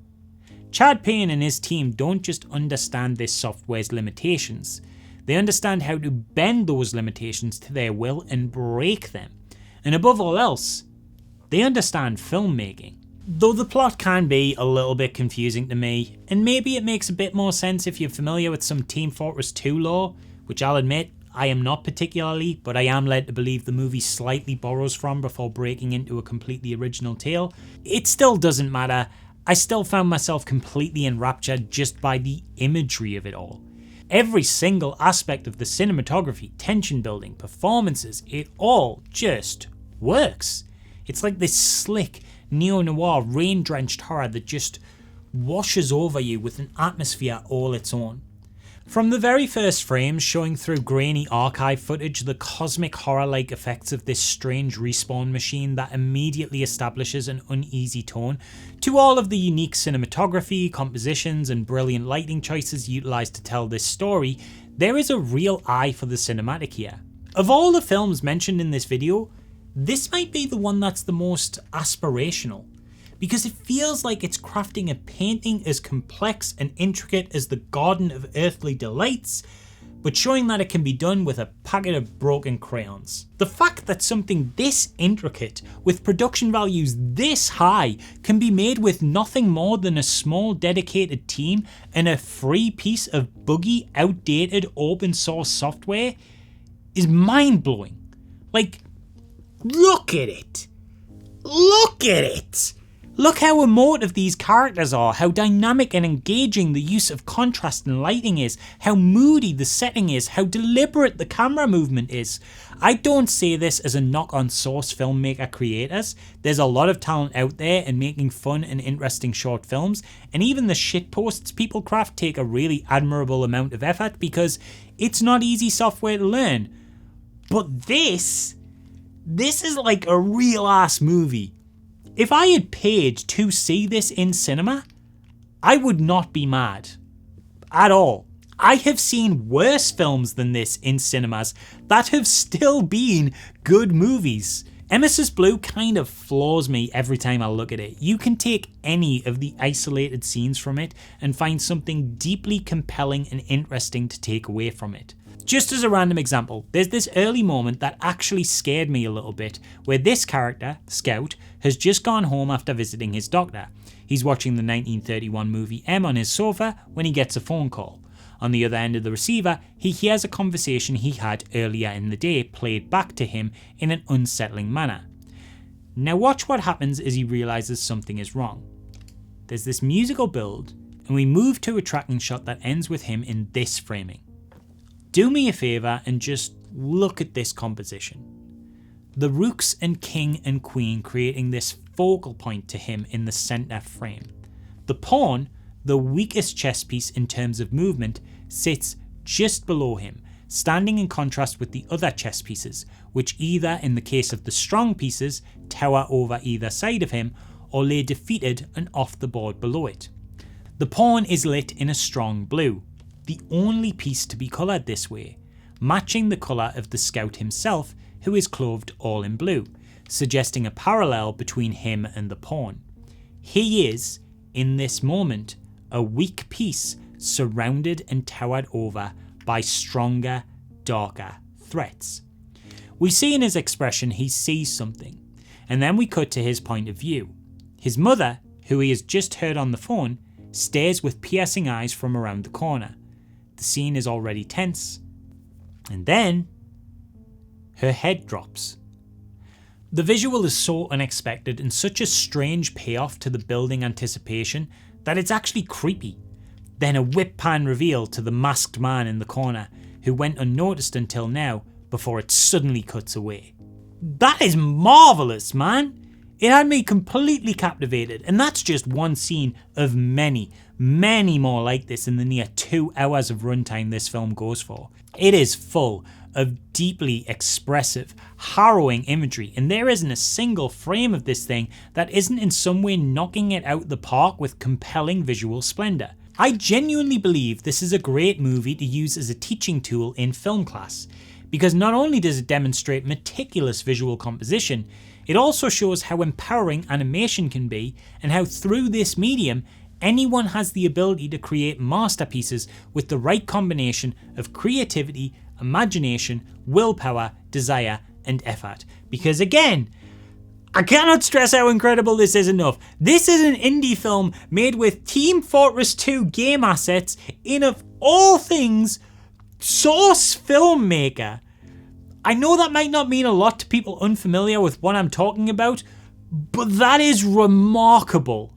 Chad Payne and his team don't just understand this software's limitations, they understand how to bend those limitations to their will and break them. And above all else, they understand filmmaking. Though the plot can be a little bit confusing to me, and maybe it makes a bit more sense if you're familiar with some Team Fortress 2 lore, which I'll admit, I am not particularly, but I am led to believe the movie slightly borrows from before breaking into a completely original tale. It still doesn't matter. I still found myself completely enraptured just by the imagery of it all. Every single aspect of the cinematography, tension building, performances, it all just works. It's like this slick, neo-noir, rain-drenched horror that just washes over you with an atmosphere all its own. From the very first frames showing through grainy archive footage the cosmic horror-like effects of this strange respawn machine that immediately establishes an uneasy tone, to all of the unique cinematography, compositions and brilliant lighting choices utilised to tell this story, there is a real eye for the cinematic here. Of all the films mentioned in this video, this might be the one that's the most aspirational, because it feels like it's crafting a painting as complex and intricate as the Garden of Earthly Delights, but showing that it can be done with a packet of broken crayons. The fact that something this intricate, with production values this high, can be made with nothing more than a small dedicated team and a free piece of buggy, outdated open source software is mind-blowing. Like, look at it! Look at it! Look how emotive these characters are, how dynamic and engaging the use of contrast and lighting is, how moody the setting is, how deliberate the camera movement is. I don't say this as a knock on source filmmaker creators. There's a lot of talent out there in making fun and interesting short films, and even the shitposts people craft take a really admirable amount of effort because it's not easy software to learn. But this is like a real ass movie. If I had paid to see this in cinema, I would not be mad. At all. I have seen worse films than this in cinemas that have still been good movies. Emesis Blue kind of floors me every time I look at it. You can take any of the isolated scenes from it and find something deeply compelling and interesting to take away from it. Just as a random example, there's this early moment that actually scared me a little bit, where this character, Scout, has just gone home after visiting his doctor. He's watching the 1931 movie M on his sofa when he gets a phone call. On the other end of the receiver, he hears a conversation he had earlier in the day played back to him in an unsettling manner. Now watch what happens as he realises something is wrong. There's this musical build, and we move to a tracking shot that ends with him in this framing. Do me a favour and just look at this composition. The rooks and king and queen creating this focal point to him in the centre frame. The pawn, the weakest chess piece in terms of movement, sits just below him, standing in contrast with the other chess pieces, which either, in the case of the strong pieces, tower over either side of him, or lay defeated and off the board below it. The pawn is lit in a strong blue, the only piece to be coloured this way, matching the colour of the Scout himself, who is clothed all in blue, suggesting a parallel between him and the pawn. He is, in this moment, a weak piece surrounded and towered over by stronger, darker threats. We see in his expression he sees something, and then we cut to his point of view. His mother, who he has just heard on the phone, stares with piercing eyes from around the corner. The scene is already tense, and then her head drops. The visual is so unexpected and such a strange payoff to the building anticipation that it's actually creepy. Then a whip pan reveal to the masked man in the corner, who went unnoticed until now before it suddenly cuts away. That is marvellous, man! It had me completely captivated, and that's just one scene of many, many more like this in the near 2 hours of runtime this film goes for. It is full of deeply expressive, harrowing imagery, and there isn't a single frame of this thing that isn't in some way knocking it out the park with compelling visual splendour. I genuinely believe this is a great movie to use as a teaching tool in film class, because not only does it demonstrate meticulous visual composition, it also shows how empowering animation can be, and how through this medium, anyone has the ability to create masterpieces with the right combination of creativity, imagination, willpower, desire, and effort. Because again, I cannot stress how incredible this is enough. This is an indie film made with Team Fortress 2 game assets in, of all things, Source Filmmaker. I know that might not mean a lot to people unfamiliar with what I'm talking about, but that is remarkable.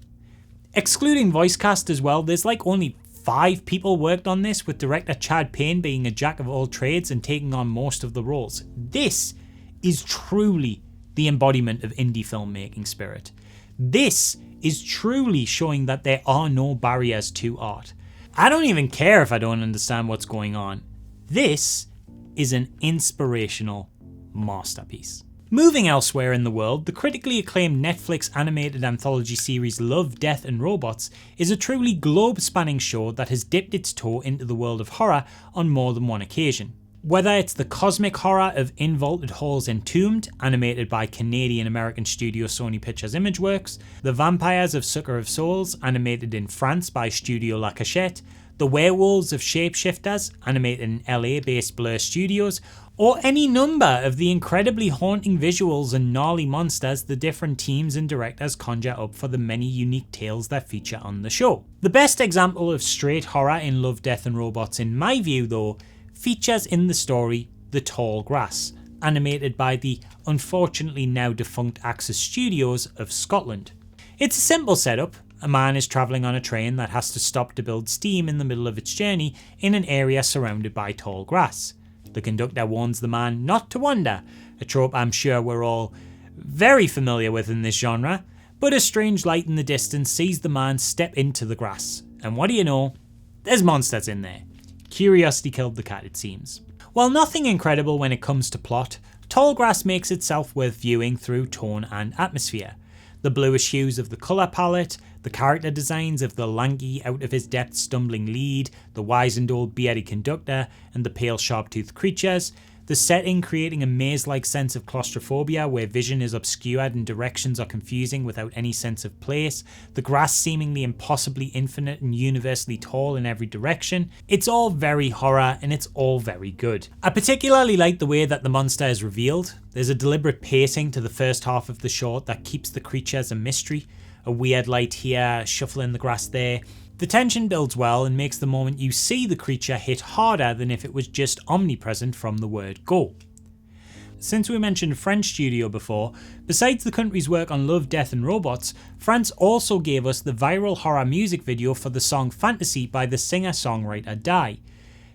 Excluding voice cast as well, there's like only 5 people worked on this, with director Chad Payne being a jack of all trades and taking on most of the roles. This is truly the embodiment of indie filmmaking spirit. This is truly showing that there are no barriers to art. I don't even care if I don't understand what's going on. This is an inspirational masterpiece. Moving elsewhere in the world, the critically acclaimed Netflix animated anthology series Love, Death and Robots is a truly globe-spanning show that has dipped its toe into the world of horror on more than one occasion. Whether it's the cosmic horror of In Vaulted Halls Entombed, animated by Canadian-American studio Sony Pictures Imageworks, the vampires of Sucker of Souls, animated in France by Studio La Cachette, the werewolves of Shapeshifters, animated in LA-based Blur Studios, or any number of the incredibly haunting visuals and gnarly monsters the different teams and directors conjure up for the many unique tales that feature on the show. The best example of straight horror in Love, Death and Robots in my view though, features in the story The Tall Grass, animated by the unfortunately now defunct Axis Studios of Scotland. It's a simple setup. A man is travelling on a train that has to stop to build steam in the middle of its journey in an area surrounded by tall grass. The conductor warns the man not to wander, a trope I'm sure we're all very familiar with in this genre, but a strange light in the distance sees the man step into the grass, and what do you know, there's monsters in there. Curiosity killed the cat, it seems. While nothing incredible when it comes to plot, Tall Grass makes itself worth viewing through tone and atmosphere. The bluish hues of the colour palette, the character designs of the lanky, out-of-his-depth stumbling lead, the wizened old bearded conductor, and the pale sharp-toothed creatures, the setting creating a maze-like sense of claustrophobia where vision is obscured and directions are confusing without any sense of place, the grass seemingly impossibly infinite and universally tall in every direction. It's all very horror and it's all very good. I particularly like the way that the monster is revealed. There's a deliberate pacing to the first half of the short that keeps the creatures a mystery. A weird light here, shuffling the grass there. The tension builds well and makes the moment you see the creature hit harder than if it was just omnipresent from the word go. Since we mentioned French studio before, besides the country's work on Love, Death and Robots, France also gave us the viral horror music video for the song Fantasy by the singer-songwriter Die.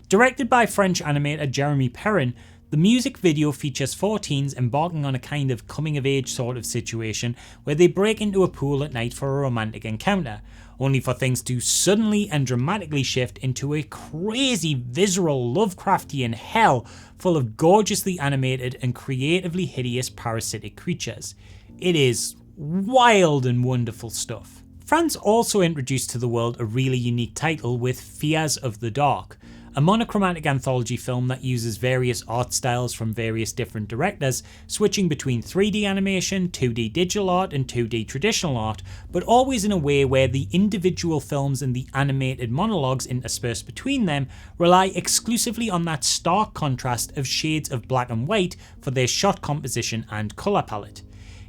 Directed by French animator Jeremy Perrin, the music video features 4 teens embarking on a kind of coming-of-age sort of situation where they break into a pool at night for a romantic encounter, only for things to suddenly and dramatically shift into a crazy, visceral, Lovecraftian hell full of gorgeously animated and creatively hideous parasitic creatures. It is wild and wonderful stuff. France also introduced to the world a really unique title with Fears of the Dark, a monochromatic anthology film that uses various art styles from various different directors, switching between 3D animation, 2D digital art and 2D traditional art, but always in a way where the individual films and the animated monologues interspersed between them rely exclusively on that stark contrast of shades of black and white for their shot composition and colour palette.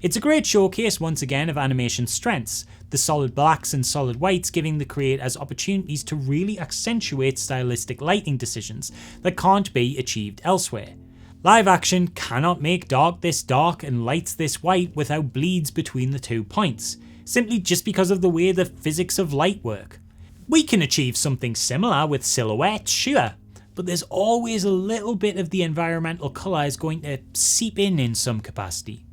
It's a great showcase once again of animation strengths, the solid blacks and solid whites giving the creators opportunities to really accentuate stylistic lighting decisions that can't be achieved elsewhere. Live action cannot make dark this dark and lights this white without bleeds between the 2 points, simply just because of the way the physics of light work. We can achieve something similar with silhouettes, sure, but there's always a little bit of the environmental colours going to seep in some capacity.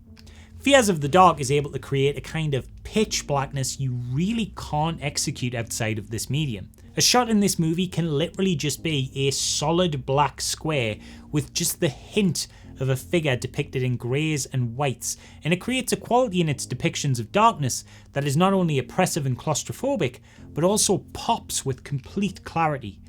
Fears of the Dark is able to create a kind of pitch blackness you really can't execute outside of this medium. A shot in this movie can literally just be a solid black square with just the hint of a figure depicted in greys and whites, and it creates a quality in its depictions of darkness that is not only oppressive and claustrophobic, but also pops with complete clarity.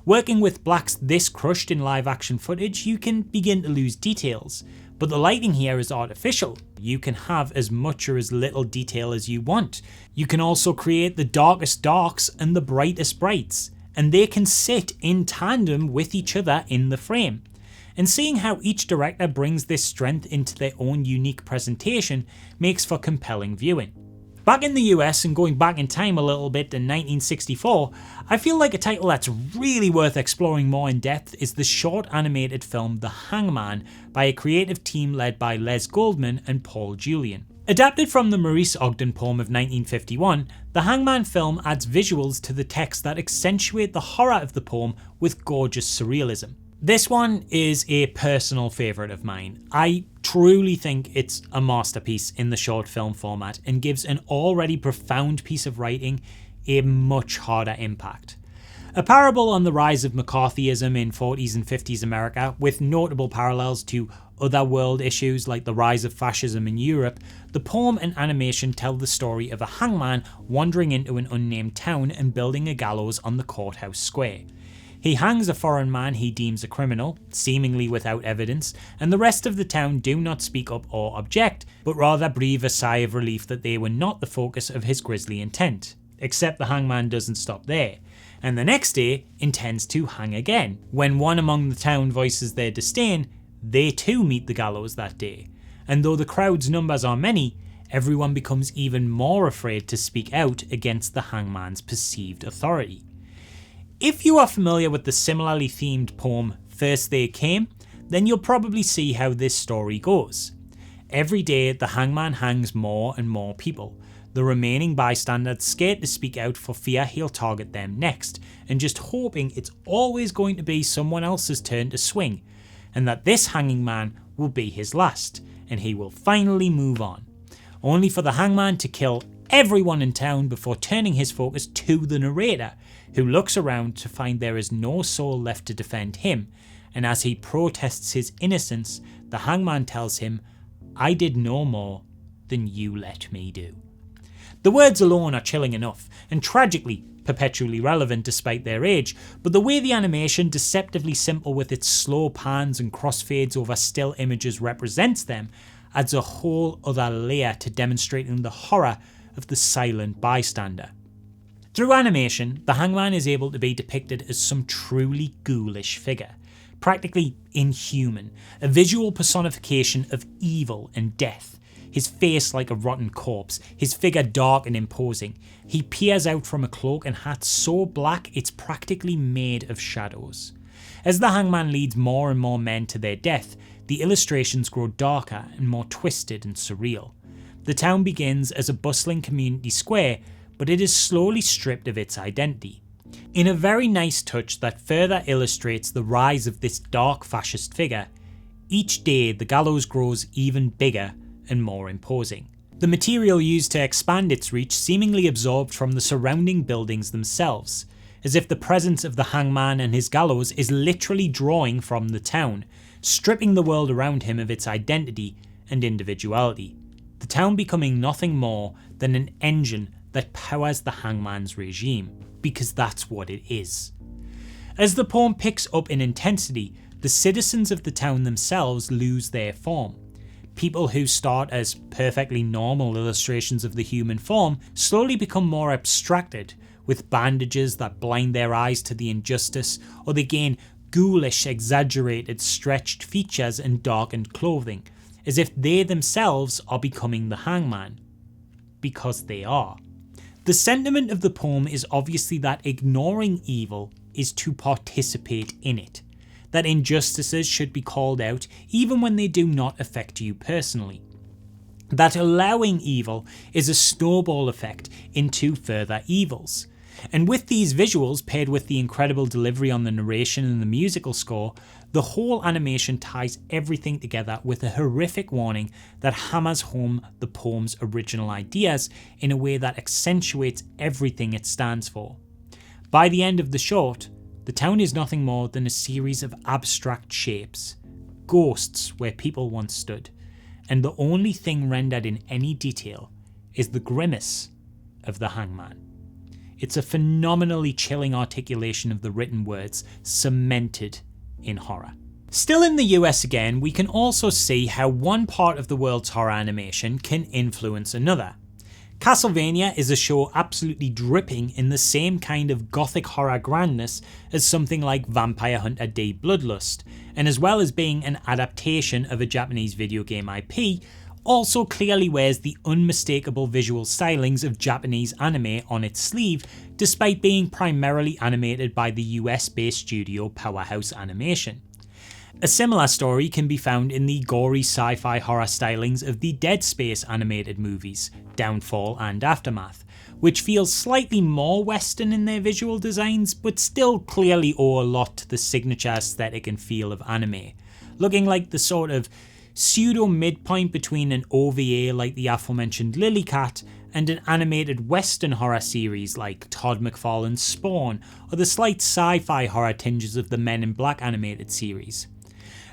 Working with blacks this crushed in live action footage, you can begin to lose details. But the lighting here is artificial. You can have as much or as little detail as you want. You can also create the darkest darks and the brightest brights, and they can sit in tandem with each other in the frame. And seeing how each director brings this strength into their own unique presentation makes for compelling viewing. Back in the US and going back in time a little bit to 1964, I feel like a title that's really worth exploring more in depth is the short animated film The Hangman by a creative team led by Les Goldman and Paul Julian. Adapted from the Maurice Ogden poem of 1951, the Hangman film adds visuals to the text that accentuate the horror of the poem with gorgeous surrealism. This one is a personal favourite of mine. I truly think it's a masterpiece in the short film format and gives an already profound piece of writing a much harder impact. A parable on the rise of McCarthyism in 40s and 50s America, with notable parallels to other world issues like the rise of fascism in Europe, the poem and animation tell the story of a hangman wandering into an unnamed town and building a gallows on the courthouse square. He hangs a foreign man he deems a criminal, seemingly without evidence, and the rest of the town do not speak up or object, but rather breathe a sigh of relief that they were not the focus of his grisly intent. Except the hangman doesn't stop there, and the next day intends to hang again. When one among the town voices their disdain, they too meet the gallows that day, and though the crowd's numbers are many, everyone becomes even more afraid to speak out against the hangman's perceived authority. If you are familiar with the similarly themed poem First They Came, then you'll probably see how this story goes. Every day the hangman hangs more and more people, the remaining bystanders scared to speak out for fear he'll target them next, and just hoping it's always going to be someone else's turn to swing, and that this hanging man will be his last, and he will finally move on, only for the hangman to kill everyone in town before turning his focus to the narrator, who looks around to find there is no soul left to defend him, and as he protests his innocence, the hangman tells him, "I did no more than you let me do." The words alone are chilling enough, and tragically perpetually relevant despite their age, but the way the animation, deceptively simple with its slow pans and crossfades over still images, represents them, adds a whole other layer to demonstrating the horror of the silent bystander. Through animation, the hangman is able to be depicted as some truly ghoulish figure, practically inhuman, a visual personification of evil and death. His face like a rotten corpse, his figure dark and imposing. He peers out from a cloak and hat so black it's practically made of shadows. As the hangman leads more and more men to their death, the illustrations grow darker and more twisted and surreal. The town begins as a bustling community square, but it is slowly stripped of its identity. In a very nice touch that further illustrates the rise of this dark fascist figure, each day the gallows grows even bigger and more imposing. The material used to expand its reach seemingly absorbed from the surrounding buildings themselves, as if the presence of the hangman and his gallows is literally drawing from the town, stripping the world around him of its identity and individuality. The town becoming nothing more than an engine that powers the hangman's regime, because that's what it is. As the poem picks up in intensity, the citizens of the town themselves lose their form. People who start as perfectly normal illustrations of the human form slowly become more abstracted, with bandages that blind their eyes to the injustice, or they gain ghoulish, exaggerated, stretched features and darkened clothing, as if they themselves are becoming the hangman. Because they are. The sentiment of the poem is obviously that ignoring evil is to participate in it, that injustices should be called out even when they do not affect you personally, that allowing evil is a snowball effect into further evils. And with these visuals paired with the incredible delivery on the narration and the musical score, the whole animation ties everything together with a horrific warning that hammers home the poem's original ideas in a way that accentuates everything it stands for. By the end of the short, the town is nothing more than a series of abstract shapes, ghosts where people once stood, and the only thing rendered in any detail is the grimace of the hangman. It's a phenomenally chilling articulation of the written words, cemented in horror. Still in the US again, we can also see how one part of the world's horror animation can influence another. Castlevania is a show absolutely dripping in the same kind of gothic horror grandness as something like Vampire Hunter D Bloodlust, and as well as being an adaptation of a Japanese video game IP, also clearly wears the unmistakable visual stylings of Japanese anime on its sleeve, despite being primarily animated by the US-based studio Powerhouse Animation. A similar story can be found in the gory sci-fi horror stylings of the Dead Space animated movies, Downfall and Aftermath, which feel slightly more Western in their visual designs, but still clearly owe a lot to the signature aesthetic and feel of anime, looking like the sort of pseudo midpoint between an OVA like the aforementioned Lilycat and an animated Western horror series like Todd McFarlane's Spawn, or the slight sci-fi horror tinges of the Men in Black animated series.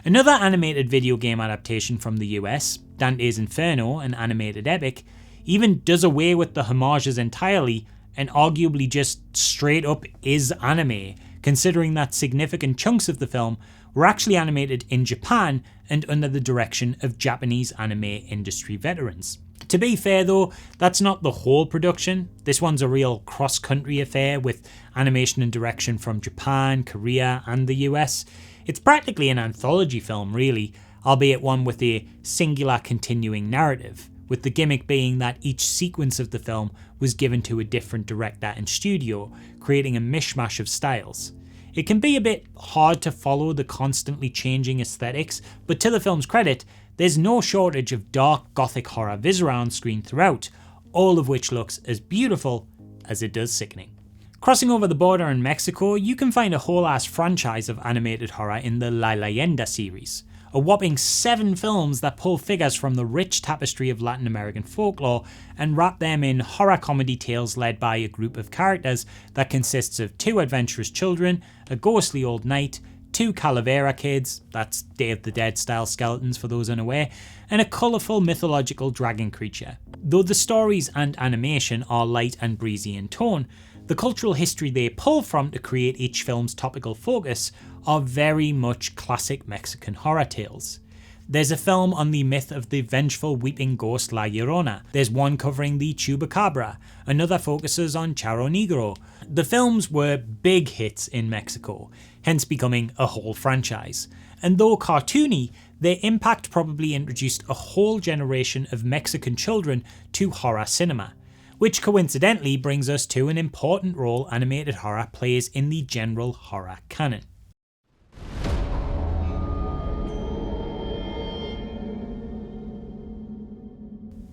Another animated video game adaptation from the US, Dante's Inferno, an animated epic, even does away with the homages entirely and arguably just straight up is anime, considering that significant chunks of the film were actually animated in Japan and under the direction of Japanese anime industry veterans. To be fair though, that's not the whole production. This one's a real cross-country affair with animation and direction from Japan, Korea and the US. It's practically an anthology film really, albeit one with a singular continuing narrative, with the gimmick being that each sequence of the film was given to a different director and studio, creating a mishmash of styles. It can be a bit hard to follow the constantly changing aesthetics, but to the film's credit, there's no shortage of dark gothic horror viscera on screen throughout, all of which looks as beautiful as it does sickening. Crossing over the border in Mexico, you can find a whole ass franchise of animated horror in the La Leyenda series, a whopping 7 films that pull figures from the rich tapestry of Latin American folklore and wrap them in horror comedy tales led by a group of characters that consists of 2 adventurous children, a ghostly old knight, 2 Calavera kids, that's Day of the Dead style skeletons for those unaware, and a colourful mythological dragon creature. Though the stories and animation are light and breezy in tone, the cultural history they pull from to create each film's topical focus are very much classic Mexican horror tales. There's a film on the myth of the vengeful weeping ghost La Llorona. There's one covering the Chupacabra. Another focuses on Charro Negro. The films were big hits in Mexico, hence becoming a whole franchise. And though cartoony, their impact probably introduced a whole generation of Mexican children to horror cinema, which coincidentally brings us to an important role animated horror plays in the general horror canon.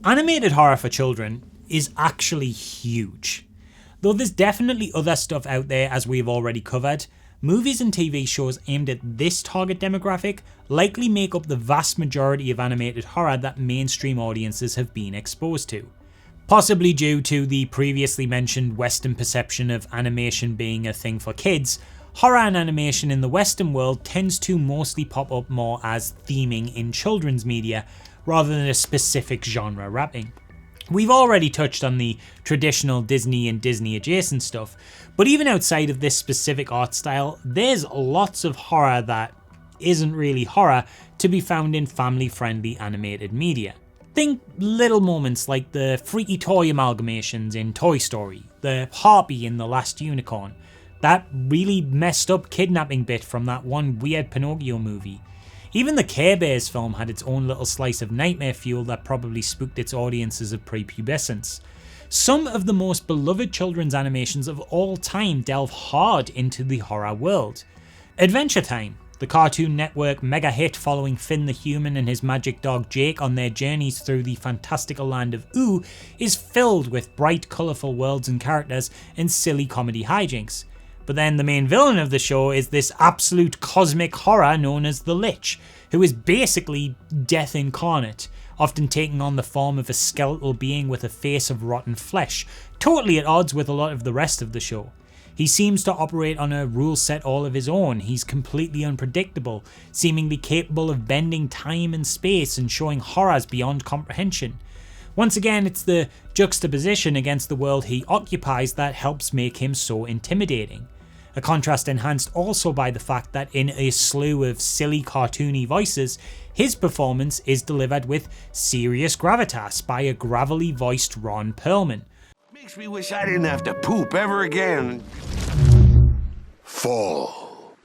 Animated horror for children is actually huge. Though there's definitely other stuff out there as we've already covered, movies and TV shows aimed at this target demographic likely make up the vast majority of animated horror that mainstream audiences have been exposed to. Possibly due to the previously mentioned Western perception of animation being a thing for kids, horror and animation in the Western world tends to mostly pop up more as theming in children's media, rather than a specific genre wrapping. We've already touched on the traditional Disney and Disney adjacent stuff, but even outside of this specific art style, there's lots of horror that isn't really horror to be found in family-friendly animated media. Think little moments like the freaky toy amalgamations in Toy Story, the harpy in The Last Unicorn, that really messed up kidnapping bit from that one weird Pinocchio movie. Even the Care Bears film had its own little slice of nightmare fuel that probably spooked its audiences of prepubescence. Some of the most beloved children's animations of all time delve hard into the horror world. Adventure Time, the Cartoon Network mega hit following Finn the Human and his magic dog Jake on their journeys through the fantastical land of Ooo, is filled with bright, colourful worlds and characters and silly comedy hijinks. But then the main villain of the show is this absolute cosmic horror known as the Lich, who is basically death incarnate, often taking on the form of a skeletal being with a face of rotten flesh, totally at odds with a lot of the rest of the show. He seems to operate on a rule set all of his own. He's completely unpredictable, seemingly capable of bending time and space and showing horrors beyond comprehension. Once again, it's the juxtaposition against the world he occupies that helps make him so intimidating. A contrast enhanced also by the fact that in a slew of silly cartoony voices, his performance is delivered with serious gravitas by a gravelly voiced Ron Perlman. Makes me wish I didn't have to poop ever again. Fall.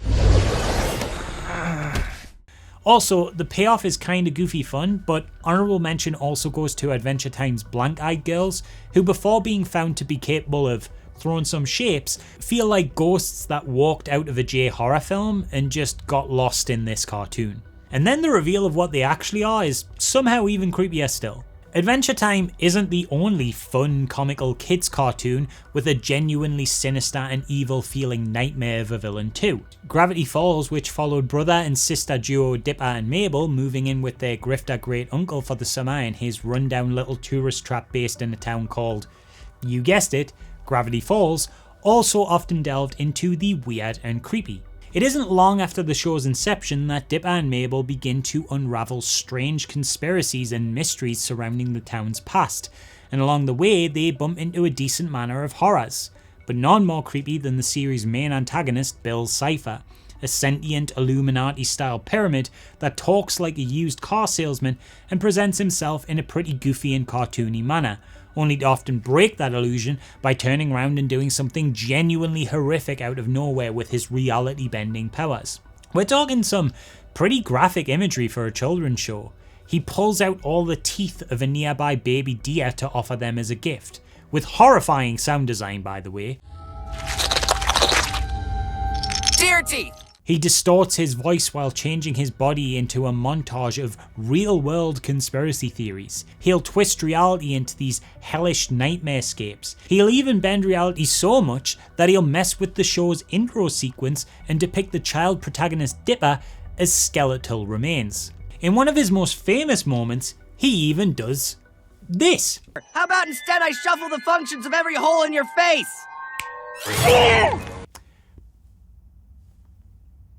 Also, the payoff is kinda goofy fun, but honourable mention also goes to Adventure Time's blank-eyed girls, who before being found to be capable of throwing some shapes, feel like ghosts that walked out of a J-horror film and just got lost in this cartoon. And then the reveal of what they actually are is somehow even creepier still. Adventure Time isn't the only fun, comical kids cartoon with a genuinely sinister and evil feeling nightmare of a villain too. Gravity Falls, which followed brother and sister duo Dipper and Mabel moving in with their grifter great uncle for the summer in his rundown little tourist trap based in a town called, you guessed it, Gravity Falls, also often delved into the weird and creepy. It isn't long after the show's inception that Dipper and Mabel begin to unravel strange conspiracies and mysteries surrounding the town's past, and along the way they bump into a decent manner of horrors, but none more creepy than the series' main antagonist Bill Cipher, a sentient Illuminati-style pyramid that talks like a used car salesman and presents himself in a pretty goofy and cartoony manner, only to often break that illusion by turning around and doing something genuinely horrific out of nowhere with his reality-bending powers. We're talking some pretty graphic imagery for a children's show. He pulls out all the teeth of a nearby baby deer to offer them as a gift, with horrifying sound design by the way. Deer teeth! He distorts his voice while changing his body into a montage of real-world conspiracy theories. He'll twist reality into these hellish nightmarescapes. He'll even bend reality so much that he'll mess with the show's intro sequence and depict the child protagonist Dipper as skeletal remains. In one of his most famous moments, he even does this. How about instead I shuffle the functions of every hole in your face?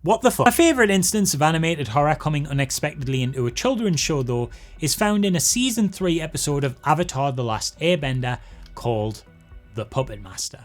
What the fuck? My favourite instance of animated horror coming unexpectedly into a children's show though is found in a season 3 episode of Avatar: The Last Airbender called The Puppetmaster.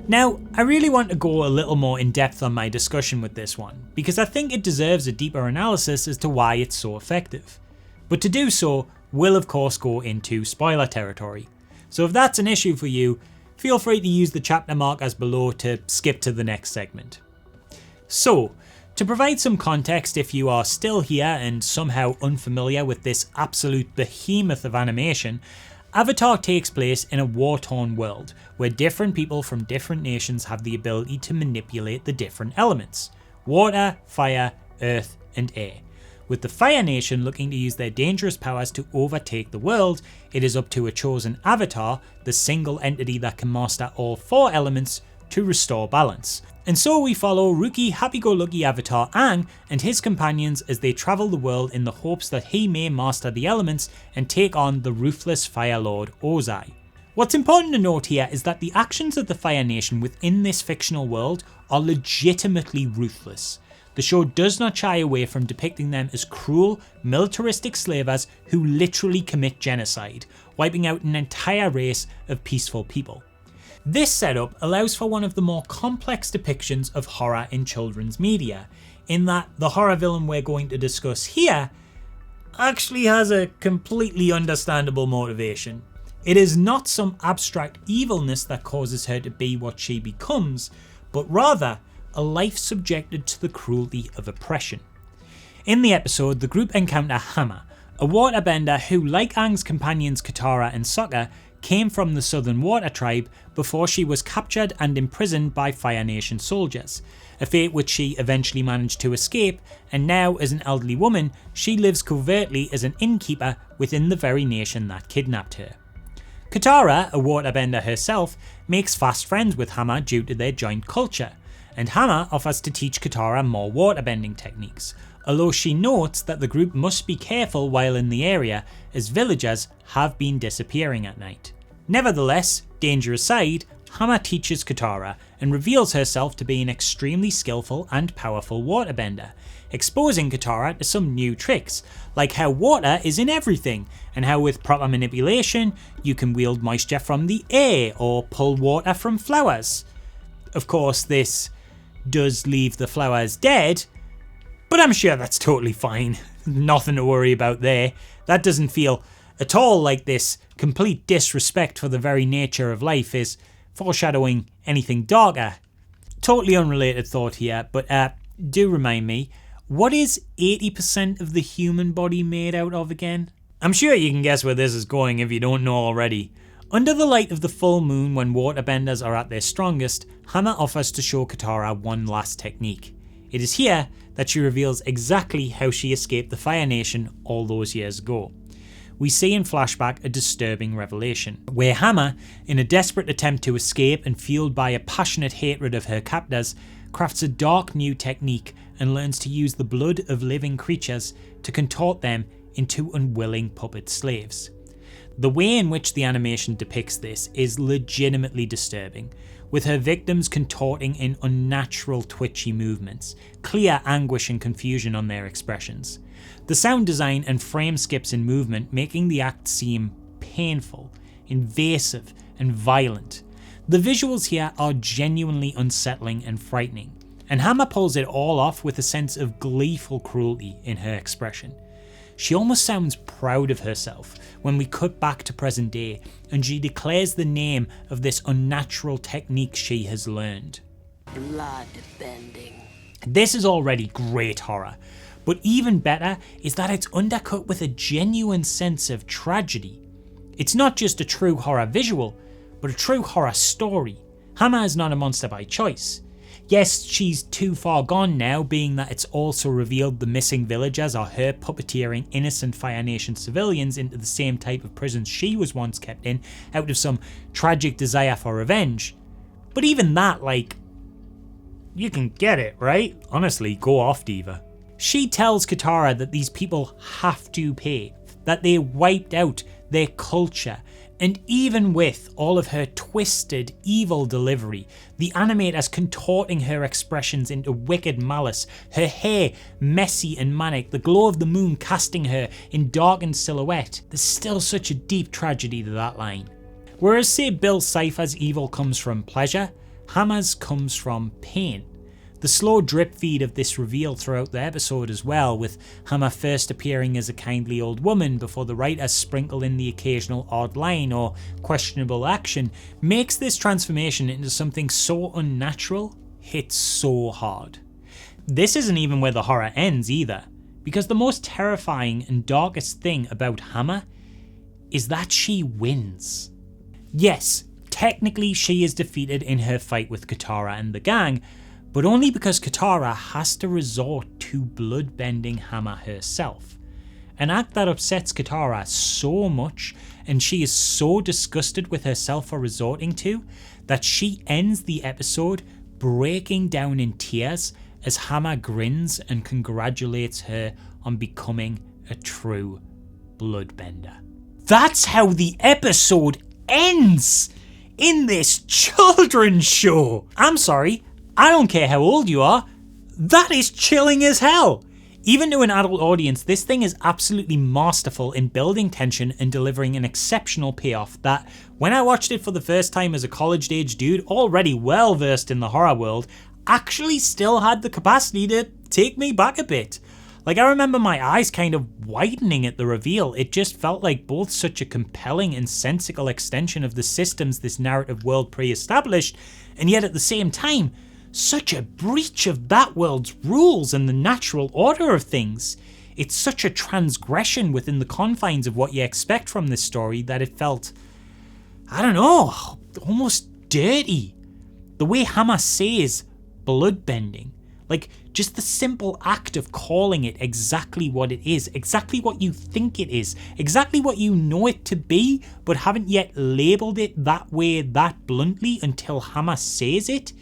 Now, I really want to go a little more in depth on my discussion with this one, because I think it deserves a deeper analysis as to why it's so effective. But to do so, will of course go into spoiler territory. So if that's an issue for you, feel free to use the chapter markers below to skip to the next segment. So, to provide some context if you are still here and somehow unfamiliar with this absolute behemoth of animation, Avatar takes place in a war-torn world where different people from different nations have the ability to manipulate the different elements: water, fire, earth, and air. With the Fire Nation looking to use their dangerous powers to overtake the world, it is up to a chosen avatar, the single entity that can master all 4 elements, to restore balance. And so we follow rookie happy-go-lucky avatar Aang and his companions as they travel the world in the hopes that he may master the elements and take on the ruthless Fire Lord Ozai. What's important to note here is that the actions of the Fire Nation within this fictional world are legitimately ruthless. The show does not shy away from depicting them as cruel, militaristic slavers who literally commit genocide, wiping out an entire race of peaceful people. This setup allows for one of the more complex depictions of horror in children's media, in that the horror villain we're going to discuss here actually has a completely understandable motivation. It is not some abstract evilness that causes her to be what she becomes, but rather a life subjected to the cruelty of oppression. In the episode, the group encounter Hammer, a waterbender who, like Aang's companions Katara and Sokka, came from the Southern Water Tribe before she was captured and imprisoned by Fire Nation soldiers, a fate which she eventually managed to escape, and now as an elderly woman, she lives covertly as an innkeeper within the very nation that kidnapped her. Katara, a waterbender herself, makes fast friends with Hammer due to their joint culture, and Hammer offers to teach Katara more waterbending techniques, although she notes that the group must be careful while in the area as villagers have been disappearing at night. Nevertheless, danger aside, Hammer teaches Katara and reveals herself to be an extremely skillful and powerful waterbender, exposing Katara to some new tricks, like how water is in everything, and how with proper manipulation you can wield moisture from the air or pull water from flowers. Of course, this does leave the flowers dead, but I'm sure that's totally fine. Nothing to worry about there. That doesn't feel at all like this complete disrespect for the very nature of life is foreshadowing anything darker. totally unrelated thought here, but do remind me, what is 80% of the human body made out of again? I'm sure you can guess where this is going if you don't know already. Under the light of the full moon, when waterbenders are at their strongest, Hama offers to show Katara one last technique. It is here that she reveals exactly how she escaped the Fire Nation all those years ago. We see in flashback a disturbing revelation, where Hama, in a desperate attempt to escape and fueled by a passionate hatred of her captors, crafts a dark new technique and learns to use the blood of living creatures to contort them into unwilling puppet slaves. The way in which the animation depicts this is legitimately disturbing, with her victims contorting in unnatural twitchy movements, clear anguish and confusion on their expressions. The sound design and frame skips in movement making the act seem painful, invasive and violent. The visuals here are genuinely unsettling and frightening, and Hama pulls it all off with a sense of gleeful cruelty in her expression. She almost sounds proud of herself when we cut back to present day and she declares the name of this unnatural technique she has learned. Blood bending. This is already great horror, but even better is that it's undercut with a genuine sense of tragedy. It's not just a true horror visual, but a true horror story. Hama is not a monster by choice. Yes, she's too far gone now, being that it's also revealed the missing villagers are her puppeteering innocent Fire Nation civilians into the same type of prison she was once kept in out of some tragic desire for revenge. But even that, you can get it, right? Honestly, go off, Diva. She tells Katara that these people have to pay, that they wiped out their culture, and even with all of her twisted, evil delivery, the animators contorting her expressions into wicked malice, her hair messy and manic, the glow of the moon casting her in darkened silhouette, there's still such a deep tragedy to that line. Whereas say Bill Cipher's evil comes from pleasure, Hama's comes from pain. The slow drip feed of this reveal throughout the episode as well, with Hama first appearing as a kindly old woman before the writers sprinkle in the occasional odd line or questionable action, makes this transformation into something so unnatural, hits so hard. This isn't even where the horror ends either, because the most terrifying and darkest thing about Hama is that she wins. Yes, technically she is defeated in her fight with Katara and the gang, but only because Katara has to resort to bloodbending Hama herself. An act that upsets Katara so much, and she is so disgusted with herself for resorting to, that she ends the episode breaking down in tears as Hama grins and congratulates her on becoming a true bloodbender. That's how the episode ends in this children's show. I'm sorry, I don't care how old you are, that is chilling as hell. Even to an adult audience, this thing is absolutely masterful in building tension and delivering an exceptional payoff that, when I watched it for the first time as a college-age dude already well versed in the horror world, actually still had the capacity to take me back a bit. I remember my eyes kind of widening at the reveal. It just felt like both such a compelling and sensical extension of the systems this narrative world pre-established, and yet at the same time, such a breach of that world's rules and the natural order of things. It's such a transgression within the confines of what you expect from this story that it felt, I don't know, almost dirty. The way Hama says bloodbending, just the simple act of calling it exactly what it is, exactly what you think it is, exactly what you know it to be, but haven't yet labelled it that way that bluntly until Hama says it.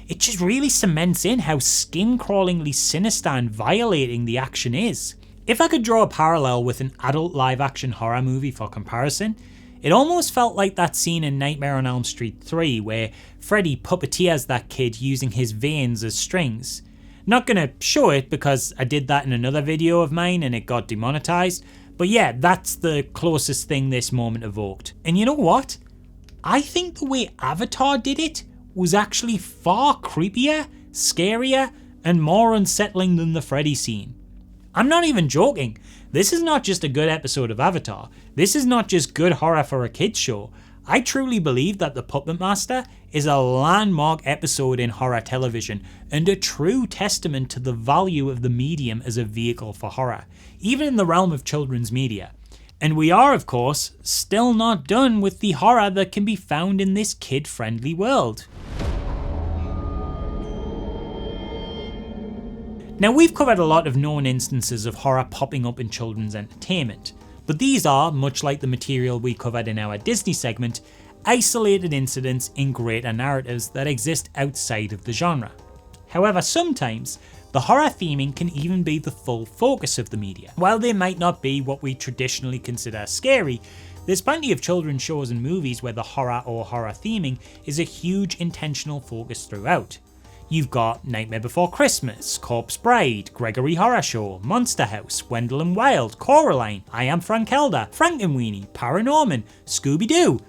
It just really cements in how skin-crawlingly sinister and violating the action is. If I could draw a parallel with an adult live-action horror movie for comparison, it almost felt like that scene in Nightmare on Elm Street 3 where Freddy puppeteers that kid using his veins as strings. Not gonna show it because I did that in another video of mine and it got demonetized, but yeah, that's the closest thing this moment evoked. And you know what? I think the way Avatar did it was actually far creepier, scarier, and more unsettling than the Freddy scene. I'm not even joking. This is not just a good episode of Avatar. This is not just good horror for a kids show. I truly believe that The Puppetmaster is a landmark episode in horror television and a true testament to the value of the medium as a vehicle for horror, even in the realm of children's media. And we are, of course, still not done with the horror that can be found in this kid-friendly world. Now, we've covered a lot of known instances of horror popping up in children's entertainment, but these are, much like the material we covered in our Disney segment, isolated incidents in greater narratives that exist outside of the genre. However, sometimes, the horror theming can even be the full focus of the media. While they might not be what we traditionally consider scary, there's plenty of children's shows and movies where the horror or horror theming is a huge intentional focus throughout. You've got Nightmare Before Christmas, Corpse Bride, Gregory Horror Show, Monster House, Wendell and Wild, Coraline, I Am Frankelda, Frankenweenie, Paranorman, Scooby-Doo.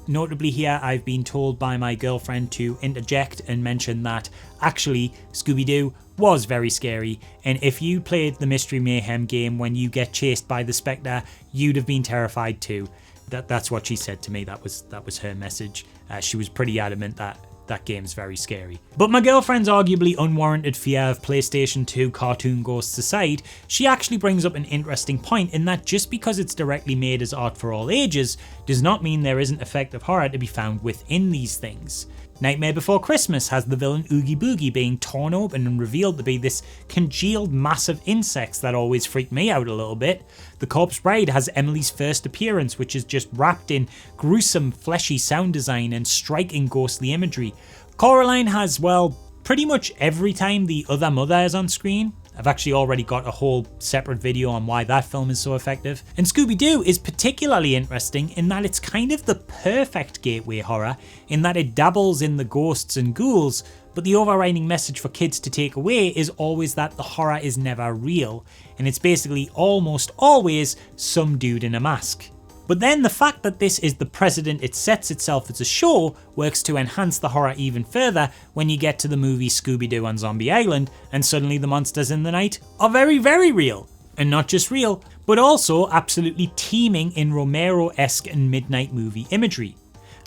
Notably here, I've been told by my girlfriend to interject and mention that actually Scooby-Doo was very scary, and if you played the Mystery Mayhem game when you get chased by the Spectre, you'd have been terrified too. That's what she said to me. That was her message. She was pretty adamant that game's very scary. But my girlfriend's arguably unwarranted fear of PlayStation 2 cartoon ghosts aside, she actually brings up an interesting point in that just because it's directly made as art for all ages does not mean there isn't effective horror to be found within these things. Nightmare Before Christmas has the villain Oogie Boogie being torn open and revealed to be this congealed mass of insects that always freaked me out a little bit. The Corpse Bride has Emily's first appearance, which is just wrapped in gruesome fleshy sound design and striking ghostly imagery. Coraline has, well, pretty much every time the other mother is on screen. I've actually already got a whole separate video on why that film is so effective. And Scooby-Doo is particularly interesting in that it's kind of the perfect gateway horror in that it dabbles in the ghosts and ghouls, but the overriding message for kids to take away is always that the horror is never real, and it's basically almost always some dude in a mask. But then the fact that this is the precedent it sets itself as a show works to enhance the horror even further when you get to the movie Scooby-Doo on Zombie Island and suddenly the monsters in the night are very, very real. And not just real, but also absolutely teeming in Romero-esque and midnight movie imagery.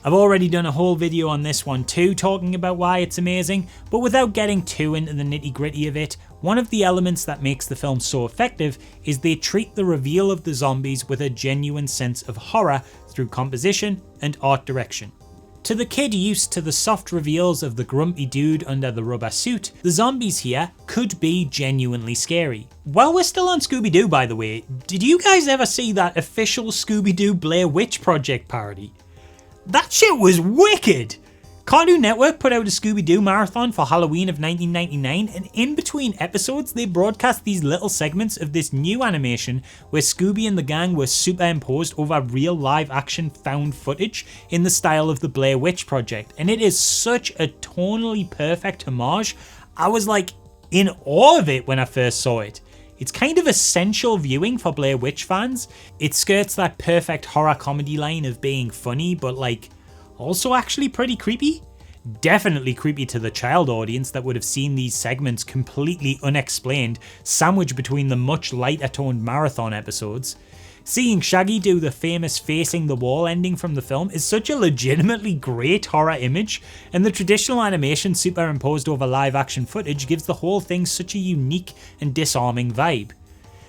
I've already done a whole video on this one too, talking about why it's amazing, but without getting too into the nitty gritty of it, one of the elements that makes the film so effective is they treat the reveal of the zombies with a genuine sense of horror through composition and art direction. To the kid used to the soft reveals of the grumpy dude under the rubber suit, the zombies here could be genuinely scary. While we're still on Scooby-Doo, by the way, did you guys ever see that official Scooby-Doo Blair Witch Project parody? That shit was wicked! Cartoon Network put out a Scooby-Doo marathon for Halloween of 1999, and in between episodes they broadcast these little segments of this new animation where Scooby and the gang were superimposed over real live action found footage in the style of the Blair Witch Project, and it is such a tonally perfect homage. I was like in awe of it when I first saw it. It's kind of essential viewing for Blair Witch fans. It skirts that perfect horror comedy line of being funny, but like also actually pretty creepy. Definitely creepy to the child audience that would have seen these segments completely unexplained, sandwiched between the much lighter toned marathon episodes. Seeing Shaggy do the famous facing the wall ending from the film is such a legitimately great horror image, and the traditional animation superimposed over live action footage gives the whole thing such a unique and disarming vibe.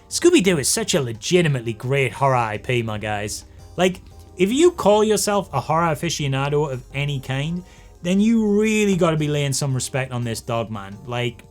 Scooby-Doo is such a legitimately great horror IP, my guys. Like, if you call yourself a horror aficionado of any kind, then you really gotta be laying some respect on this dog, man. Like,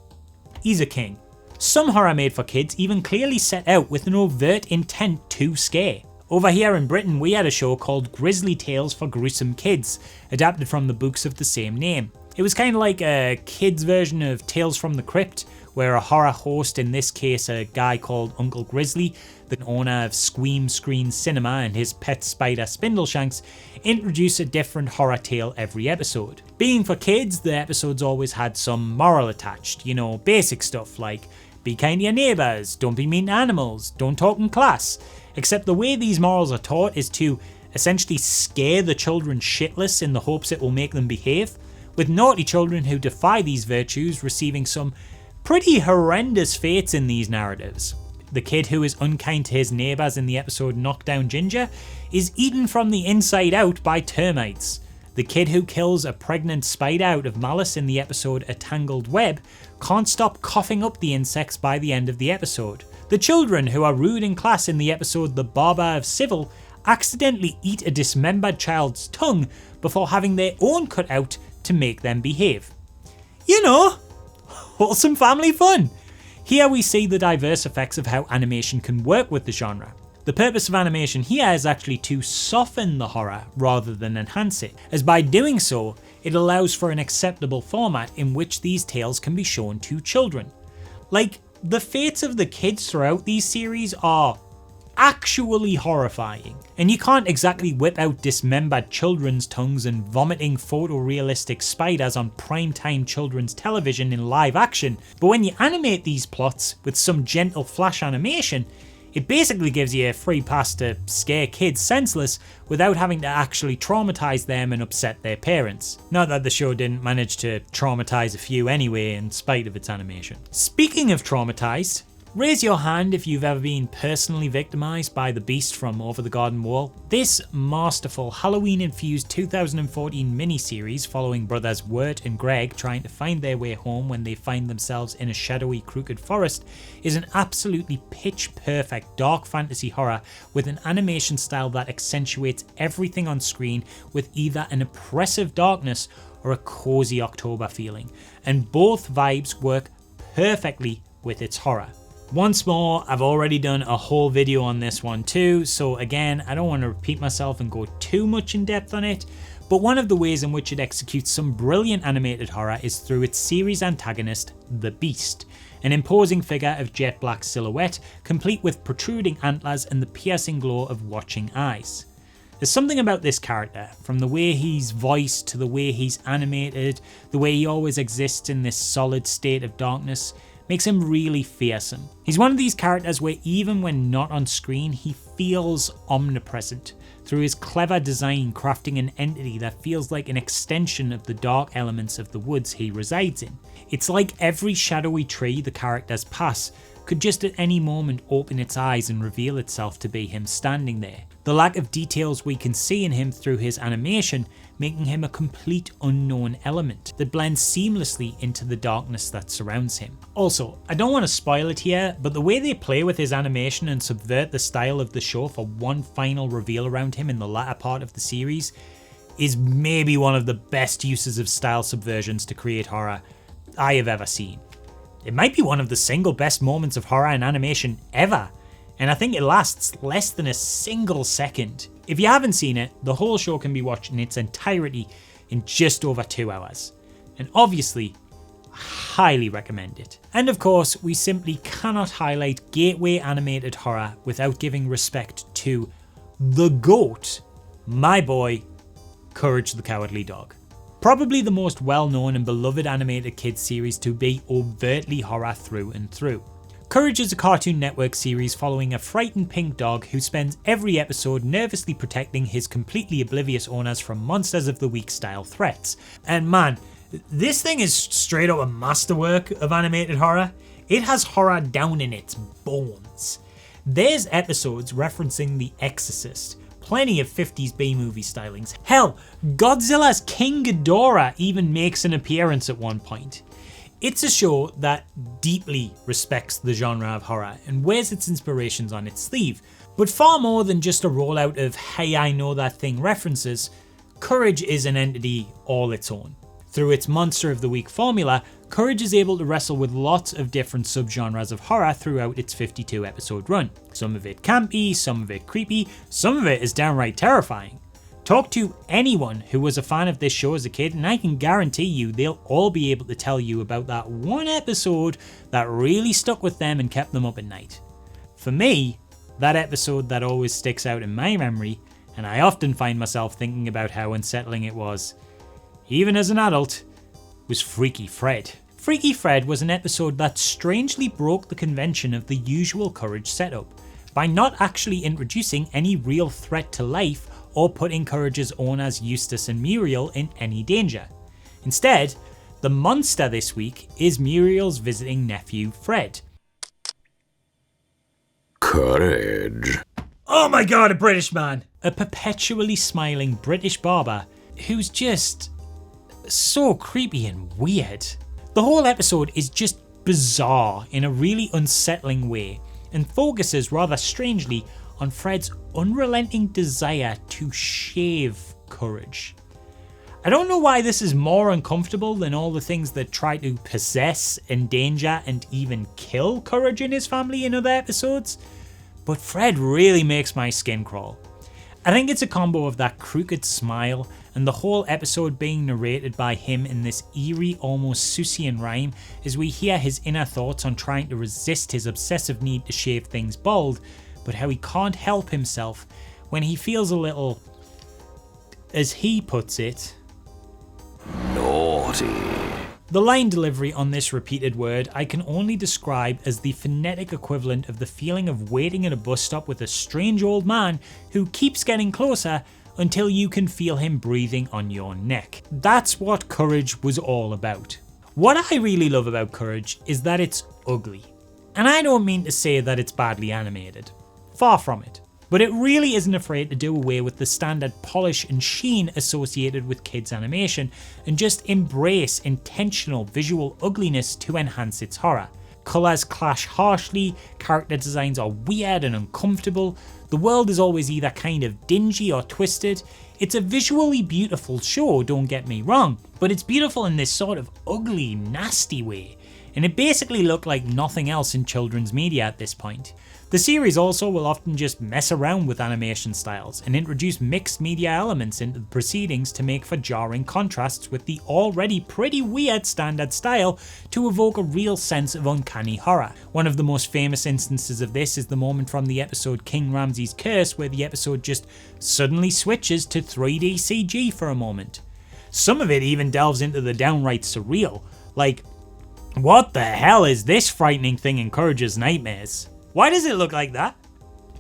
he's a king. Some horror made for kids even clearly set out with an overt intent to scare. Over here in Britain, we had a show called Grisly Tales for Gruesome Kids, adapted from the books of the same name. It was kind of like a kid's version of Tales from the Crypt, where a horror host, in this case a guy called Uncle Grizzly, the owner of Scream Screen Cinema, and his pet spider Spindleshanks, introduce a different horror tale every episode. Being for kids, the episodes always had some moral attached, you know, basic stuff like be kind to your neighbours, don't be mean to animals, don't talk in class. Except the way these morals are taught is to essentially scare the children shitless in the hopes it will make them behave, with naughty children who defy these virtues receiving some pretty horrendous fates in these narratives. the kid who is unkind to his neighbours in the episode Knockdown Ginger, is eaten from the inside out by termites. The kid who kills a pregnant spider out of malice in the episode A Tangled Web can't stop coughing up the insects by the end of the episode. The children who are rude in class in the episode The Barber of Civil accidentally eat a dismembered child's tongue before having their own cut out to make them behave. You know, wholesome family fun. Here we see the diverse effects of how animation can work with the genre. The purpose of animation here is actually to soften the horror rather than enhance it, as by doing so, it allows for an acceptable format in which these tales can be shown to children. Like, the fates of the kids throughout these series are actually horrifying, and you can't exactly whip out dismembered children's tongues and vomiting photorealistic spiders on primetime children's television in live action, but when you animate these plots with some gentle flash animation, it basically gives you a free pass to scare kids senseless without having to actually traumatize them and upset their parents. Not that the show didn't manage to traumatize a few anyway in spite of its animation. Speaking of traumatized, raise your hand if you've ever been personally victimised by the beast from Over the Garden Wall. This masterful Halloween-infused 2014 miniseries following brothers Wirt and Greg trying to find their way home when they find themselves in a shadowy, crooked forest is an absolutely pitch-perfect dark fantasy horror with an animation style that accentuates everything on screen with either an oppressive darkness or a cosy October feeling, and both vibes work perfectly with its horror. Once more, I've already done a whole video on this one too, so again, I don't want to repeat myself and go too much in depth on it, but one of the ways in which it executes some brilliant animated horror is through its series antagonist, the Beast, an imposing figure of jet black silhouette, complete with protruding antlers and the piercing glow of watching eyes. There's something about this character, from the way he's voiced to the way he's animated, the way he always exists in this solid state of darkness, makes him really fearsome. He's one of these characters where even when not on screen, he feels omnipresent, through his clever design crafting an entity that feels like an extension of the dark elements of the woods he resides in. It's like every shadowy tree the characters pass could just at any moment open its eyes and reveal itself to be him standing there. The lack of details we can see in him through his animation making him a complete unknown element that blends seamlessly into the darkness that surrounds him. Also, I don't want to spoil it here, but the way they play with his animation and subvert the style of the show for one final reveal around him in the latter part of the series is maybe one of the best uses of style subversions to create horror I have ever seen. It might be one of the single best moments of horror in animation ever, and I think it lasts less than a single second. If you haven't seen it, the whole show can be watched in its entirety in just over 2 hours. And obviously, I highly recommend it. And of course, we simply cannot highlight gateway animated horror without giving respect to the GOAT, my boy, Courage the Cowardly Dog. Probably the most well-known and beloved animated kids series to be overtly horror through and through. Courage is a Cartoon Network series following a frightened pink dog who spends every episode nervously protecting his completely oblivious owners from Monsters of the Week style threats. And man, this thing is straight up a masterwork of animated horror. It has horror down in its bones. There's episodes referencing The Exorcist, plenty of 50s B-movie stylings. Hell, Godzilla's King Ghidorah even makes an appearance at one point. It's a show that deeply respects the genre of horror and wears its inspirations on its sleeve, but far more than just a rollout of "hey, I know that thing" references, Courage is an entity all its own. Through its Monster of the Week formula, Courage is able to wrestle with lots of different subgenres of horror throughout its 52 episode run. Some of it campy, some of it creepy, some of it is downright terrifying. Talk to anyone who was a fan of this show as a kid and I can guarantee you they'll all be able to tell you about that one episode that really stuck with them and kept them up at night. For me, that episode that always sticks out in my memory, and I often find myself thinking about how unsettling it was, even as an adult, was Freaky Fred. Freaky Fred was an episode that strangely broke the convention of the usual Courage setup by not actually introducing any real threat to life or putting Courage's owners Eustace and Muriel in any danger. Instead, the monster this week is Muriel's visiting nephew Fred. Courage. Oh my god, a British man! A perpetually smiling British barber who's just so creepy and weird. The whole episode is just bizarre in a really unsettling way and focuses rather strangely on Fred's unrelenting desire to shave Courage. I don't know why this is more uncomfortable than all the things that try to possess, endanger, and even kill Courage and his family in other episodes, but Fred really makes my skin crawl. I think it's a combo of that crooked smile and the whole episode being narrated by him in this eerie, almost Seussian rhyme as we hear his inner thoughts on trying to resist his obsessive need to shave things bald, but how he can't help himself when he feels a little, as he puts it, Naughty. The line delivery on this repeated word I can only describe as the phonetic equivalent of the feeling of waiting at a bus stop with a strange old man who keeps getting closer until you can feel him breathing on your neck. That's what Courage was all about. What I really love about Courage is that it's ugly. And I don't mean to say that it's badly animated. Far from it. But it really isn't afraid to do away with the standard polish and sheen associated with kids animation and just embrace intentional visual ugliness to enhance its horror. Colours clash harshly, character designs are weird and uncomfortable, the world is always either kind of dingy or twisted. It's a visually beautiful show, don't get me wrong, but it's beautiful in this sort of ugly, nasty way, and it basically looked like nothing else in children's media at this point. The series also will often just mess around with animation styles and introduce mixed media elements into the proceedings to make for jarring contrasts with the already pretty weird standard style to evoke a real sense of uncanny horror. One of the most famous instances of this is the moment from the episode King Ramses' Curse where the episode just suddenly switches to 3D CG for a moment. Some of it even delves into the downright surreal, like, what the hell is this frightening thing in Courage's nightmares? Why does it look like that?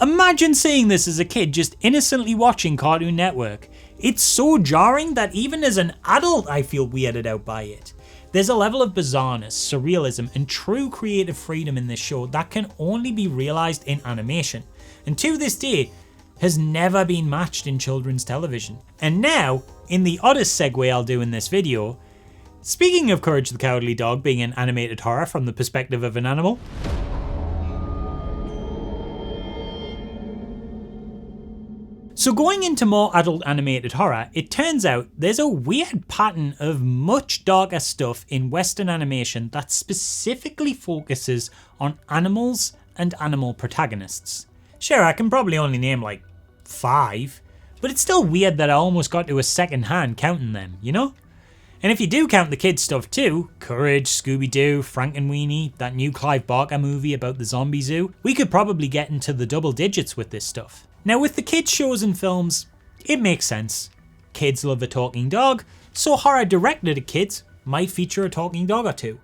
Imagine seeing this as a kid just innocently watching Cartoon Network. It's so jarring that even as an adult I feel weirded out by it. There's a level of bizarreness, surrealism, and true creative freedom in this show that can only be realised in animation, and to this day has never been matched in children's television. And now, in the oddest segue I'll do in this video, speaking of Courage the Cowardly Dog being an animated horror from the perspective of an animal, so going into more adult animated horror, it turns out there's a weird pattern of much darker stuff in Western animation that specifically focuses on animals and animal protagonists. Sure, I can probably only name like 5, but it's still weird that I almost got to a second hand counting them, you know? And if you do count the kids stuff too, Courage, Scooby-Doo, Frankenweenie, that new Clive Barker movie about the zombie zoo, we could probably get into the double digits with this stuff. Now with the kids shows and films, it makes sense. Kids love a talking dog, so horror directed at kids might feature a talking dog or two.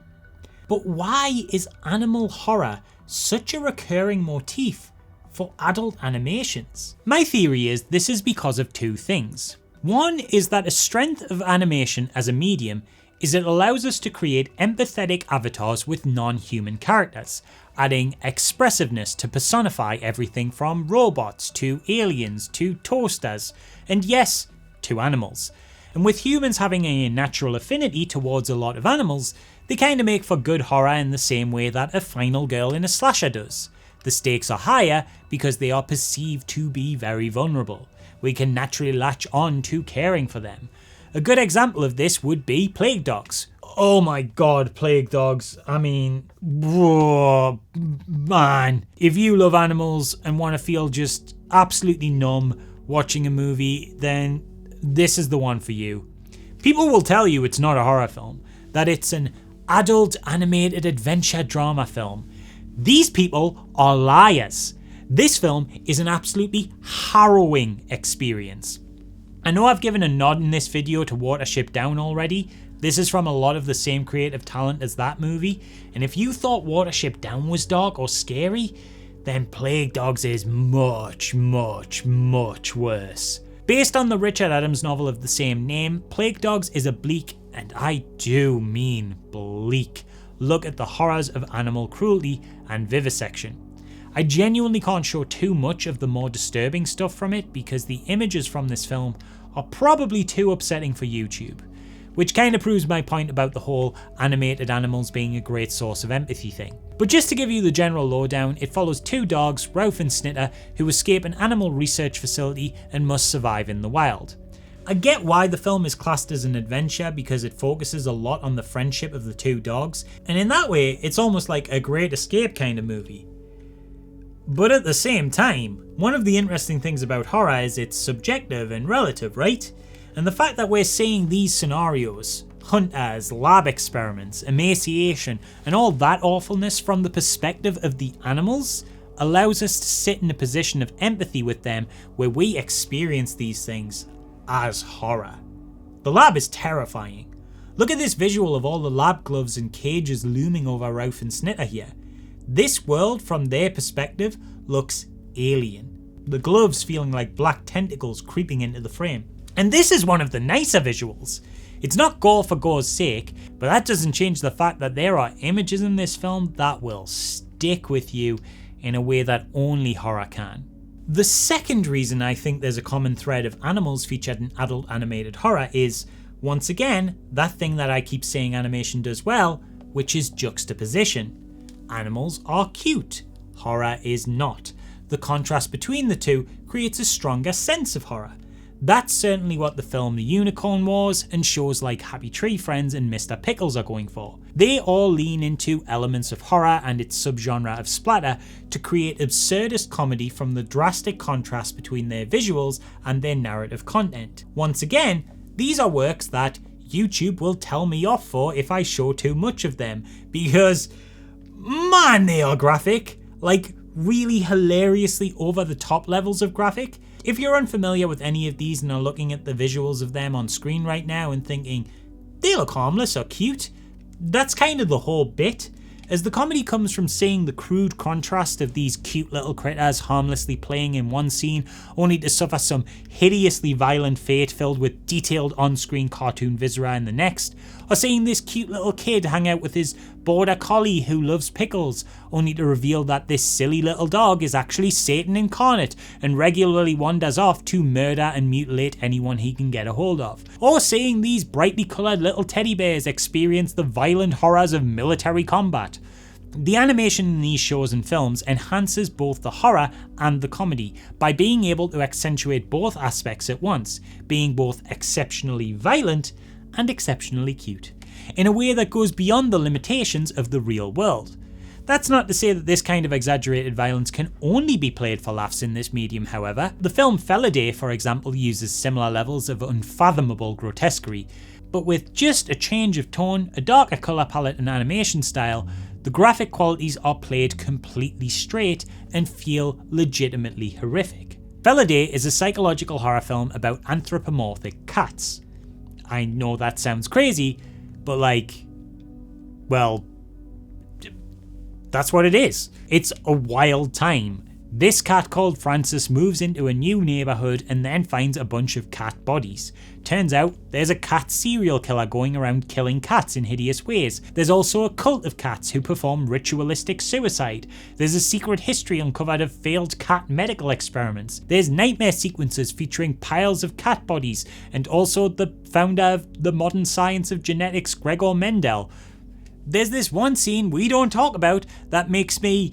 But why is animal horror such a recurring motif for adult animations? My theory is this is because of 2 things. One is that a strength of animation as a medium is it allows us to create empathetic avatars with non-human characters, adding expressiveness to personify everything from robots to aliens to toasters, and yes, to animals. And with humans having a natural affinity towards a lot of animals, they kinda make for good horror in the same way that a final girl in a slasher does. The stakes are higher because they are perceived to be very vulnerable. We can naturally latch on to caring for them. A good example of this would be Plague Dogs. Oh my god, Plague Dogs. I mean, whoa, man. If you love animals and want to feel just absolutely numb watching a movie, then this is the one for you. People will tell you it's not a horror film, that it's an adult animated adventure drama film. These people are liars. This film is an absolutely harrowing experience. I know I've given a nod in this video to Watership Down already. This is from a lot of the same creative talent as that movie, and if you thought Watership Down was dark or scary, then Plague Dogs is much, much, much worse. Based on the Richard Adams novel of the same name, Plague Dogs is a bleak, and I do mean bleak, look at the horrors of animal cruelty and vivisection. I genuinely can't show too much of the more disturbing stuff from it because the images from this film are probably too upsetting for YouTube, which kind of proves my point about the whole animated animals being a great source of empathy thing. But just to give you the general lowdown, it follows two dogs, Ralph and Snitter, who escape an animal research facility and must survive in the wild. I get why the film is classed as an adventure because it focuses a lot on the friendship of the two dogs, and in that way it's almost like a Great Escape kind of movie. But at the same time, one of the interesting things about horror is it's subjective and relative, right? And the fact that we're seeing these scenarios, hunters, lab experiments, emaciation, and all that awfulness from the perspective of the animals allows us to sit in a position of empathy with them where we experience these things as horror. The lab is terrifying. Look at this visual of all the lab gloves and cages looming over Ralph and Snitter here. This world from their perspective looks alien. The gloves feeling like black tentacles creeping into the frame. And this is one of the nicer visuals. It's not gore for gore's sake, but that doesn't change the fact that there are images in this film that will stick with you in a way that only horror can. The second reason I think there's a common thread of animals featured in adult animated horror is, once again, that thing that I keep saying animation does well, which is juxtaposition. Animals are cute, horror is not. The contrast between the two creates a stronger sense of horror. That's certainly what the film The Unicorn Wars and shows like Happy Tree Friends and Mr. Pickles are going for. They all lean into elements of horror and its subgenre of splatter to create absurdist comedy from the drastic contrast between their visuals and their narrative content. Once again, these are works that YouTube will tell me off for if I show too much of them, because man, they are graphic. Like, really hilariously over the top levels of graphic. If you're unfamiliar with any of these and are looking at the visuals of them on screen right now and thinking, they look harmless or cute, that's kind of the whole bit, as the comedy comes from seeing the crude contrast of these cute little critters harmlessly playing in one scene, only to suffer some hideously violent fate filled with detailed on-screen cartoon viscera in the next, or seeing this cute little kid hang out with his border collie who loves pickles, only to reveal that this silly little dog is actually Satan incarnate and regularly wanders off to murder and mutilate anyone he can get a hold of. Or seeing these brightly coloured little teddy bears experience the violent horrors of military combat. The animation in these shows and films enhances both the horror and the comedy by being able to accentuate both aspects at once, being both exceptionally violent and exceptionally cute, in a way that goes beyond the limitations of the real world. That's not to say that this kind of exaggerated violence can only be played for laughs in this medium, however. The film Felidae, for example, uses similar levels of unfathomable grotesquerie, but with just a change of tone, a darker colour palette and animation style, the graphic qualities are played completely straight and feel legitimately horrific. Felidae is a psychological horror film about anthropomorphic cats. I know that sounds crazy, but well, that's what it is. It's a wild time. This cat called Francis moves into a new neighbourhood and then finds a bunch of cat bodies. Turns out there's a cat serial killer going around killing cats in hideous ways. There's also a cult of cats who perform ritualistic suicide. There's a secret history uncovered of failed cat medical experiments. There's nightmare sequences featuring piles of cat bodies, and also the founder of the modern science of genetics, Gregor Mendel. There's this one scene we don't talk about that makes me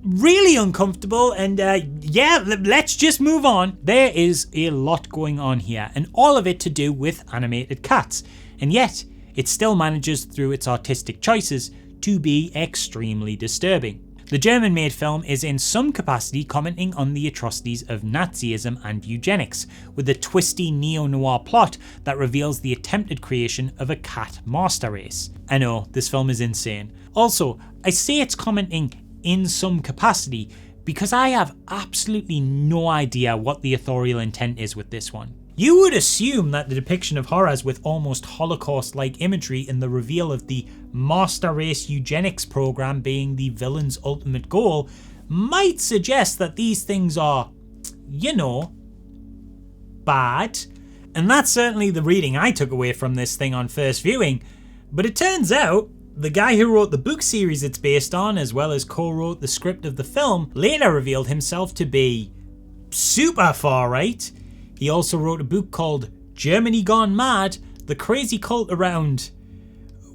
really uncomfortable, and let's just move on. There is a lot going on here, and all of it to do with animated cats, and yet it still manages through its artistic choices to be extremely disturbing. The German-made film is in some capacity commenting on the atrocities of Nazism and eugenics, with a twisty neo-noir plot that reveals the attempted creation of a cat master race. I know, this film is insane. Also, I say it's commenting in some capacity because I have absolutely no idea what the authorial intent is with this one. You would assume that the depiction of horrors with almost Holocaust-like imagery and the reveal of the master race eugenics program being the villain's ultimate goal might suggest that these things are, bad. And that's certainly the reading I took away from this thing on first viewing, but it turns out The guy who wrote the book series it's based on, as well as co-wrote the script of the film, later revealed himself to be super far right. He also wrote a book called Germany Gone Mad, the crazy cult around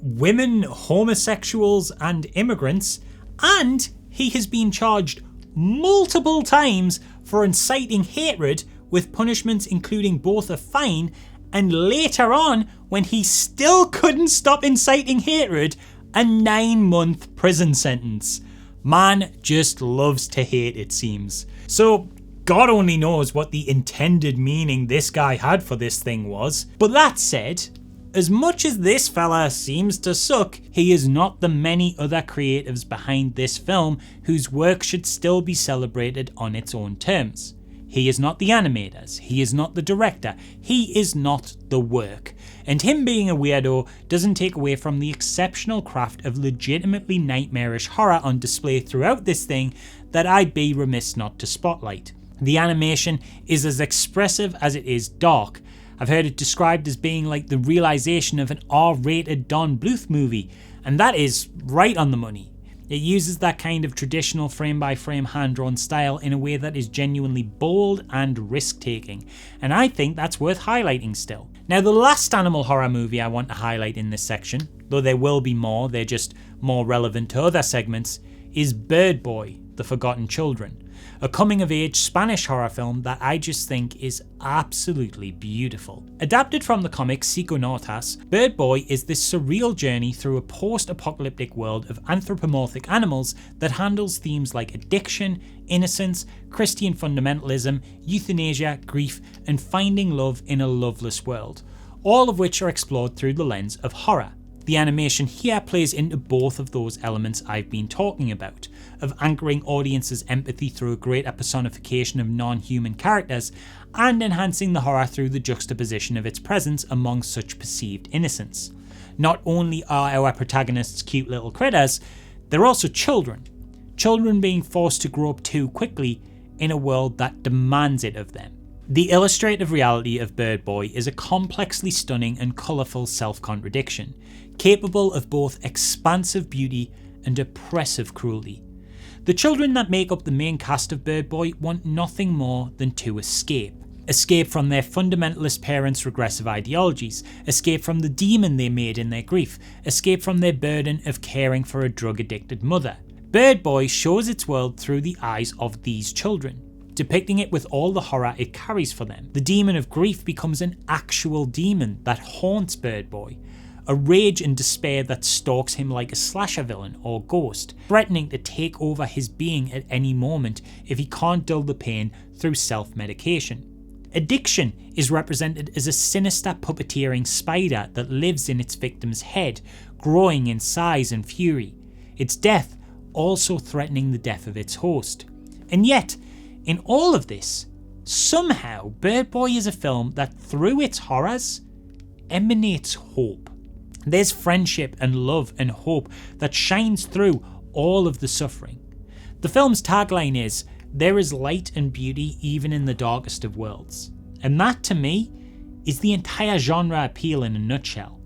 women, homosexuals and immigrants, and he has been charged multiple times for inciting hatred, with punishments including both a fine and, later on, when he still couldn't stop inciting hatred, a 9-month prison sentence. Man just loves to hate, it seems. So God only knows what the intended meaning this guy had for this thing was. But that said, as much as this fella seems to suck, he is not the many other creatives behind this film whose work should still be celebrated on its own terms. He is not the animators, he is not the director, he is not the work. And him being a weirdo doesn't take away from the exceptional craft of legitimately nightmarish horror on display throughout this thing that I'd be remiss not to spotlight. The animation is as expressive as it is dark. I've heard it described as being like the realization of an R-rated Don Bluth movie, and that is right on the money. It uses that kind of traditional frame-by-frame hand-drawn style in a way that is genuinely bold and risk-taking, and I think that's worth highlighting still. Now, the last animal horror movie I want to highlight in this section, though there will be more, they're just more relevant to other segments, is Bird Boy: The Forgotten Children, a coming-of-age Spanish horror film that I just think is absolutely beautiful. Adapted from the comic Psiconautas, Bird Boy is this surreal journey through a post-apocalyptic world of anthropomorphic animals that handles themes like addiction, innocence, Christian fundamentalism, euthanasia, grief, and finding love in a loveless world, all of which are explored through the lens of horror. The animation here plays into both of those elements I've been talking about, of anchoring audiences' empathy through a greater personification of non-human characters, and enhancing the horror through the juxtaposition of its presence among such perceived innocence. Not only are our protagonists cute little critters, they're also children. Children being forced to grow up too quickly in a world that demands it of them. The illustrative reality of Bird Boy is a complexly stunning and colourful self-contradiction, capable of both expansive beauty and oppressive cruelty. The children that make up the main cast of Bird Boy want nothing more than to escape. Escape from their fundamentalist parents' regressive ideologies, escape from the demon they made in their grief, escape from their burden of caring for a drug-addicted mother. Bird Boy shows its world through the eyes of these children, depicting it with all the horror it carries for them. The demon of grief becomes an actual demon that haunts Bird Boy, a rage and despair that stalks him like a slasher villain or ghost, threatening to take over his being at any moment if he can't dull the pain through self-medication. Addiction is represented as a sinister puppeteering spider that lives in its victim's head, growing in size and fury, its death also threatening the death of its host. And yet, in all of this, somehow Bird Boy is a film that, through its horrors, emanates hope. There's friendship and love and hope that shines through all of the suffering. The film's tagline is, "There is light and beauty even in the darkest of worlds." And that, to me, is the entire genre appeal in a nutshell.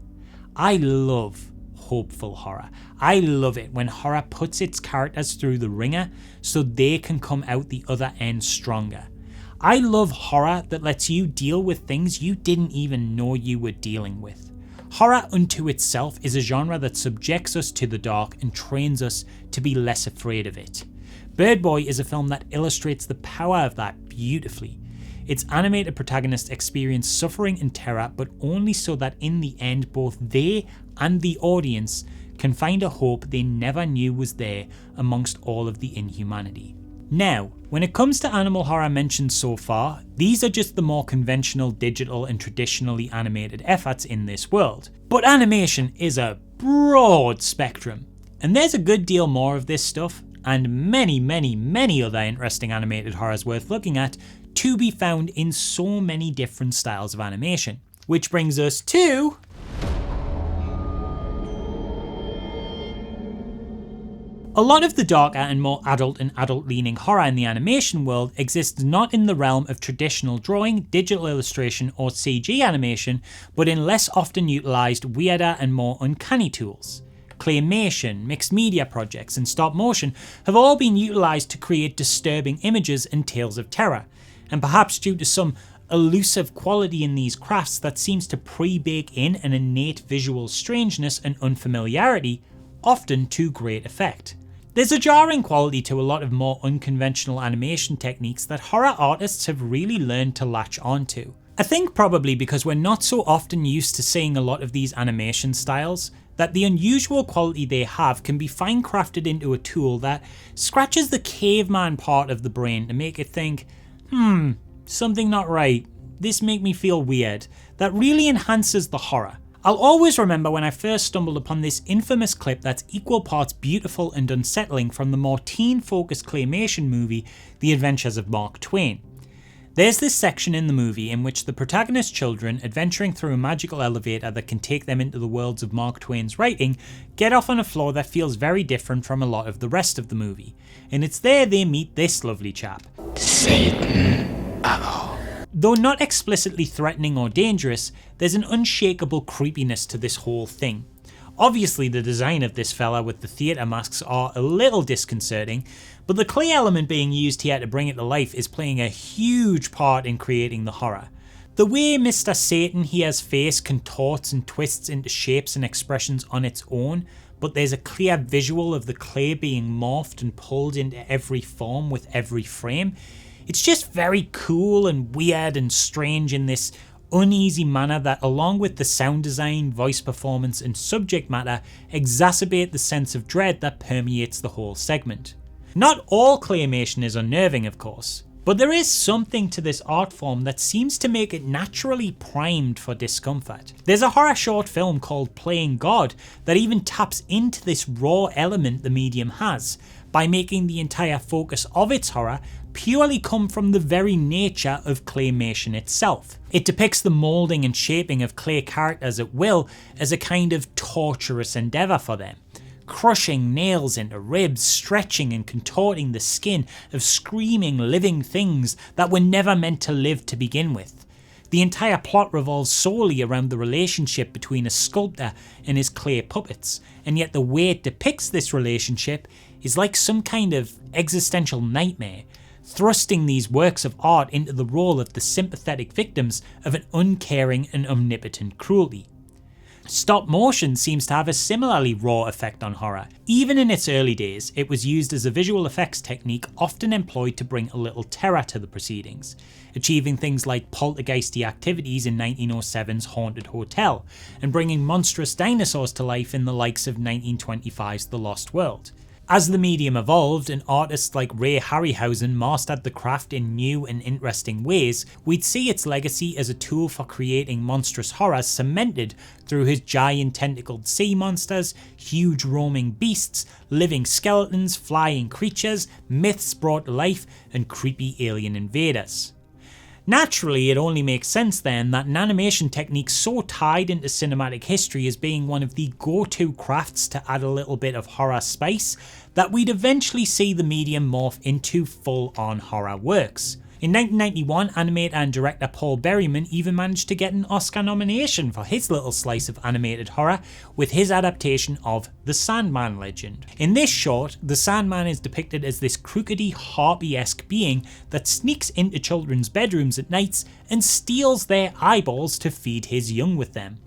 I love hopeful horror. I love it when horror puts its characters through the ringer so they can come out the other end stronger. I love horror that lets you deal with things you didn't even know you were dealing with. Horror unto itself is a genre that subjects us to the dark and trains us to be less afraid of it. Bird Boy is a film that illustrates the power of that beautifully. Its animated protagonists experience suffering and terror, but only so that in the end both they and the audience can find a hope they never knew was there amongst all of the inhumanity. Now, when it comes to animal horror mentioned so far, these are just the more conventional digital and traditionally animated efforts in this world. But animation is a broad spectrum, and there's a good deal more of this stuff, and many other interesting animated horrors worth looking at, to be found in so many different styles of animation. Which brings us to... a lot of the darker and more adult and adult-leaning horror in the animation world exists not in the realm of traditional drawing, digital illustration, or CG animation, but in less often utilised, weirder and more uncanny tools. claymation, mixed media projects, and stop motion have all been utilised to create disturbing images and tales of terror, and perhaps due to some elusive quality in these crafts that seems to pre-bake in an innate visual strangeness and unfamiliarity, often to great effect. There's a jarring quality to a lot of more unconventional animation techniques that horror artists have really learned to latch onto. I think probably because we're not so often used to seeing a lot of these animation styles, that the unusual quality they have can be fine crafted into a tool that scratches the caveman part of the brain to make it think, something not right, this make me feel weird, that really enhances the horror. I'll always remember when I first stumbled upon this infamous clip that's equal parts beautiful and unsettling from the more teen-focused claymation movie, The Adventures of Mark Twain. There's this section in the movie in which the protagonist's children, adventuring through a magical elevator that can take them into the worlds of Mark Twain's writing, get off on a floor that feels very different from a lot of the rest of the movie. And it's there they meet this lovely chap. Satan. Though not explicitly threatening or dangerous, there's an unshakable creepiness to this whole thing. Obviously the design of this fella with the theatre masks are a little disconcerting, but the clay element being used here to bring it to life is playing a huge part in creating the horror. The way Mr. Satan here's face contorts and twists into shapes and expressions on its own, but there's a clear visual of the clay being morphed and pulled into every form with every frame. It's just very cool and weird and strange in this uneasy manner that, along with the sound design, voice performance and subject matter, exacerbate the sense of dread that permeates the whole segment. Not all claymation is unnerving, of course, but there is something to this art form that seems to make it naturally primed for discomfort. There's a horror short film called Playing God that even taps into this raw element the medium has, by making the entire focus of its horror purely come from the very nature of claymation itself. It depicts the moulding and shaping of clay characters at will as a kind of torturous endeavour for them, crushing nails into ribs, stretching and contorting the skin of screaming living things that were never meant to live to begin with. The entire plot revolves solely around the relationship between a sculptor and his clay puppets, and yet the way it depicts this relationship is like some kind of existential nightmare, thrusting these works of art into the role of the sympathetic victims of an uncaring and omnipotent cruelty. Stop motion seems to have a similarly raw effect on horror. Even in its early days, it was used as a visual effects technique often employed to bring a little terror to the proceedings, achieving things like poltergeisty activities in 1907's Haunted Hotel, and bringing monstrous dinosaurs to life in the likes of 1925's The Lost World. As the medium evolved and artists like Ray Harryhausen mastered the craft in new and interesting ways, we'd see its legacy as a tool for creating monstrous horror cemented through his giant tentacled sea monsters, huge roaming beasts, living skeletons, flying creatures, myths brought to life, and creepy alien invaders. Naturally, it only makes sense then that an animation technique so tied into cinematic history as being one of the go-to crafts to add a little bit of horror spice, that we'd eventually see the medium morph into full-on horror works. In 1991, animator and director Paul Berryman even managed to get an Oscar nomination for his little slice of animated horror with his adaptation of The Sandman legend. In this short, the Sandman is depicted as this crookedy, harpy-esque being that sneaks into children's bedrooms at nights and steals their eyeballs to feed his young with them.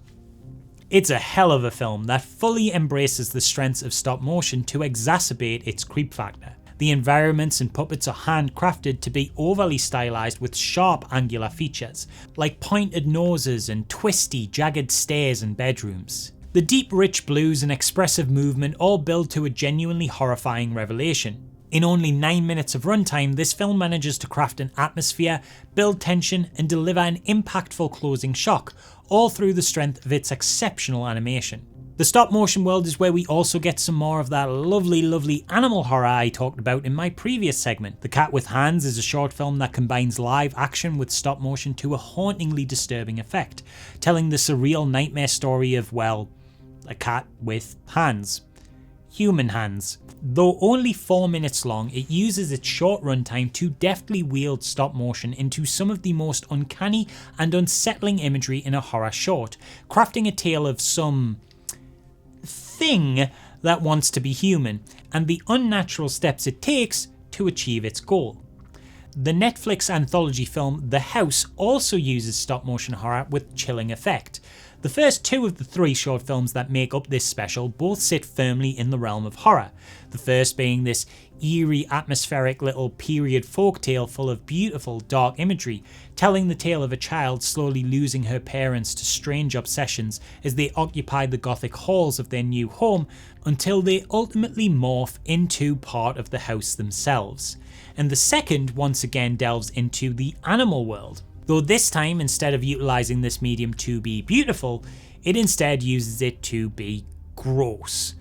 It's a hell of a film that fully embraces the strengths of stop motion to exacerbate its creep factor. The environments and puppets are handcrafted to be overly stylized with sharp angular features, like pointed noses and twisty, jagged stares in bedrooms. The deep, rich blues and expressive movement all build to a genuinely horrifying revelation. In only 9 minutes of runtime, this film manages to craft an atmosphere, build tension, and deliver an impactful closing shock, all through the strength of its exceptional animation. The stop motion world is where we also get some more of that lovely animal horror I talked about in my previous segment. The Cat with Hands is a short film that combines live action with stop motion to a hauntingly disturbing effect, telling the surreal nightmare story of, well, a cat with hands. Human hands. Though only 4 minutes long, it uses its short runtime to deftly wield stop motion into some of the most uncanny and unsettling imagery in a horror short, crafting a tale of some thing that wants to be human, and the unnatural steps it takes to achieve its goal. The Netflix anthology film The House also uses stop-motion horror with chilling effect. The first two of the three short films that make up this special both sit firmly in the realm of horror, the first being this eerie, atmospheric little period folktale full of beautiful, dark imagery, telling the tale of a child slowly losing her parents to strange obsessions as they occupy the gothic halls of their new home until they ultimately morph into part of the house themselves. And the second once again delves into the animal world, though this time, instead of utilising this medium to be beautiful, it instead uses it to be gross.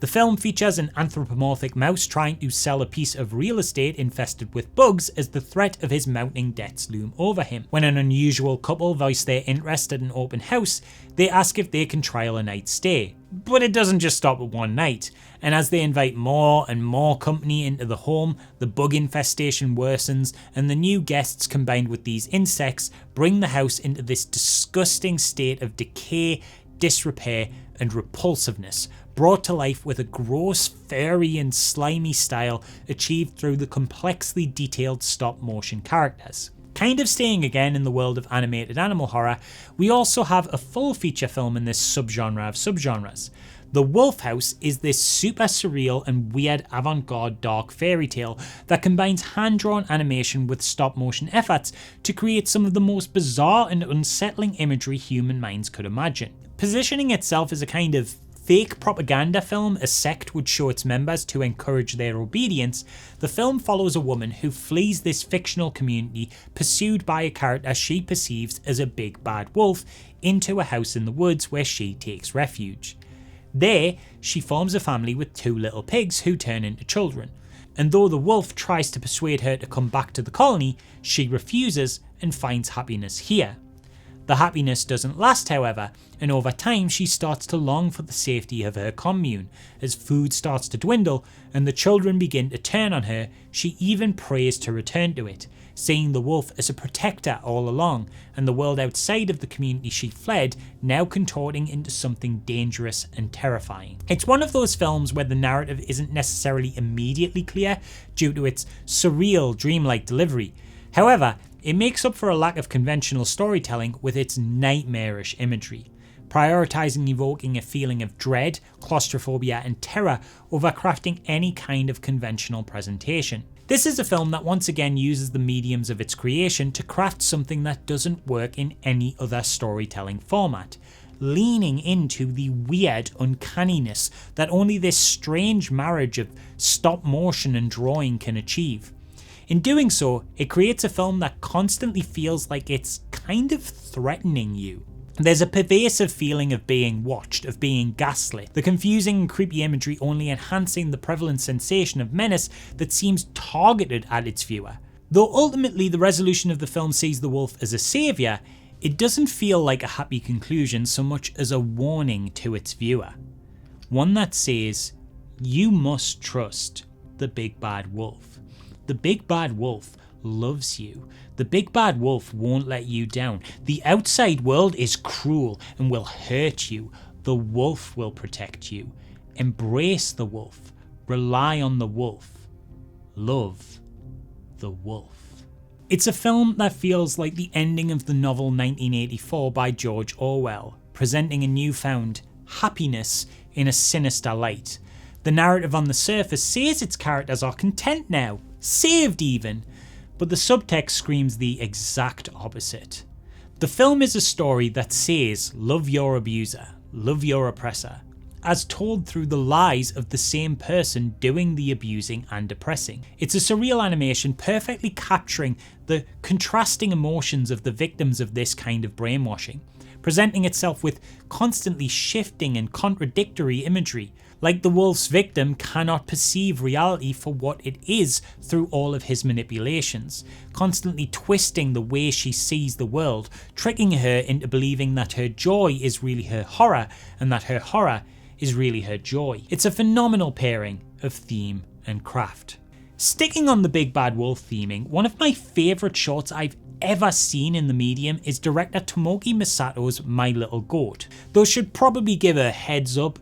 The film features an anthropomorphic mouse trying to sell a piece of real estate infested with bugs as the threat of his mounting debts loom over him. When an unusual couple voice their interest at an open house, they ask if they can trial a night's stay. But it doesn't just stop at one night, and as they invite more and more company into the home, the bug infestation worsens, and the new guests combined with these insects bring the house into this disgusting state of decay, disrepair, and repulsiveness, brought to life with a gross, furry and slimy style achieved through the complexly detailed stop-motion characters. Kind of staying again in the world of animated animal horror, we also have a full feature film in this subgenre of subgenres. The Wolf House is this super surreal and weird avant-garde dark fairy tale that combines hand-drawn animation with stop-motion efforts to create some of the most bizarre and unsettling imagery human minds could imagine. Positioning itself as a kind of fake propaganda film a sect would show its members to encourage their obedience, the film follows a woman who flees this fictional community pursued by a character she perceives as a big bad wolf into a house in the woods where she takes refuge. There, she forms a family with two little pigs who turn into children, and though the wolf tries to persuade her to come back to the colony, she refuses and finds happiness here. The happiness doesn't last, however, and over time she starts to long for the safety of her commune. As food starts to dwindle and the children begin to turn on her, she even prays to return to it, seeing the wolf as a protector all along, and the world outside of the community she fled now contorting into something dangerous and terrifying. It's one of those films where the narrative isn't necessarily immediately clear due to its surreal, dreamlike delivery. However, it makes up for a lack of conventional storytelling with its nightmarish imagery, prioritising evoking a feeling of dread, claustrophobia and terror over crafting any kind of conventional presentation. This is a film that once again uses the mediums of its creation to craft something that doesn't work in any other storytelling format, leaning into the weird uncanniness that only this strange marriage of stop motion and drawing can achieve. In doing so, it creates a film that constantly feels like it's kind of threatening you. There's a pervasive feeling of being watched, of being gaslit, the confusing and creepy imagery only enhancing the prevalent sensation of menace that seems targeted at its viewer. Though ultimately the resolution of the film sees the wolf as a saviour, it doesn't feel like a happy conclusion so much as a warning to its viewer. One that says, you must trust the big bad wolf. The big bad wolf loves you. The big bad wolf won't let you down. The outside world is cruel and will hurt you. The wolf will protect you. Embrace the wolf. Rely on the wolf. Love the wolf. It's a film that feels like the ending of the novel 1984 by George Orwell, presenting a newfound happiness in a sinister light. The narrative on the surface says its characters are content now, saved even, but the subtext screams the exact opposite. The film is a story that says love your abuser, love your oppressor, as told through the lies of the same person doing the abusing and oppressing. It's a surreal animation perfectly capturing the contrasting emotions of the victims of this kind of brainwashing, presenting itself with constantly shifting and contradictory imagery. Like the wolf's victim cannot perceive reality for what it is through all of his manipulations, constantly twisting the way she sees the world, tricking her into believing that her joy is really her horror and that her horror is really her joy. It's a phenomenal pairing of theme and craft. Sticking on the big bad wolf theming, one of my favourite shorts I've ever seen in the medium is director Tomoki Misato's My Little Goat, though should probably give a heads up,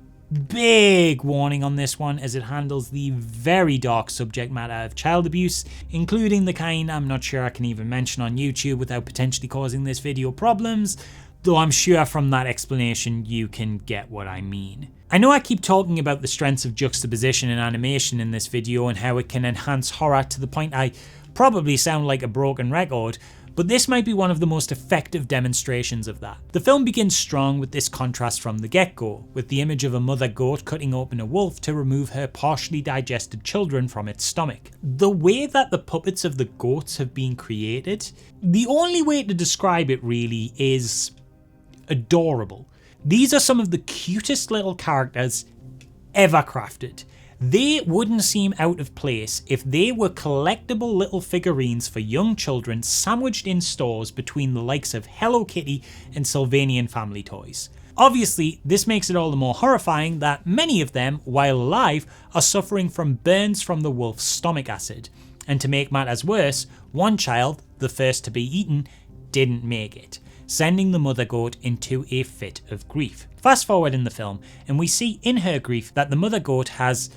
Big warning on this one, as it handles the very dark subject matter of child abuse, including the kind I'm not sure I can even mention on YouTube without potentially causing this video problems, though I'm sure from that explanation you can get what I mean. I know I keep talking about the strengths of juxtaposition and animation in this video and how it can enhance horror to the point I probably sound like a broken record, but this might be one of the most effective demonstrations of that. The film begins strong with this contrast from the get-go, with the image of a mother goat cutting open a wolf to remove her partially digested children from its stomach. The way that the puppets of the goats have been created, the only way to describe it really is adorable. These are some of the cutest little characters ever crafted. They wouldn't seem out of place if they were collectible little figurines for young children sandwiched in stores between the likes of Hello Kitty and Sylvanian family toys. Obviously, this makes it all the more horrifying that many of them, while alive, are suffering from burns from the wolf's stomach acid. And to make matters worse, one child, the first to be eaten, didn't make it, sending the mother goat into a fit of grief. Fast forward in the film, and we see in her grief that the mother goat has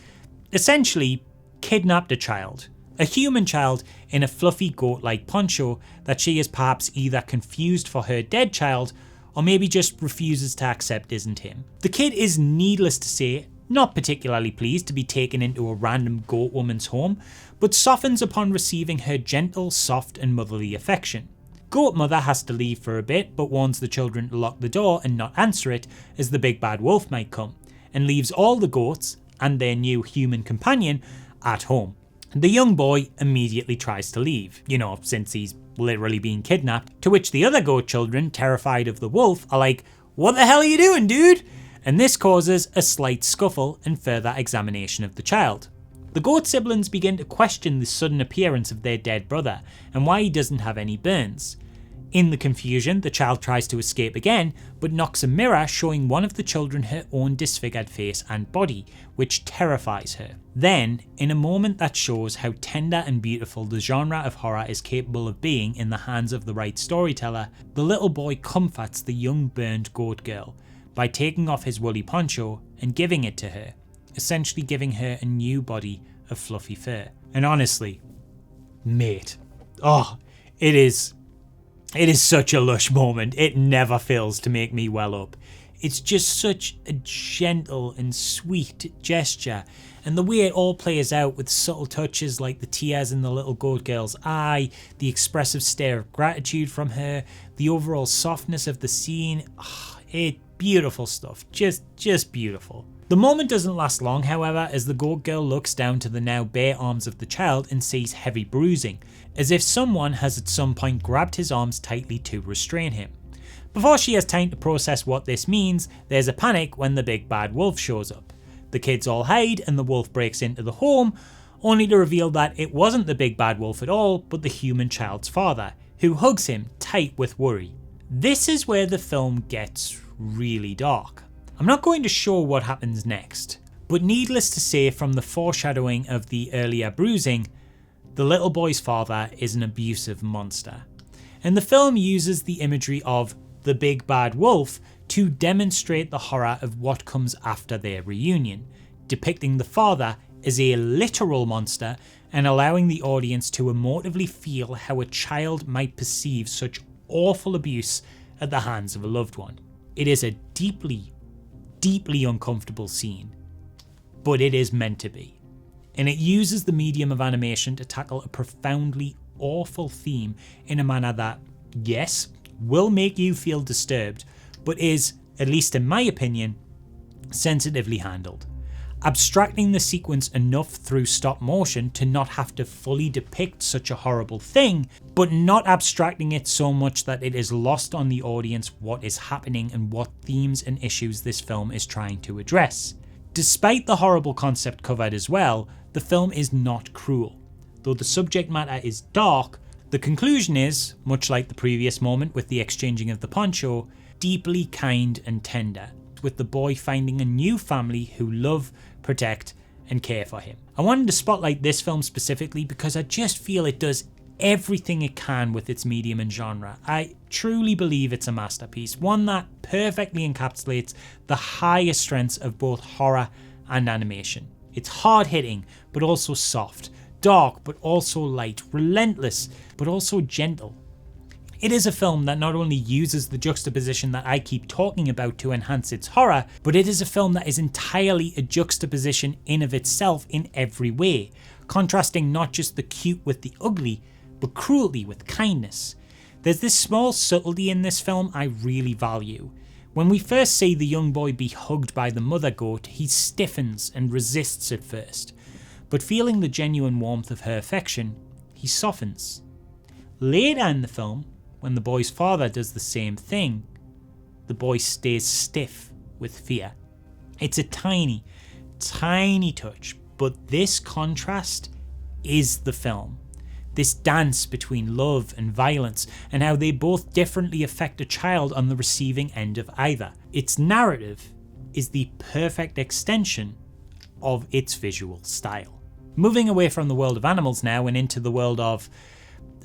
essentially kidnapped a child, a human child in a fluffy goat-like poncho that she is perhaps either confused for her dead child or maybe just refuses to accept isn't him. The kid is, needless to say, not particularly pleased to be taken into a random goat woman's home, but softens upon receiving her gentle, soft and motherly affection. Goat mother has to leave for a bit, but warns the children to lock the door and not answer it as the big bad wolf might come, and leaves all the goats and their new human companion at home. The young boy immediately tries to leave, since he's literally being kidnapped, to which the other goat children, terrified of the wolf, are like, "What the hell are you doing, dude?" And this causes a slight scuffle and further examination of the child. The goat siblings begin to question the sudden appearance of their dead brother and why he doesn't have any burns. In the confusion, the child tries to escape again, but knocks a mirror showing one of the children her own disfigured face and body, which terrifies her. Then, in a moment that shows how tender and beautiful the genre of horror is capable of being in the hands of the right storyteller, the little boy comforts the young burned goat girl by taking off his woolly poncho and giving it to her, essentially giving her a new body of fluffy fur. And honestly, mate, it is such a lush moment. It never fails to make me well up. It's just such a gentle and sweet gesture, and the way it all plays out with subtle touches like the tears in the little goat girl's eye, the expressive stare of gratitude from her, the overall softness of the scene, beautiful stuff. Just beautiful. The moment doesn't last long, however, as the goat girl looks down to the now bare arms of the child and sees heavy bruising, as if someone has at some point grabbed his arms tightly to restrain him. Before she has time to process what this means, there's a panic when the big bad wolf shows up. The kids all hide and the wolf breaks into the home, only to reveal that it wasn't the big bad wolf at all, but the human child's father, who hugs him tight with worry. This is where the film gets really dark. I'm not going to show what happens next, but needless to say, from the foreshadowing of the earlier bruising, the little boy's father is an abusive monster. And the film uses the imagery of the big bad wolf to demonstrate the horror of what comes after their reunion, depicting the father as a literal monster and allowing the audience to emotively feel how a child might perceive such awful abuse at the hands of a loved one. It is a deeply uncomfortable scene, but it is meant to be. And it uses the medium of animation to tackle a profoundly awful theme in a manner that, yes, will make you feel disturbed, but is, at least in my opinion, sensitively handled. Abstracting the sequence enough through stop motion to not have to fully depict such a horrible thing, but not abstracting it so much that it is lost on the audience what is happening and what themes and issues this film is trying to address. Despite the horrible concept covered as well, the film is not cruel. Though the subject matter is dark, the conclusion is, much like the previous moment with the exchanging of the poncho, deeply kind and tender, with the boy finding a new family who love, protect, and care for him. I wanted to spotlight this film specifically because I just feel it does everything it can with its medium and genre. I truly believe it's a masterpiece, one that perfectly encapsulates the highest strengths of both horror and animation. It's hard-hitting, but also soft, dark, but also light, relentless, but also gentle. It is a film that not only uses the juxtaposition that I keep talking about to enhance its horror, but it is a film that is entirely a juxtaposition in of itself in every way, contrasting not just the cute with the ugly, but cruelty with kindness. There's this small subtlety in this film I really value. When we first see the young boy be hugged by the mother goat, he stiffens and resists at first, but feeling the genuine warmth of her affection, he softens. Later in the film, when the boy's father does the same thing, the boy stays stiff with fear. It's a tiny, tiny touch, but this contrast is the film. This dance between love and violence, and how they both differently affect a child on the receiving end of either. Its narrative is the perfect extension of its visual style. Moving away from the world of animals now and into the world of,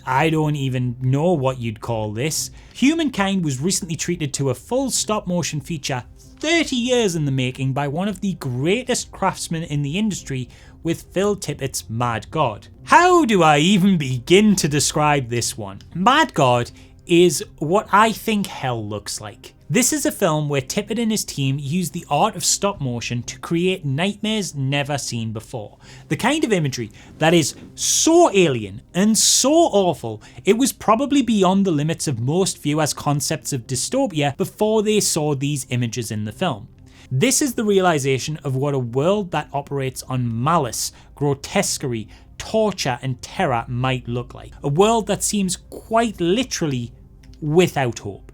I don't even know what you'd call this. Humankind was recently treated to a full stop-motion feature 30 years in the making by one of the greatest craftsmen in the industry with Phil Tippett's Mad God. How do I even begin to describe this one? Mad God is what I think hell looks like. This is a film where Tippett and his team use the art of stop motion to create nightmares never seen before. The kind of imagery that is so alien and so awful, it was probably beyond the limits of most viewers' concepts of dystopia before they saw these images in the film. This is the realization of what a world that operates on malice, grotesquerie, torture and terror might look like. A world that seems quite literally without hope.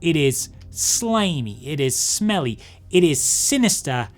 It is slimy, it is smelly, it is sinister,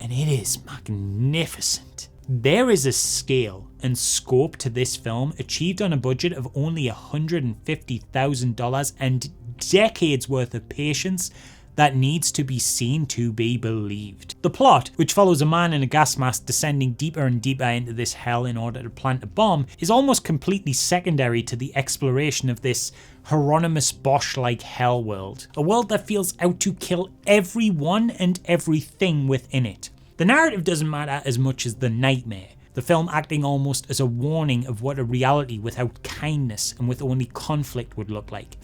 and it is magnificent. There is a scale and scope to this film achieved on a budget of only $150,000 and decades worth of patience that needs to be seen to be believed. The plot, which follows a man in a gas mask descending deeper and deeper into this hell in order to plant a bomb, is almost completely secondary to the exploration of this Hieronymus Bosch-like hell world. A world that feels out to kill everyone and everything within it. The narrative doesn't matter as much as the nightmare, the film acting almost as a warning of what a reality without kindness and with only conflict would look like.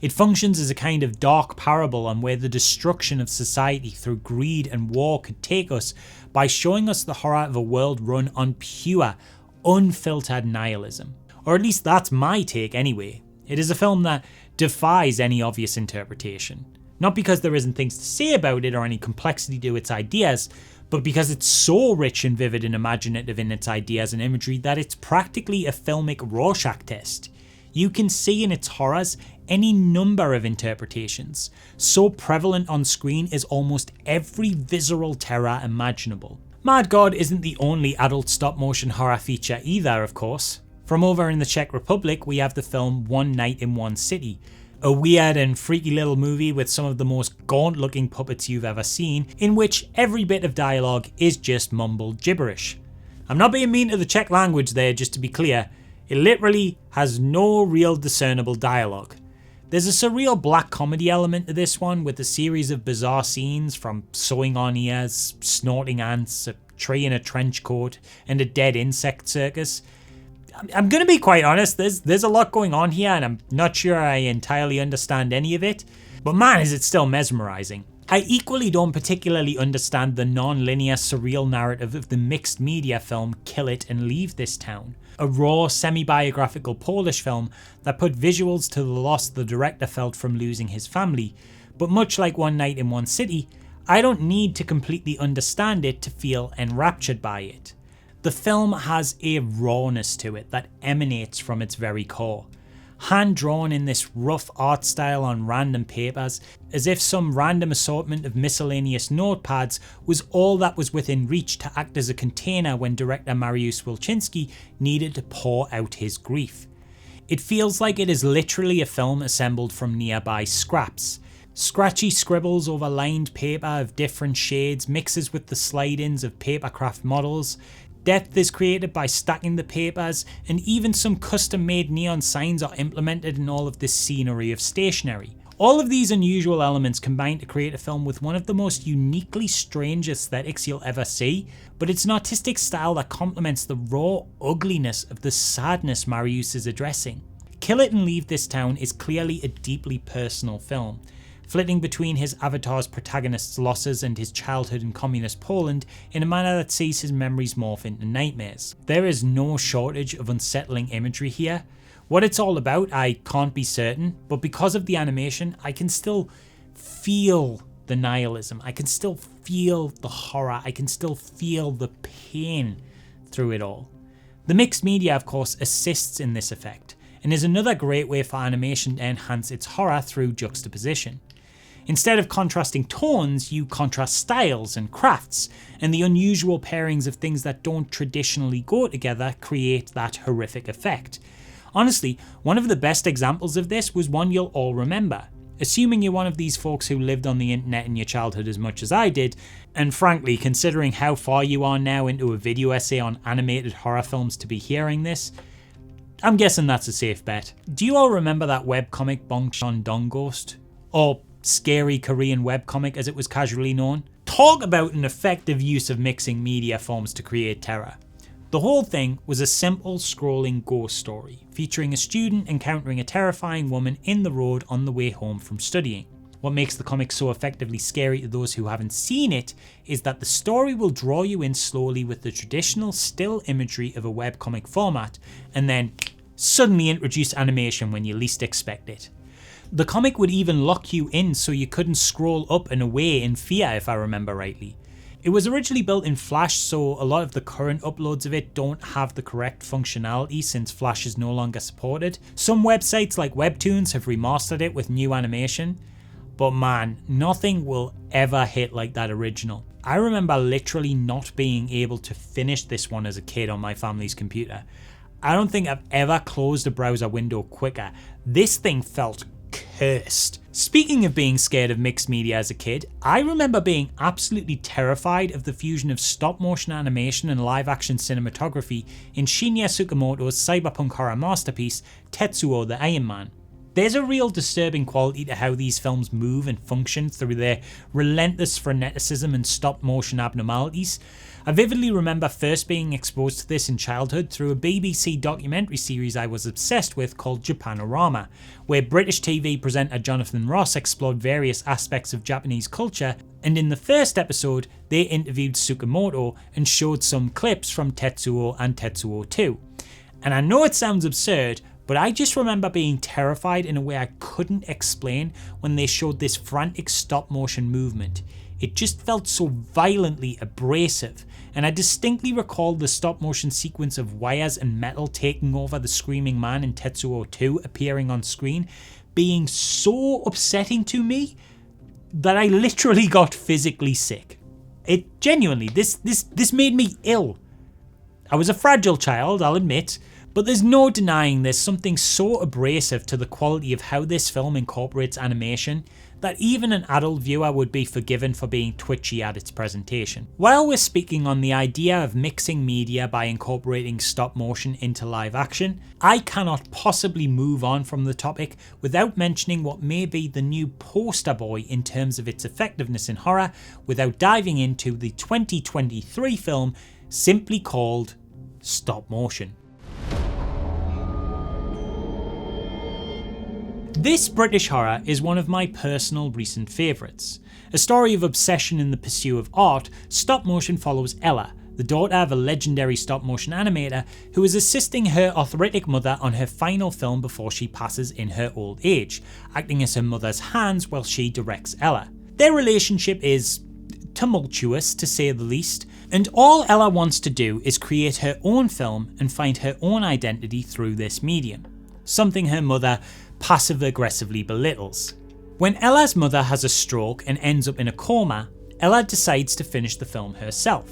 It functions as a kind of dark parable on where the destruction of society through greed and war could take us by showing us the horror of a world run on pure, unfiltered nihilism. Or at least that's my take anyway. It is a film that defies any obvious interpretation. Not because there isn't things to say about it or any complexity to its ideas, but because it's so rich and vivid and imaginative in its ideas and imagery that it's practically a filmic Rorschach test. You can see in its horrors any number of interpretations. So prevalent on screen is almost every visceral terror imaginable. Mad God isn't the only adult stop-motion horror feature either, of course. From over in the Czech Republic, we have the film One Night in One City, a weird and freaky little movie with some of the most gaunt-looking puppets you've ever seen, in which every bit of dialogue is just mumbled gibberish. I'm not being mean to the Czech language there, just to be clear. It literally has no real discernible dialogue. There's a surreal black comedy element to this one, with a series of bizarre scenes from sewing on ears, snorting ants, a tree in a trench coat, and a dead insect circus. I'm going to be quite honest, there's a lot going on here and I'm not sure I entirely understand any of it, but man is it still mesmerizing. I equally don't particularly understand the non-linear surreal narrative of the mixed media film Kill It and Leave This Town, a raw semi-biographical Polish film that put visuals to the loss the director felt from losing his family, but much like One Night in One City, I don't need to completely understand it to feel enraptured by it. The film has a rawness to it that emanates from its very core. Hand-drawn in this rough art style on random papers, as if some random assortment of miscellaneous notepads was all that was within reach to act as a container when director Mariusz Wilczynski needed to pour out his grief. It feels like it is literally a film assembled from nearby scraps. Scratchy scribbles over lined paper of different shades mixes with the slide-ins of papercraft models, depth is created by stacking the papers, and even some custom made neon signs are implemented in all of this scenery of stationery. All of these unusual elements combine to create a film with one of the most uniquely strange aesthetics you'll ever see, but it's an artistic style that complements the raw ugliness of the sadness Marius is addressing. Kill It and Leave This Town is clearly a deeply personal film, flitting between his avatar's protagonist's losses and his childhood in communist Poland in a manner that sees his memories morph into nightmares. There is no shortage of unsettling imagery here. What it's all about, I can't be certain, but because of the animation, I can still feel the nihilism, I can still feel the horror, I can still feel the pain through it all. The mixed media, of course, assists in this effect, and is another great way for animation to enhance its horror through juxtaposition. Instead of contrasting tones, you contrast styles and crafts, and the unusual pairings of things that don't traditionally go together create that horrific effect. Honestly, one of the best examples of this was one you'll all remember. Assuming you're one of these folks who lived on the internet in your childhood as much as I did, and frankly, considering how far you are now into a video essay on animated horror films to be hearing this, I'm guessing that's a safe bet. Do you all remember that webcomic Bongchon Dong Ghost? Or Scary Korean webcomic as it was casually known? Talk about an effective use of mixing media forms to create terror. The whole thing was a simple scrolling ghost story, featuring a student encountering a terrifying woman in the road on the way home from studying. What makes the comic so effectively scary to those who haven't seen it is that the story will draw you in slowly with the traditional still imagery of a webcomic format, and then suddenly introduce animation when you least expect it. The comic would even lock you in so you couldn't scroll up and away in fear, if I remember rightly. It was originally built in Flash, so a lot of the current uploads of it don't have the correct functionality since Flash is no longer supported. Some websites like Webtoons have remastered it with new animation, but man, nothing will ever hit like that original. I remember literally not being able to finish this one as a kid on my family's computer. I don't think I've ever closed a browser window quicker. This thing felt cursed. Speaking of being scared of mixed media as a kid, I remember being absolutely terrified of the fusion of stop-motion animation and live-action cinematography in Shinya Tsukamoto's cyberpunk horror masterpiece, Tetsuo the Iron Man. There's a real disturbing quality to how these films move and function through their relentless freneticism and stop-motion abnormalities. I vividly remember first being exposed to this in childhood through a BBC documentary series I was obsessed with called Japanorama, where British TV presenter Jonathan Ross explored various aspects of Japanese culture, and in the first episode they interviewed Tsukamoto and showed some clips from Tetsuo and Tetsuo 2. And I know it sounds absurd, but I just remember being terrified in a way I couldn't explain when they showed this frantic stop motion movement. It just felt so violently abrasive, and I distinctly recall the stop motion sequence of wires and metal taking over the screaming man in Tetsuo 2 appearing on screen being so upsetting to me that I literally got physically sick. It genuinely, this made me ill. I was a fragile child, I'll admit, but there's no denying there's something so abrasive to the quality of how this film incorporates animation that even an adult viewer would be forgiven for being twitchy at its presentation. While we're speaking on the idea of mixing media by incorporating stop motion into live action, I cannot possibly move on from the topic without mentioning what may be the new poster boy in terms of its effectiveness in horror without diving into the 2023 film simply called Stop Motion. This British horror is one of my personal recent favourites. A story of obsession in the pursuit of art, Stop Motion follows Ella, the daughter of a legendary stop motion animator who is assisting her arthritic mother on her final film before she passes in her old age, acting as her mother's hands while she directs Ella. Their relationship is tumultuous to say the least, and all Ella wants to do is create her own film and find her own identity through this medium, something her mother passive-aggressively belittles. When Ella's mother has a stroke and ends up in a coma, Ella decides to finish the film herself.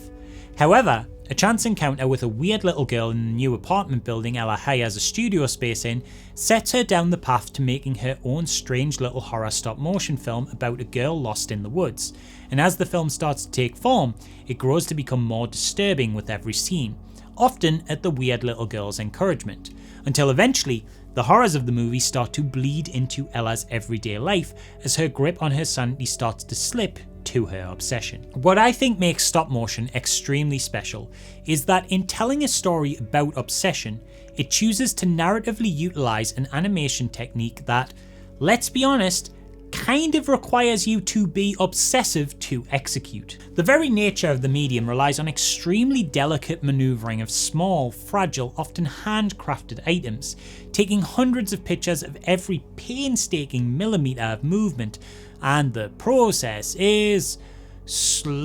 However, A chance encounter with a weird little girl in the new apartment building Ella hires a studio space in sets her down the path to making her own strange little horror stop-motion film about a girl lost in the woods, and as the film starts to take form, it grows to become more disturbing with every scene, often at the weird little girl's encouragement, until eventually the horrors of the movie start to bleed into Ella's everyday life as her grip on her sanity starts to slip to her obsession. What I think makes stop motion extremely special is that in telling a story about obsession, it chooses to narratively utilise an animation technique that, let's be honest, kind of requires you to be obsessive to execute. The very nature of the medium relies on extremely delicate manoeuvring of small, fragile, often handcrafted items, taking hundreds of pictures of every painstaking millimetre of movement, and the process is slow.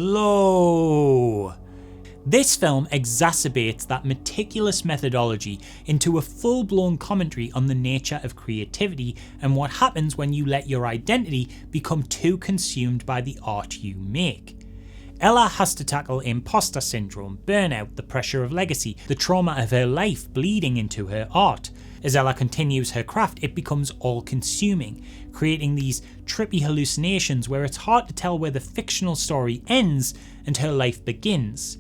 This film exacerbates that meticulous methodology into a full-blown commentary on the nature of creativity and what happens when you let your identity become too consumed by the art you make. Ella has to tackle imposter syndrome, burnout, the pressure of legacy, the trauma of her life bleeding into her art. As Ella continues her craft, it becomes all-consuming, creating these trippy hallucinations where it's hard to tell where the fictional story ends and her life begins.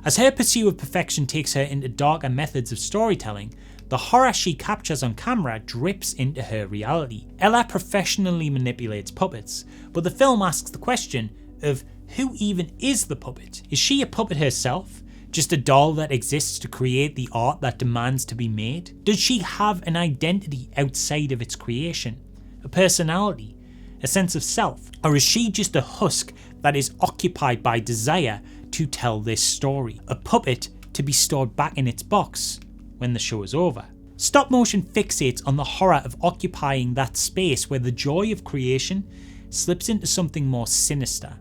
As her pursuit of perfection takes her into darker methods of storytelling, the horror she captures on camera drips into her reality. Ella professionally manipulates puppets, but the film asks the question of who even is the puppet? Is she a puppet herself? Just a doll that exists to create the art that demands to be made? Does she have an identity outside of its creation? A personality? A sense of self? Or is she just a husk that is occupied by desire to tell this story? A puppet to be stored back in its box when the show is over? Stop motion fixates on the horror of occupying that space where the joy of creation slips into something more sinister,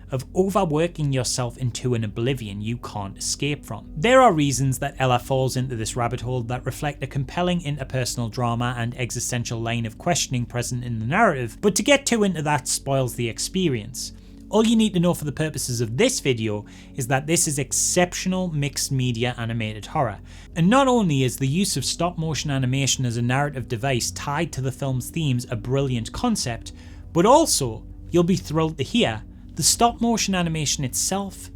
of overworking yourself into an oblivion you can't escape from. There are reasons that Ella falls into this rabbit hole that reflect a compelling interpersonal drama and existential line of questioning present in the narrative, but to get too into that spoils the experience. All you need to know for the purposes of this video is that this is exceptional mixed media animated horror, and not only is the use of stop motion animation as a narrative device tied to the film's themes a brilliant concept, but also, you'll be thrilled to hear, the stop motion animation itself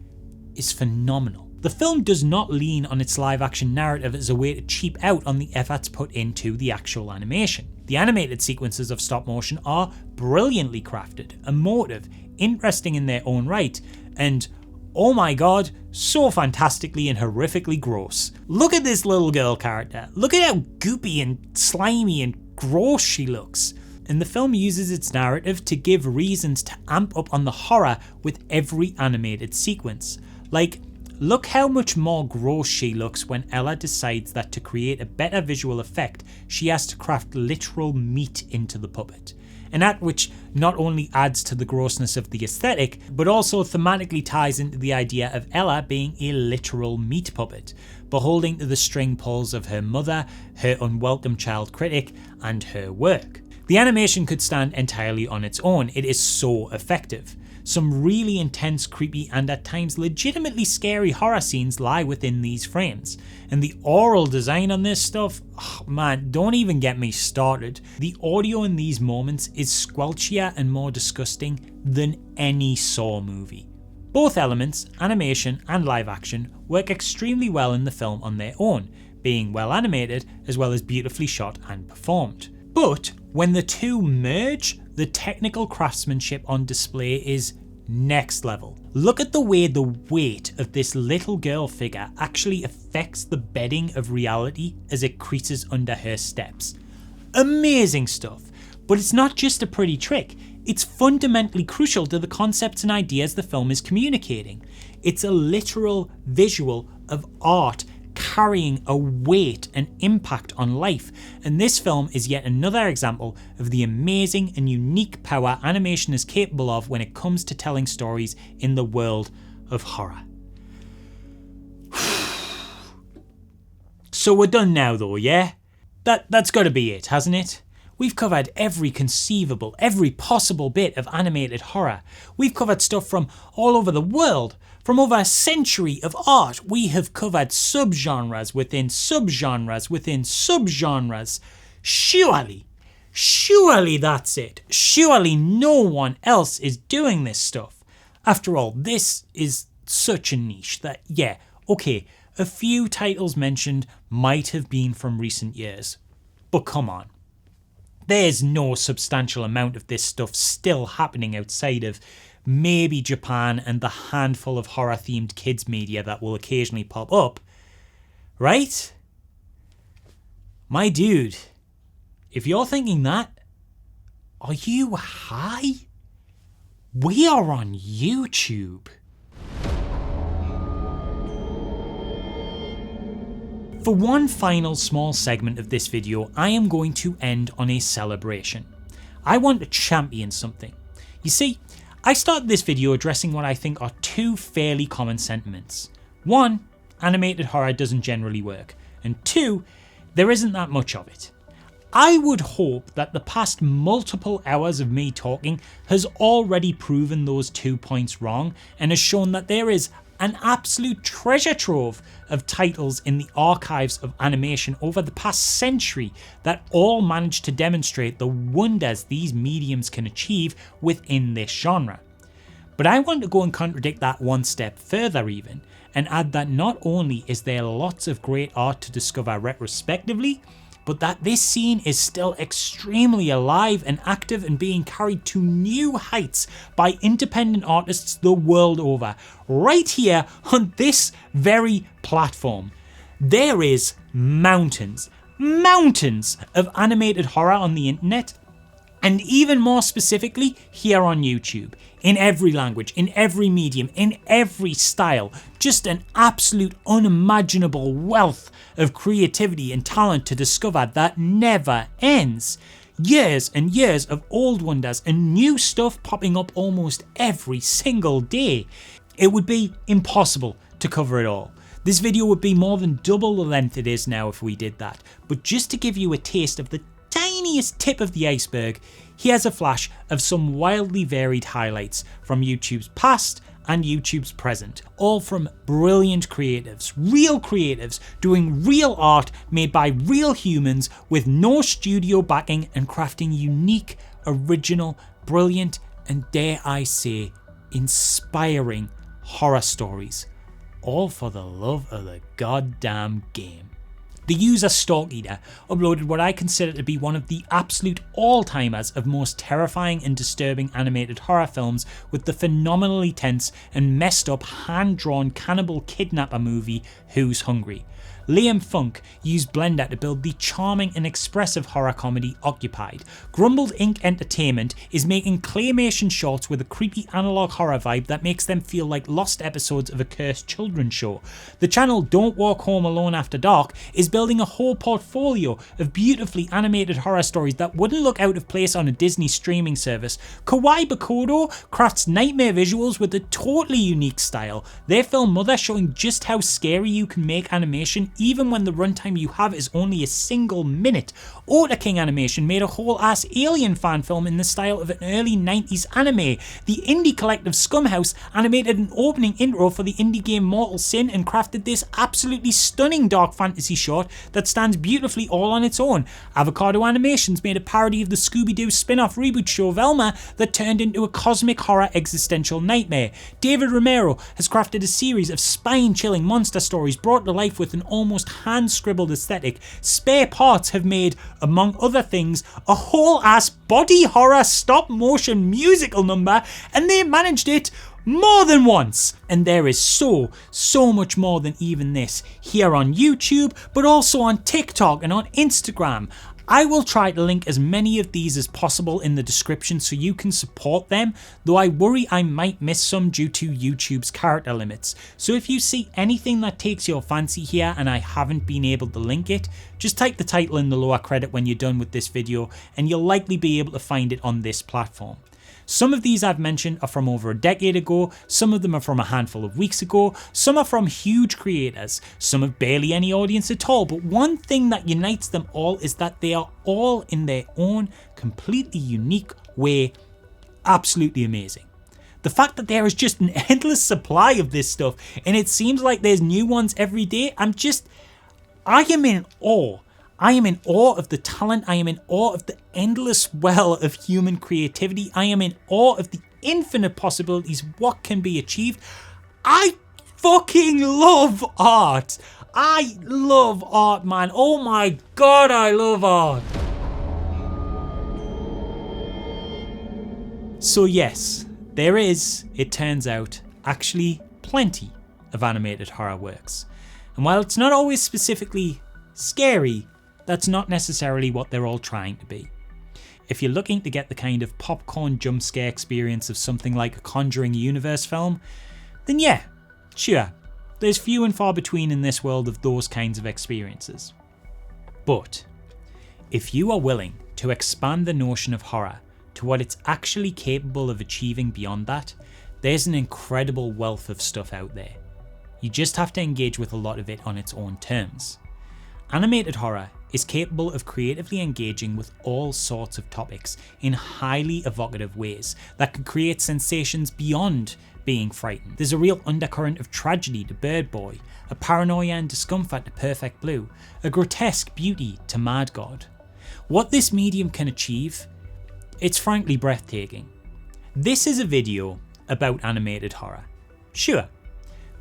is phenomenal. The film does not lean on its live action narrative as a way to cheap out on the efforts put into the actual animation. The animated sequences of stop motion are brilliantly crafted, emotive, interesting in their own right, and oh my god, so fantastically and horrifically gross. Look at this little girl character. Look at how goopy and slimy and gross she looks. And the film uses its narrative to give reasons to amp up on the horror with every animated sequence. Like, look how much more gross she looks when Ella decides that to create a better visual effect, she has to craft literal meat into the puppet. An act which not only adds to the grossness of the aesthetic, but also thematically ties into the idea of Ella being a literal meat puppet, beholding to the string pulls of her mother, her unwelcome child critic, and her work. The animation could stand entirely on its own, it is so effective. Some really intense, creepy, and at times legitimately scary horror scenes lie within these frames. And the oral design on this stuff, oh man, don't even get me started. The audio in these moments is squelchier and more disgusting than any Saw movie. Both elements, animation and live action, work extremely well in the film on their own, being well animated as well as beautifully shot and performed. But when the two merge, the technical craftsmanship on display is next level. Look at the way the weight of this little girl figure actually affects the bedding of reality as it creases under her steps. Amazing stuff, but it's not just a pretty trick, it's fundamentally crucial to the concepts and ideas the film is communicating. It's a literal visual of art carrying a weight and impact on life, and this film is yet another example of the amazing and unique power animation is capable of when it comes to telling stories in the world of horror. So we're done now though, yeah? That's gotta be it, hasn't it? We've covered every conceivable, every possible bit of animated horror. We've covered stuff from all over the world. From over a century of art, we have covered subgenres within subgenres within subgenres. Surely that's it. Surely no one else is doing this stuff. After all, this is such a niche that, yeah, okay, a few titles mentioned might have been from recent years. But come on. There's no substantial amount of this stuff still happening outside of maybe Japan and the handful of horror-themed kids media that will occasionally pop up. Right? My dude, if you're thinking that, are you high? We are on YouTube. For one final small segment of this video, I am going to end on a celebration. I want to champion something. You see, I started this video addressing what I think are two fairly common sentiments. One, animated horror doesn't generally work. And two, there isn't that much of it. I would hope that the past multiple hours of me talking has already proven those 2 points wrong and has shown that there is an absolute treasure trove of titles in the archives of animation over the past century that all manage to demonstrate the wonders these mediums can achieve within this genre. But I want to go and contradict that one step further even, and add that not only is there lots of great art to discover retrospectively, but that this scene is still extremely alive and active and being carried to new heights by independent artists the world over, right here on this very platform. There is mountains of animated horror on the internet, and even more specifically here on YouTube, in every language, in every medium, in every style. Just an absolute unimaginable wealth of creativity and talent to discover that never ends. Years and years of old wonders and new stuff popping up almost every single day. It would be impossible to cover it all. This video would be more than double the length it is now if we did that, but just to give you a taste of the tiniest tip of the iceberg, here's a flash of some wildly varied highlights from YouTube's past and YouTube's present, all from brilliant creatives, real creatives doing real art made by real humans with no studio backing and crafting unique, original, brilliant, and dare I say, inspiring horror stories, all for the love of the goddamn game. The user Stalk Eater uploaded what I consider to be one of the absolute all-timers of most terrifying and disturbing animated horror films with the phenomenally tense and messed up hand-drawn cannibal kidnapper movie Who's Hungry. Liam Funk used Blender to build the charming and expressive horror comedy Occupied. Grumbled Inc. Entertainment is making claymation shorts with a creepy analog horror vibe that makes them feel like lost episodes of a cursed children's show. The channel Don't Walk Home Alone After Dark is building a whole portfolio of beautifully animated horror stories that wouldn't look out of place on a Disney streaming service. Kawaii Bakodo crafts nightmare visuals with a totally unique style. Their film Mother showing just how scary you can make animation even when the runtime you have is only a single minute. Oda King Animation made a whole ass Alien fan film in the style of an early 90s anime. The indie collective Scumhouse animated an opening intro for the indie game Mortal Sin and crafted this absolutely stunning dark fantasy short that stands beautifully all on its own. Avocado Animations made a parody of the Scooby-Doo spin-off reboot show Velma that turned into a cosmic horror existential nightmare. David Romero has crafted a series of spine-chilling monster stories brought to life with an almost hand-scribbled aesthetic. Spare Parts have made, among other things, a whole-ass body horror stop-motion musical number, and they managed it more than once. And there is so much more than even this here on YouTube, but also on TikTok and on Instagram. I will try to link as many of these as possible in the description so you can support them, though I worry I might miss some due to YouTube's character limits. So if you see anything that takes your fancy here and I haven't been able to link it, just type the title in the lower credit when you're done with this video and you'll likely be able to find it on this platform. Some of these I've mentioned are from over a decade ago, some of them are from a handful of weeks ago, some are from huge creators, some have barely any audience at all, but one thing that unites them all is that they are all in their own completely unique way absolutely amazing. The fact that there is just an endless supply of this stuff and it seems like there's new ones every day, I am in awe. I am in awe of the talent. I am in awe of the endless well of human creativity. I am in awe of the infinite possibilities what can be achieved. I fucking love art. I love art, man. Oh my god, I love art. So yes, there is, it turns out, actually plenty of animated horror works. And while it's not always specifically scary, that's not necessarily what they're all trying to be. If you're looking to get the kind of popcorn jump scare experience of something like a Conjuring Universe film, then yeah, sure, there's few and far between in this world of those kinds of experiences. But if you are willing to expand the notion of horror to what it's actually capable of achieving beyond that, there's an incredible wealth of stuff out there. You just have to engage with a lot of it on its own terms. Animated horror is capable of creatively engaging with all sorts of topics in highly evocative ways that can create sensations beyond being frightened. There's a real undercurrent of tragedy to Bird Boy, a paranoia and discomfort to Perfect Blue, a grotesque beauty to Mad God. What this medium can achieve, it's frankly breathtaking. This is a video about animated horror, sure,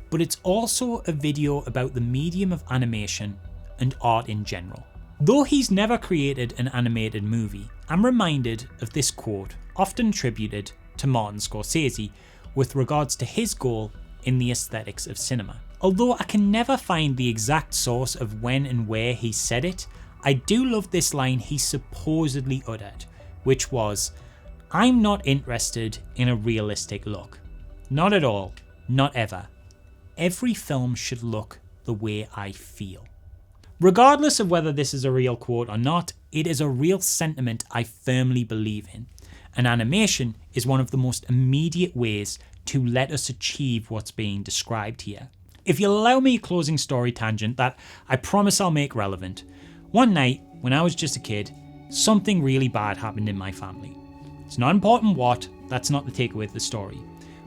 but it's also a video about the medium of animation and art in general. Though he's never created an animated movie, I'm reminded of this quote, often attributed to Martin Scorsese, with regards to his goal in the aesthetics of cinema. Although I can never find the exact source of when and where he said it, I do love this line he supposedly uttered, which was, "I'm not interested in a realistic look. Not at all, not ever. Every film should look the way I feel." Regardless of whether this is a real quote or not, it is a real sentiment I firmly believe in, and animation is one of the most immediate ways to let us achieve what's being described here. If you'll allow me a closing story tangent that I promise I'll make relevant, one night when I was just a kid, something really bad happened in my family. It's not important what, that's not the takeaway of the story.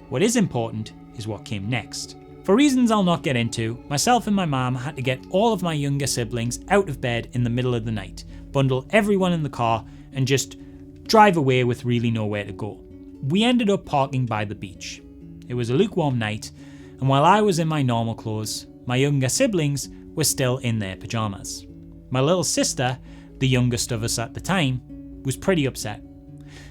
What is important is what came next. For reasons I'll not get into, myself and my mum had to get all of my younger siblings out of bed in the middle of the night, bundle everyone in the car, and just drive away with really nowhere to go. We ended up parking by the beach. It was a lukewarm night, and while I was in my normal clothes, my younger siblings were still in their pyjamas. My little sister, the youngest of us at the time, was pretty upset.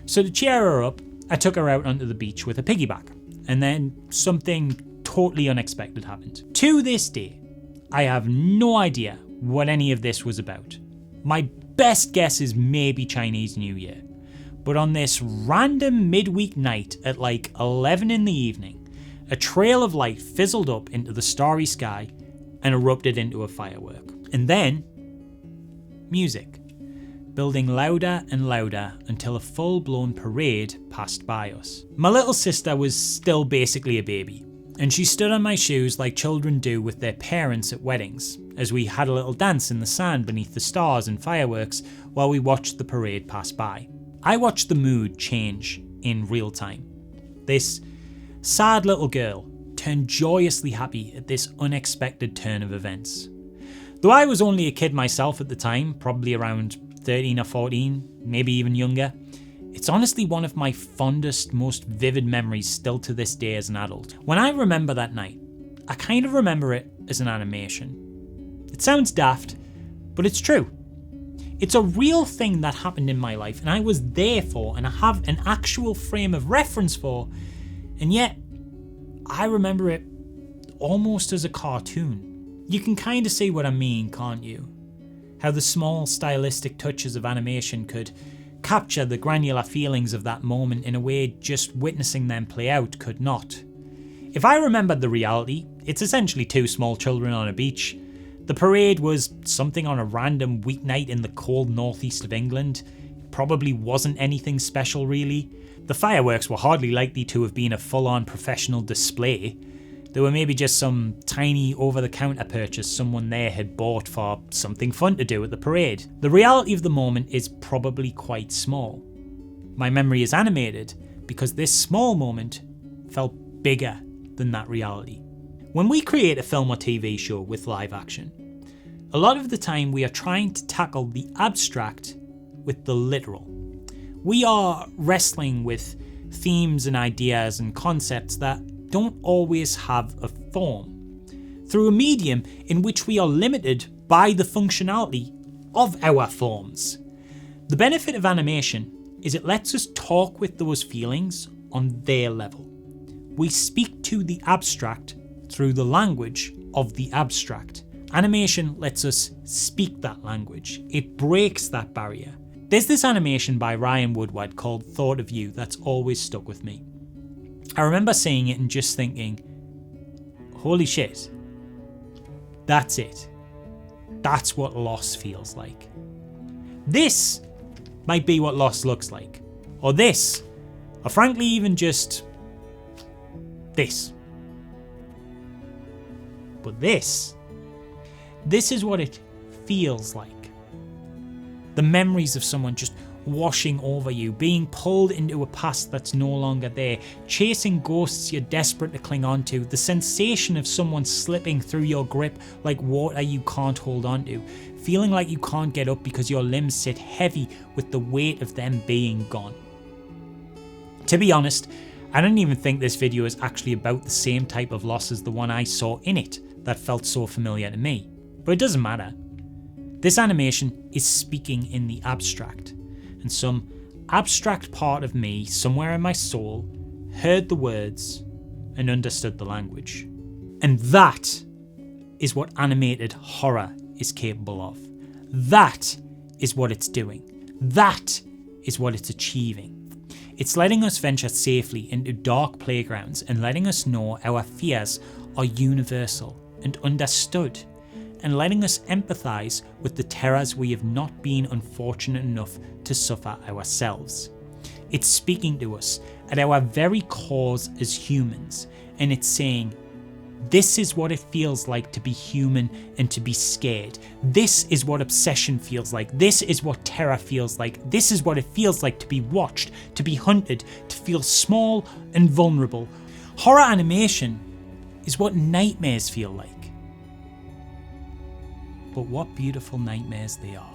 So to cheer her up, I took her out onto the beach with a piggyback, and then something totally unexpected happened. To this day, I have no idea what any of this was about. My best guess is maybe Chinese New Year. But on this random midweek night at like 11 in the evening, a trail of light fizzled up into the starry sky and erupted into a firework. And then, music, building louder and louder until a full-blown parade passed by us. My little sister was still basically a baby, and she stood on my shoes like children do with their parents at weddings, as we had a little dance in the sand beneath the stars and fireworks while we watched the parade pass by. I watched the mood change in real time. This sad little girl turned joyously happy at this unexpected turn of events. Though I was only a kid myself at the time, probably around 13 or 14, maybe even younger, it's honestly one of my fondest, most vivid memories still to this day as an adult. When I remember that night, I kind of remember it as an animation. It sounds daft, but it's true. It's a real thing that happened in my life and I was there for and I have an actual frame of reference for, and yet I remember it almost as a cartoon. You can kind of see what I mean, can't you? How the small stylistic touches of animation could capture the granular feelings of that moment in a way just witnessing them play out could not. If I remembered the reality, it's essentially two small children on a beach. The parade was something on a random weeknight in the cold northeast of England. probably wasn't anything special really. The fireworks were hardly likely to have been a full-on professional display. They were maybe just some tiny over-the-counter purchase someone there had bought for something fun to do at the parade. The reality of the moment is probably quite small. My memory is animated because this small moment felt bigger than that reality. When we create a film or TV show with live action, a lot of the time we are trying to tackle the abstract with the literal. We are wrestling with themes and ideas and concepts that don't always have a form, through a medium in which we are limited by the functionality of our forms. The benefit of animation is it lets us talk with those feelings on their level. We speak to the abstract through the language of the abstract. Animation lets us speak that language. It breaks that barrier. There's this animation by Ryan Woodward called Thought of You that's always stuck with me. I remember seeing it and just thinking, holy shit, that's it. That's what loss feels like. This might be what loss looks like. Or this. Or frankly even just this. But this is what it feels like. The memories of someone just washing over you, being pulled into a past that's no longer there, chasing ghosts you're desperate to cling on to, the sensation of someone slipping through your grip like water you can't hold on to, feeling like you can't get up because your limbs sit heavy with the weight of them being gone. To be honest, I don't even think this video is actually about the same type of loss as the one I saw in it that felt so familiar to me, but it doesn't matter. This animation is speaking in the abstract, and some abstract part of me, somewhere in my soul, heard the words and understood the language. And that is what animated horror is capable of. That is what it's doing. That is what it's achieving. It's letting us venture safely into dark playgrounds and letting us know our fears are universal and understood, and letting us empathise with the terrors we have not been unfortunate enough to suffer ourselves. It's speaking to us at our very cores as humans, and it's saying, this is what it feels like to be human and to be scared. This is what obsession feels like. This is what terror feels like. This is what it feels like to be watched, to be hunted, to feel small and vulnerable. Horror animation is what nightmares feel like. But what beautiful nightmares they are.